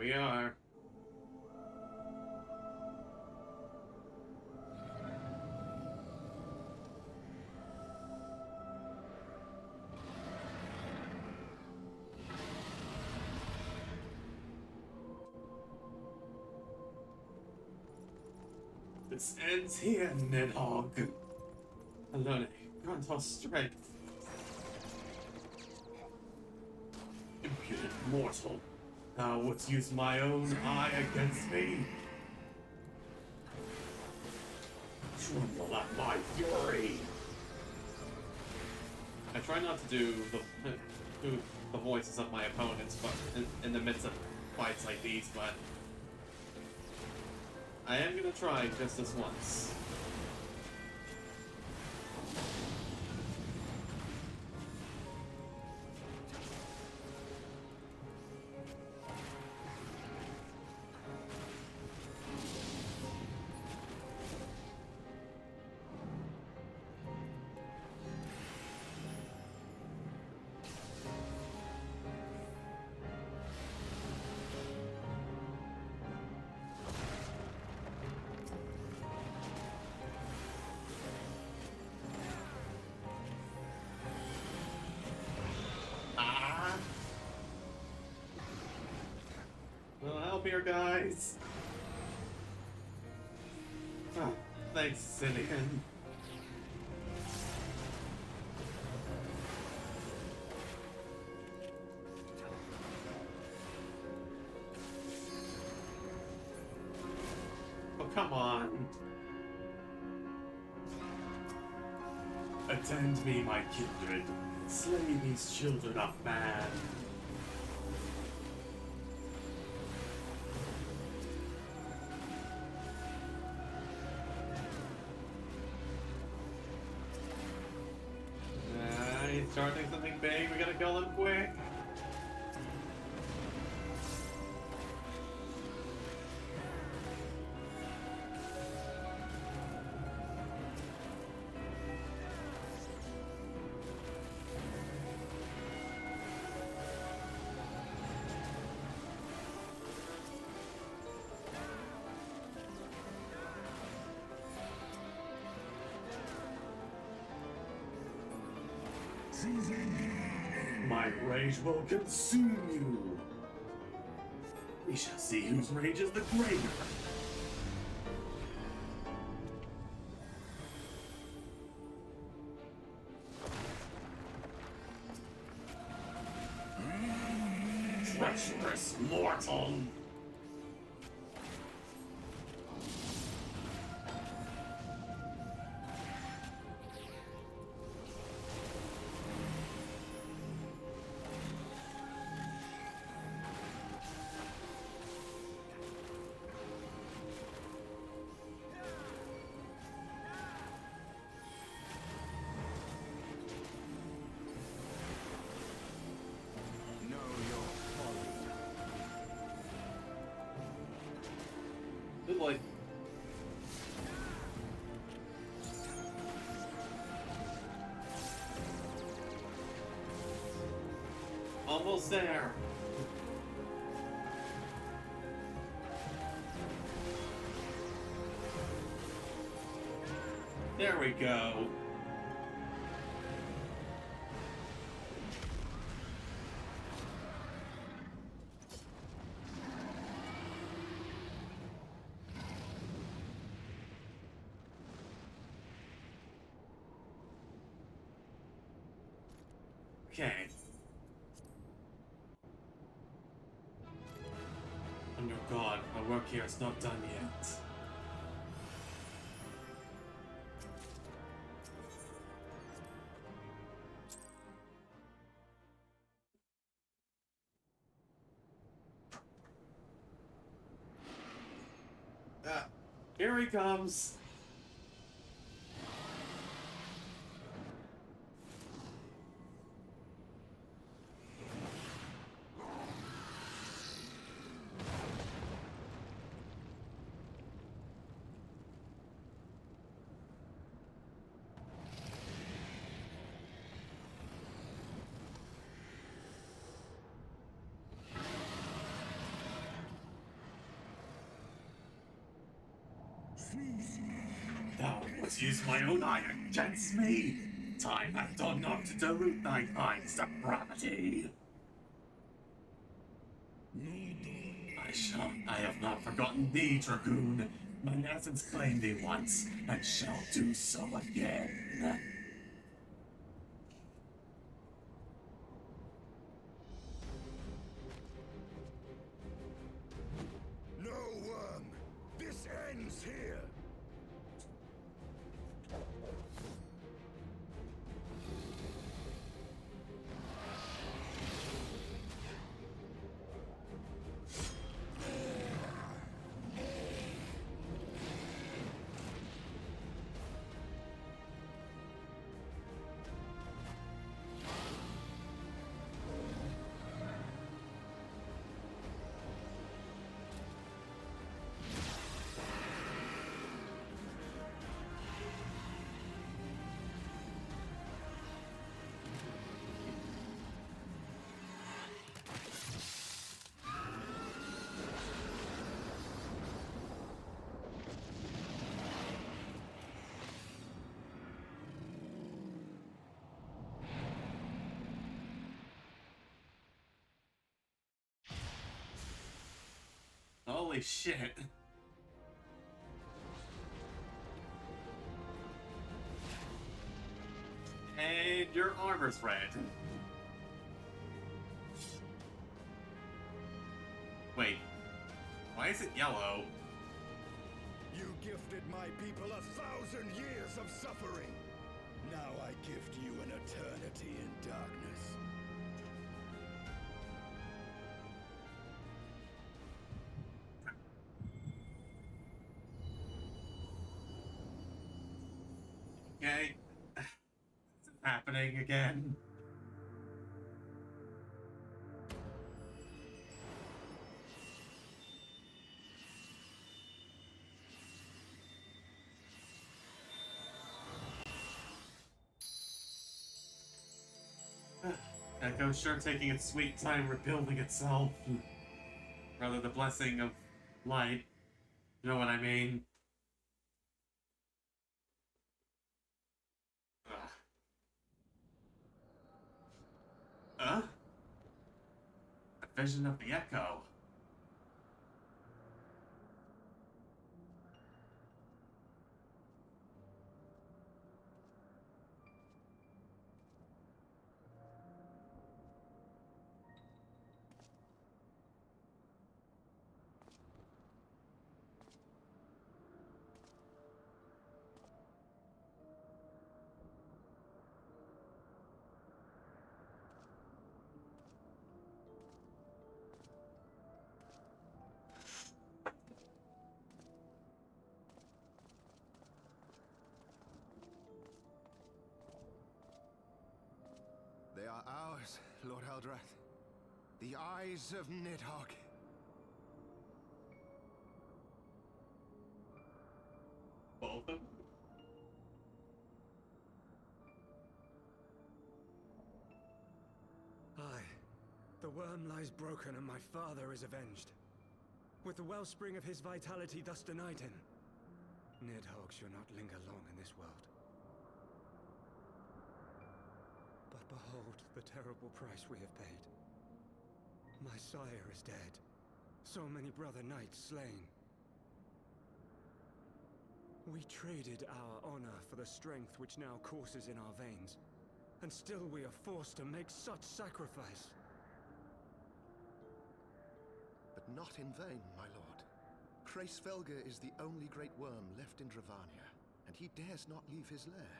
we are. This ends here, Nidhogg. Alone, grant us strength. Impudent mortal. Thou wouldst use my own eye against me? Tremble at my fury! I try not to do the voices of my opponents, but in the midst of fights like these, but I am gonna try just this once. Here, guys. Oh, thanks, Cillian. Oh, come on. Attend me, my kindred. Slay these children of man. Starting something big, we gotta kill him quick. My rage will consume you. We shall see whose rage is the greater. Treacherous mortal. Good boy. Almost there. There we go. Okay. Under God, my work here is not done yet. Here he comes. Thou wouldst use my own iron against me. Time hath done not to root thy mind's depravity. I have not forgotten thee, Dragoon. Mine essence claimed thee once, and shall do so again. No, Worm! This ends here! Holy shit. And your armor's red. Wait, why is it yellow? You gifted my people 1,000 years of suffering. Now I gift you an eternity in darkness. Okay. This is happening again. Echo's sure taking its sweet time rebuilding itself. Rather the blessing of light. You know what I mean? Huh? A vision of the Echo. They are ours, Lord Eldrath. The eyes of Nidhogg. Both of them? Aye. The worm lies broken and my father is avenged. With the wellspring of his vitality thus denied him, Nidhogg shall not linger long in this world. But behold the terrible price we have paid. My sire is dead. So many brother knights slain. We traded our honor for the strength which now courses in our veins. And still we are forced to make such sacrifice. But not in vain, my lord. Hraesvelgr is the only great worm left in Dravania, and he dares not leave his lair.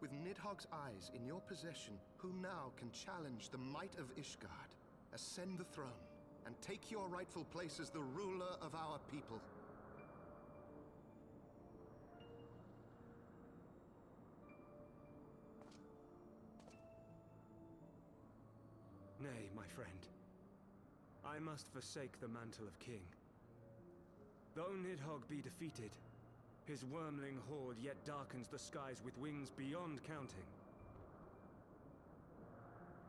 With Nidhogg's eyes in your possession, who now can challenge the might of Ishgard, ascend the throne, and take your rightful place as the ruler of our people? Nay, my friend. I must forsake the mantle of king. Though Nidhogg be defeated, his wormling horde yet darkens the skies with wings beyond counting.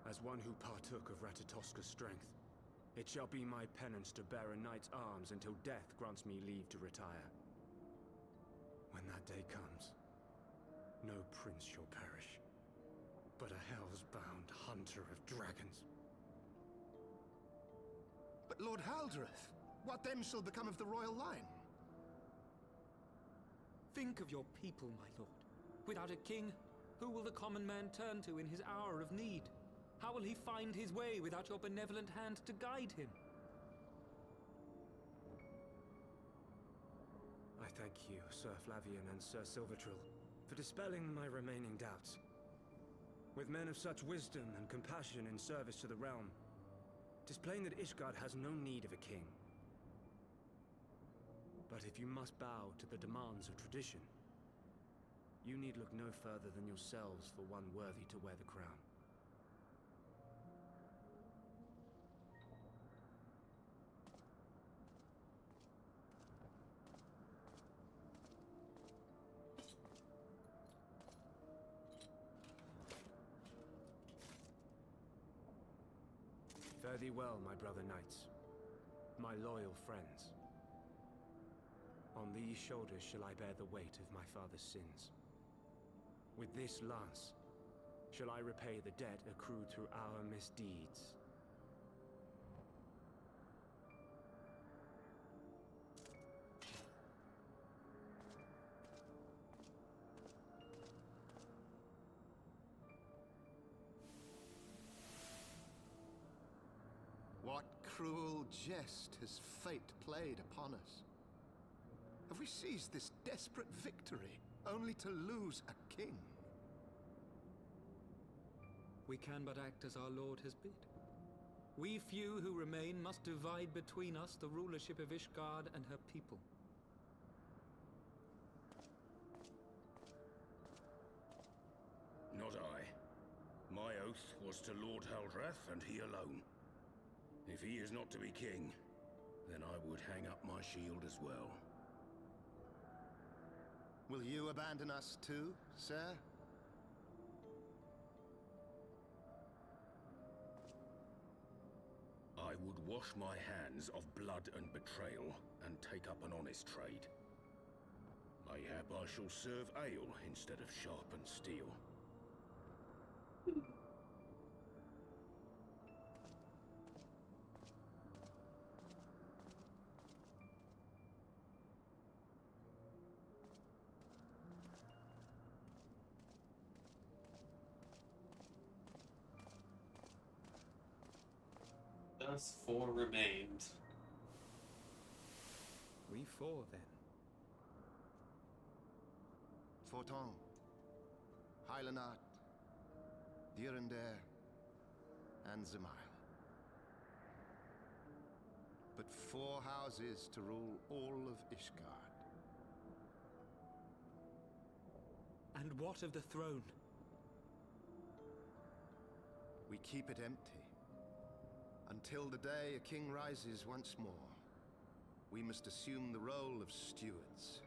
As one who partook of Ratatoska's strength, It shall be my penance to bear a knight's arms until death grants me leave to retire. When that day comes, no prince shall perish, but a hell's-bound hunter of dragons. But Lord Haldreth, what then shall become of the royal line? Think of your people, my lord. Without a king, who will the common man turn to in his hour of need? How will he find his way without your benevolent hand to guide him? I thank you, Sir Flavian and Sir Silvertrill, for dispelling my remaining doubts. With men of such wisdom and compassion in service to the realm, 'tis plain that Ishgard has no need of a king. But if you must bow to the demands of tradition, you need look no further than yourselves for one worthy to wear the crown. Fare thee well, my brother knights, my loyal friends. On these shoulders shall I bear the weight of my father's sins. With this lance shall I repay the debt accrued through our misdeeds. What cruel jest has fate played upon us? Have we seized this desperate victory only to lose a king? We can but act as our lord has bid. We few who remain must divide between us the rulership of Ishgard and her people. Not I. My oath was to Lord Haldreth, and he alone. If he is not to be king, then I would hang up my shield as well. Will you abandon us too, sir? I would wash my hands of blood and betrayal, and take up an honest trade. Mayhap I shall serve ale instead of sharpened steel. Thus 4 remained. We 4 then. Forton, Hylanat, Dirander, and Zemail. But 4 houses to rule all of Ishgard. And what of the throne? We keep it empty. Until the day a king rises once more, we must assume the role of stewards.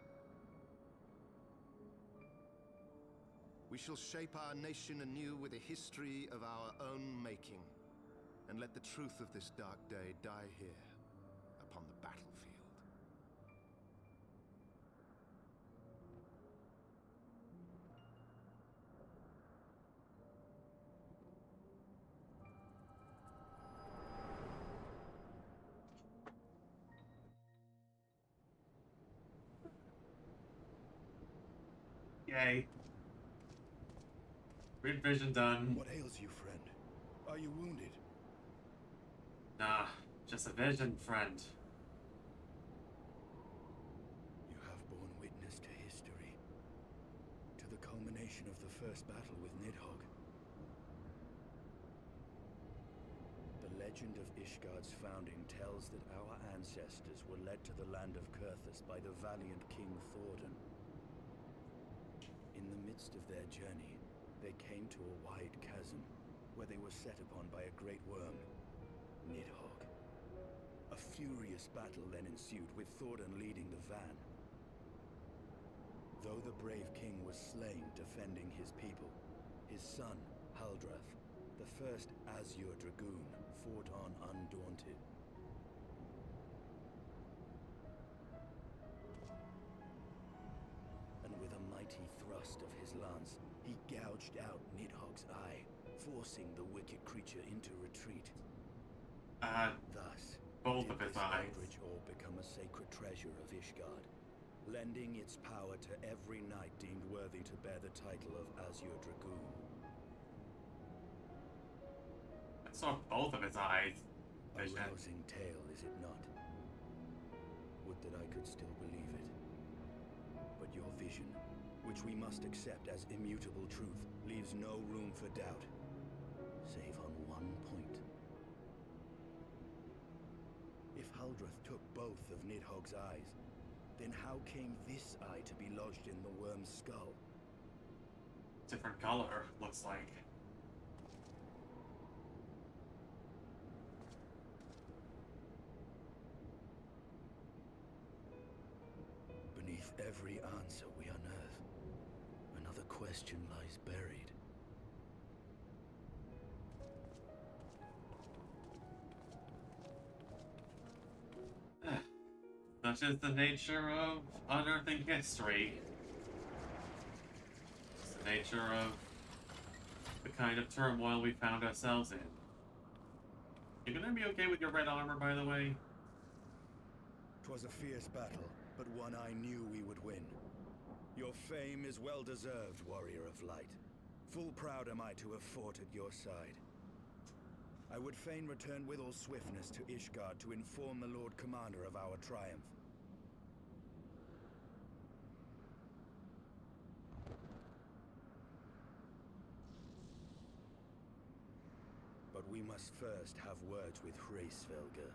We shall shape our nation anew with a history of our own making, and let the truth of this dark day die here, upon the battlefield. Yay. Grid vision done. What ails you, friend? Are you wounded? Nah, just a vision, friend. You have borne witness to history. To the culmination of the first battle with Nidhogg. The legend of Ishgard's founding tells that our ancestors were led to the land of Kurthus by the valiant King Thordan. In the midst of their journey, they came to a wide chasm, where they were set upon by a great worm, Nidhogg. A furious battle then ensued, with Thordan leading the van. Though the brave king was slain defending his people, his son, Haldreth, the first Azure Dragoon, fought on undaunted. gouged out Nidhogg's eye, forcing the wicked creature into retreat. Thus, both did of his this eyes. eldritch orb become a sacred treasure of Ishgard, lending its power to every knight deemed worthy to bear the title of Azure Dragoon. I saw both of his eyes. A rousing tale, is it not? Would that I could still believe it. But your vision, which we must accept as immutable truth, leaves no room for doubt, save on one point. If Huldreth took both of Nidhogg's eyes, then how came this eye to be lodged in the worm's skull? Different color, looks like. Beneath every answer we unearth, another question lies buried. Such is the nature of unearthing history. It's the nature of the kind of turmoil we found ourselves in. You gonna be okay with your red armor, by the way? 'Twas a fierce battle, but one I knew we would win. Your fame is well deserved, warrior of light. Full proud am I to have fought at your side. I would fain return with all swiftness to Ishgard to inform the Lord Commander of our triumph. But we must first have words with Hraesvelgr.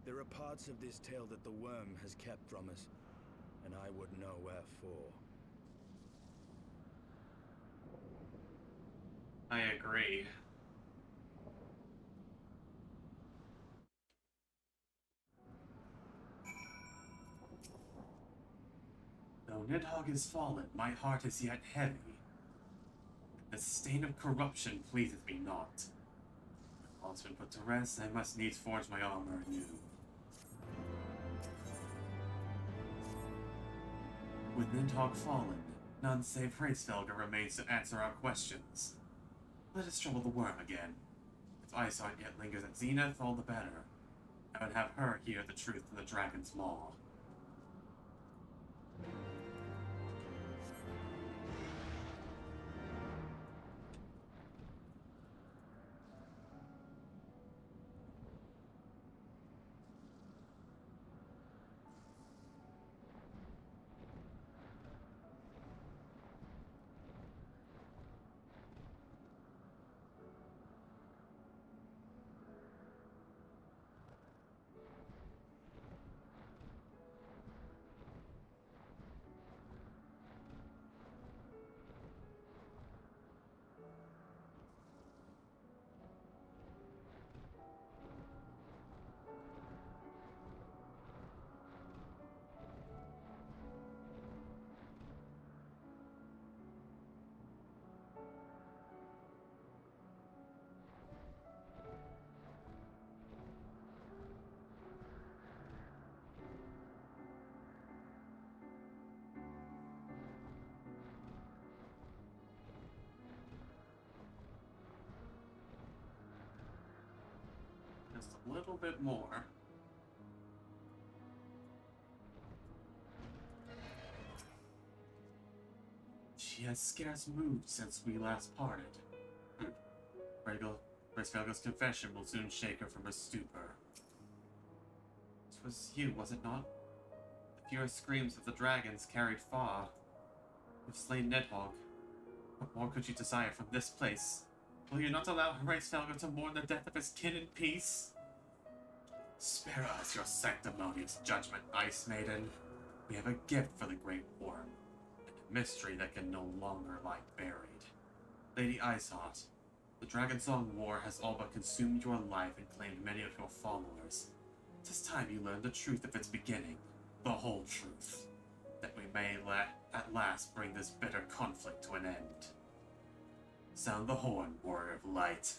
There are parts of this tale that the worm has kept from us, and I would know wherefore. I agree. Though Nidhogg is fallen, my heart is yet heavy. The stain of corruption pleases me not. When all has been put to rest, I must needs forge my armor anew. With Nidhogg fallen, none save Hraesvelgr remains to answer our questions. Let us trouble the worm again. If Isart yet lingers at Zenith, all the better. I would have her hear the truth of the dragon's maw. Just a little bit more. She has scarce moved since we last parted. Hraesvelgr's confession will soon shake her from her stupor. 'Twas you, was it not? The furious screams of the dragons carried far. You've slain Nidhogg. What more could you desire from this place? Will you not allow Hraesvelgr to mourn the death of his kin in peace? Spare us your sanctimonious judgment, Ice Maiden. We have a gift for the Great Worm, and a mystery that can no longer lie buried. Lady Iceheart, the Dragonsong War has all but consumed your life and claimed many of your followers. 'Tis time you learned the truth of its beginning, the whole truth, that we may at last bring this bitter conflict to an end. Sound the horn, warrior of light.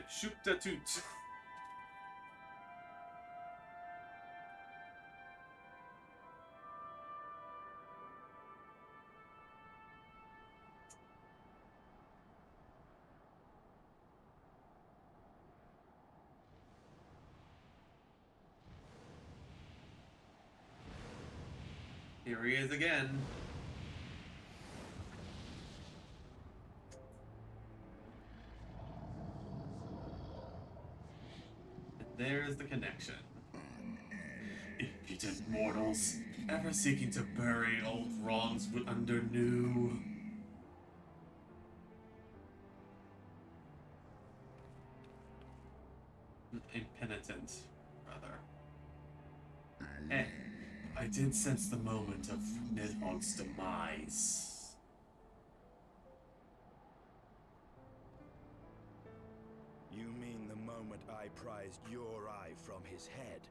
Shoot the toot. Here he is again. And there's the connection. Impudent mortals, ever seeking to bury old wrongs under new. Impenitent, rather. I did sense the moment of Nidhogg's demise. You mean the moment I prized your eye from his head?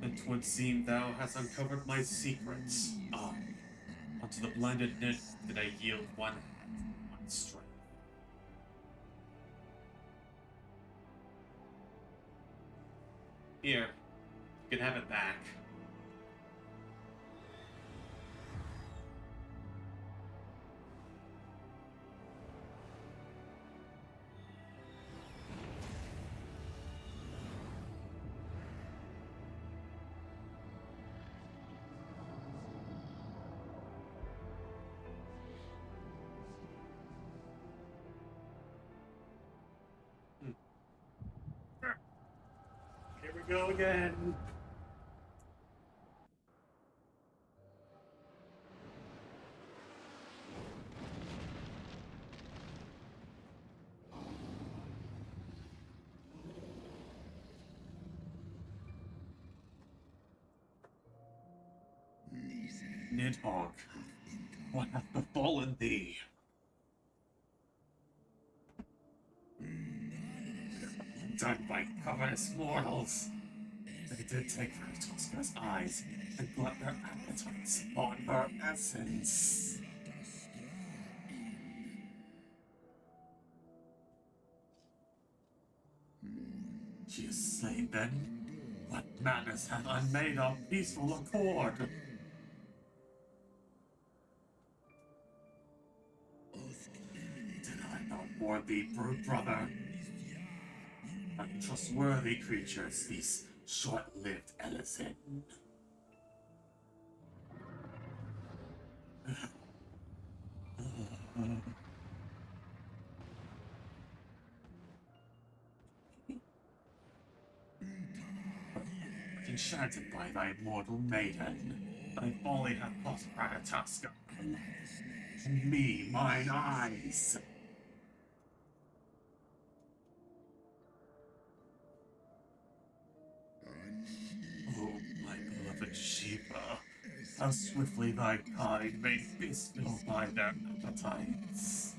It would seem thou hast uncovered my secrets. Unto the blinded Nid did I yield one hand, one strength. Here, you can have it back. Here we go again. Nidhogg, what hath befallen thee? Done by covetous mortals. They did take Tosca's eyes and glut their appetites on her essence. She is slain then? What madness hath unmade our peaceful accord? Did I not warn thee, brute brother? Untrustworthy creatures, these short-lived Ellison. Enchanted by thy mortal maiden, thy folly hath cost Ratatoska. Me, mine eyes. Oh, my beloved Sheba, how swiftly thy kind made fists fill by their appetites.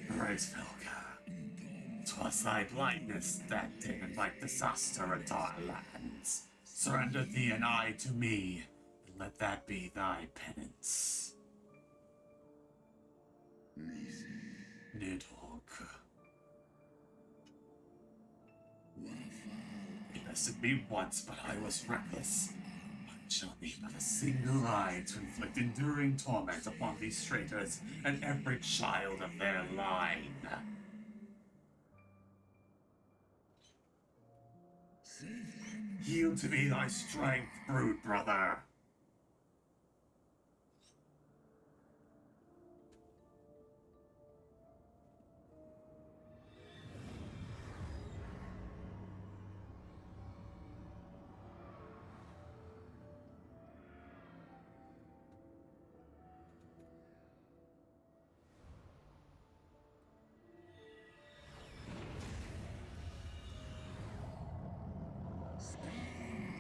Praise Velka. 'Twas thy blindness that did invite disaster into our lands. Surrender thee and I to me, and let that be thy penance. Nidhogg. He bested me once, but I was reckless. I shall need but a single eye to inflict enduring torment upon these traitors and every child of their line. Yield to me thy strength, brood brother.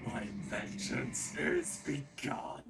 My vengeance is begun.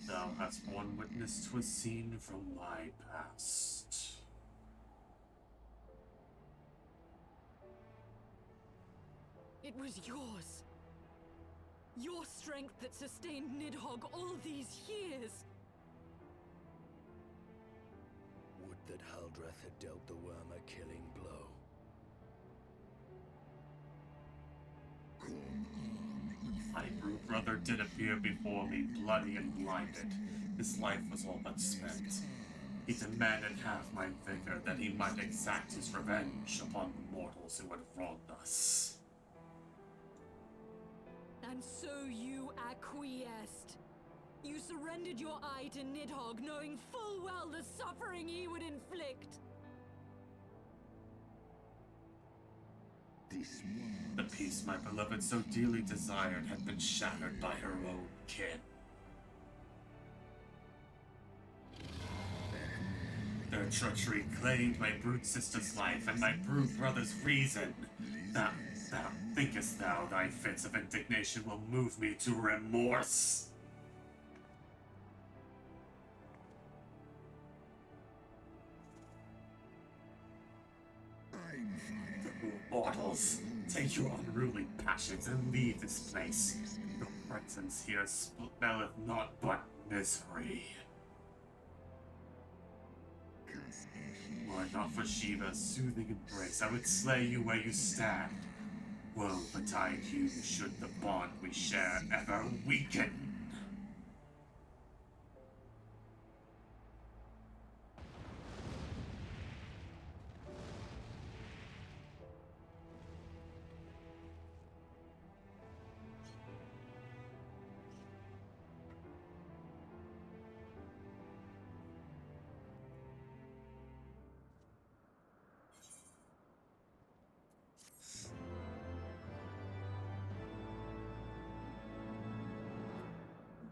Thou hast borne witness to a scene from my past. It was yours. Your strength that sustained Nidhogg all these years. Would that Huldreth had dealt the worm a killing blow. My brother did appear before me, bloody and blinded. His life was all but spent. He demanded half my vigor that he might exact his revenge upon the mortals who had wronged us. And so you acquiesced. You surrendered your eye to Nidhogg, knowing full well the suffering he would inflict. The peace my beloved so dearly desired had been shattered by her own kin. Their treachery claimed my brute sister's life and my brute brother's reason. Thou thinkest thou thy fits of indignation will move me to remorse? The mortals, take your unruly passions and leave this place. Your presence here smelleth not but misery. Were it not for Shiva's soothing embrace, I would slay you where you stand. Woe betide you should the bond we share ever weaken.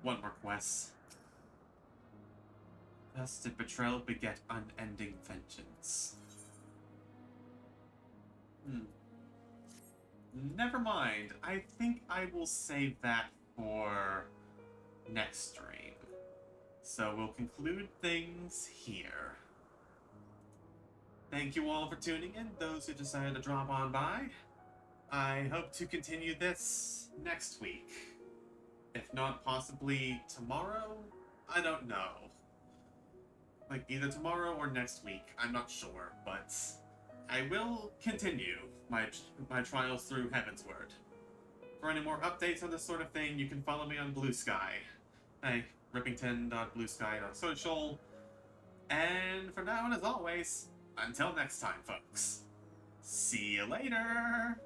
One request. Thus did betrayal beget unending vengeance. Never mind. I think I will save that for next stream. So we'll conclude things here. Thank you all for tuning in, those who decided to drop on by. I hope to continue this next week. If not, possibly tomorrow? I don't know. Like, either tomorrow or next week. I'm not sure, but I will continue my trials through Heavensward. For any more updates on this sort of thing, you can follow me on Blue Sky. Hey, rippington.bluesky.social. And for now, and as always, until next time, folks. See you later!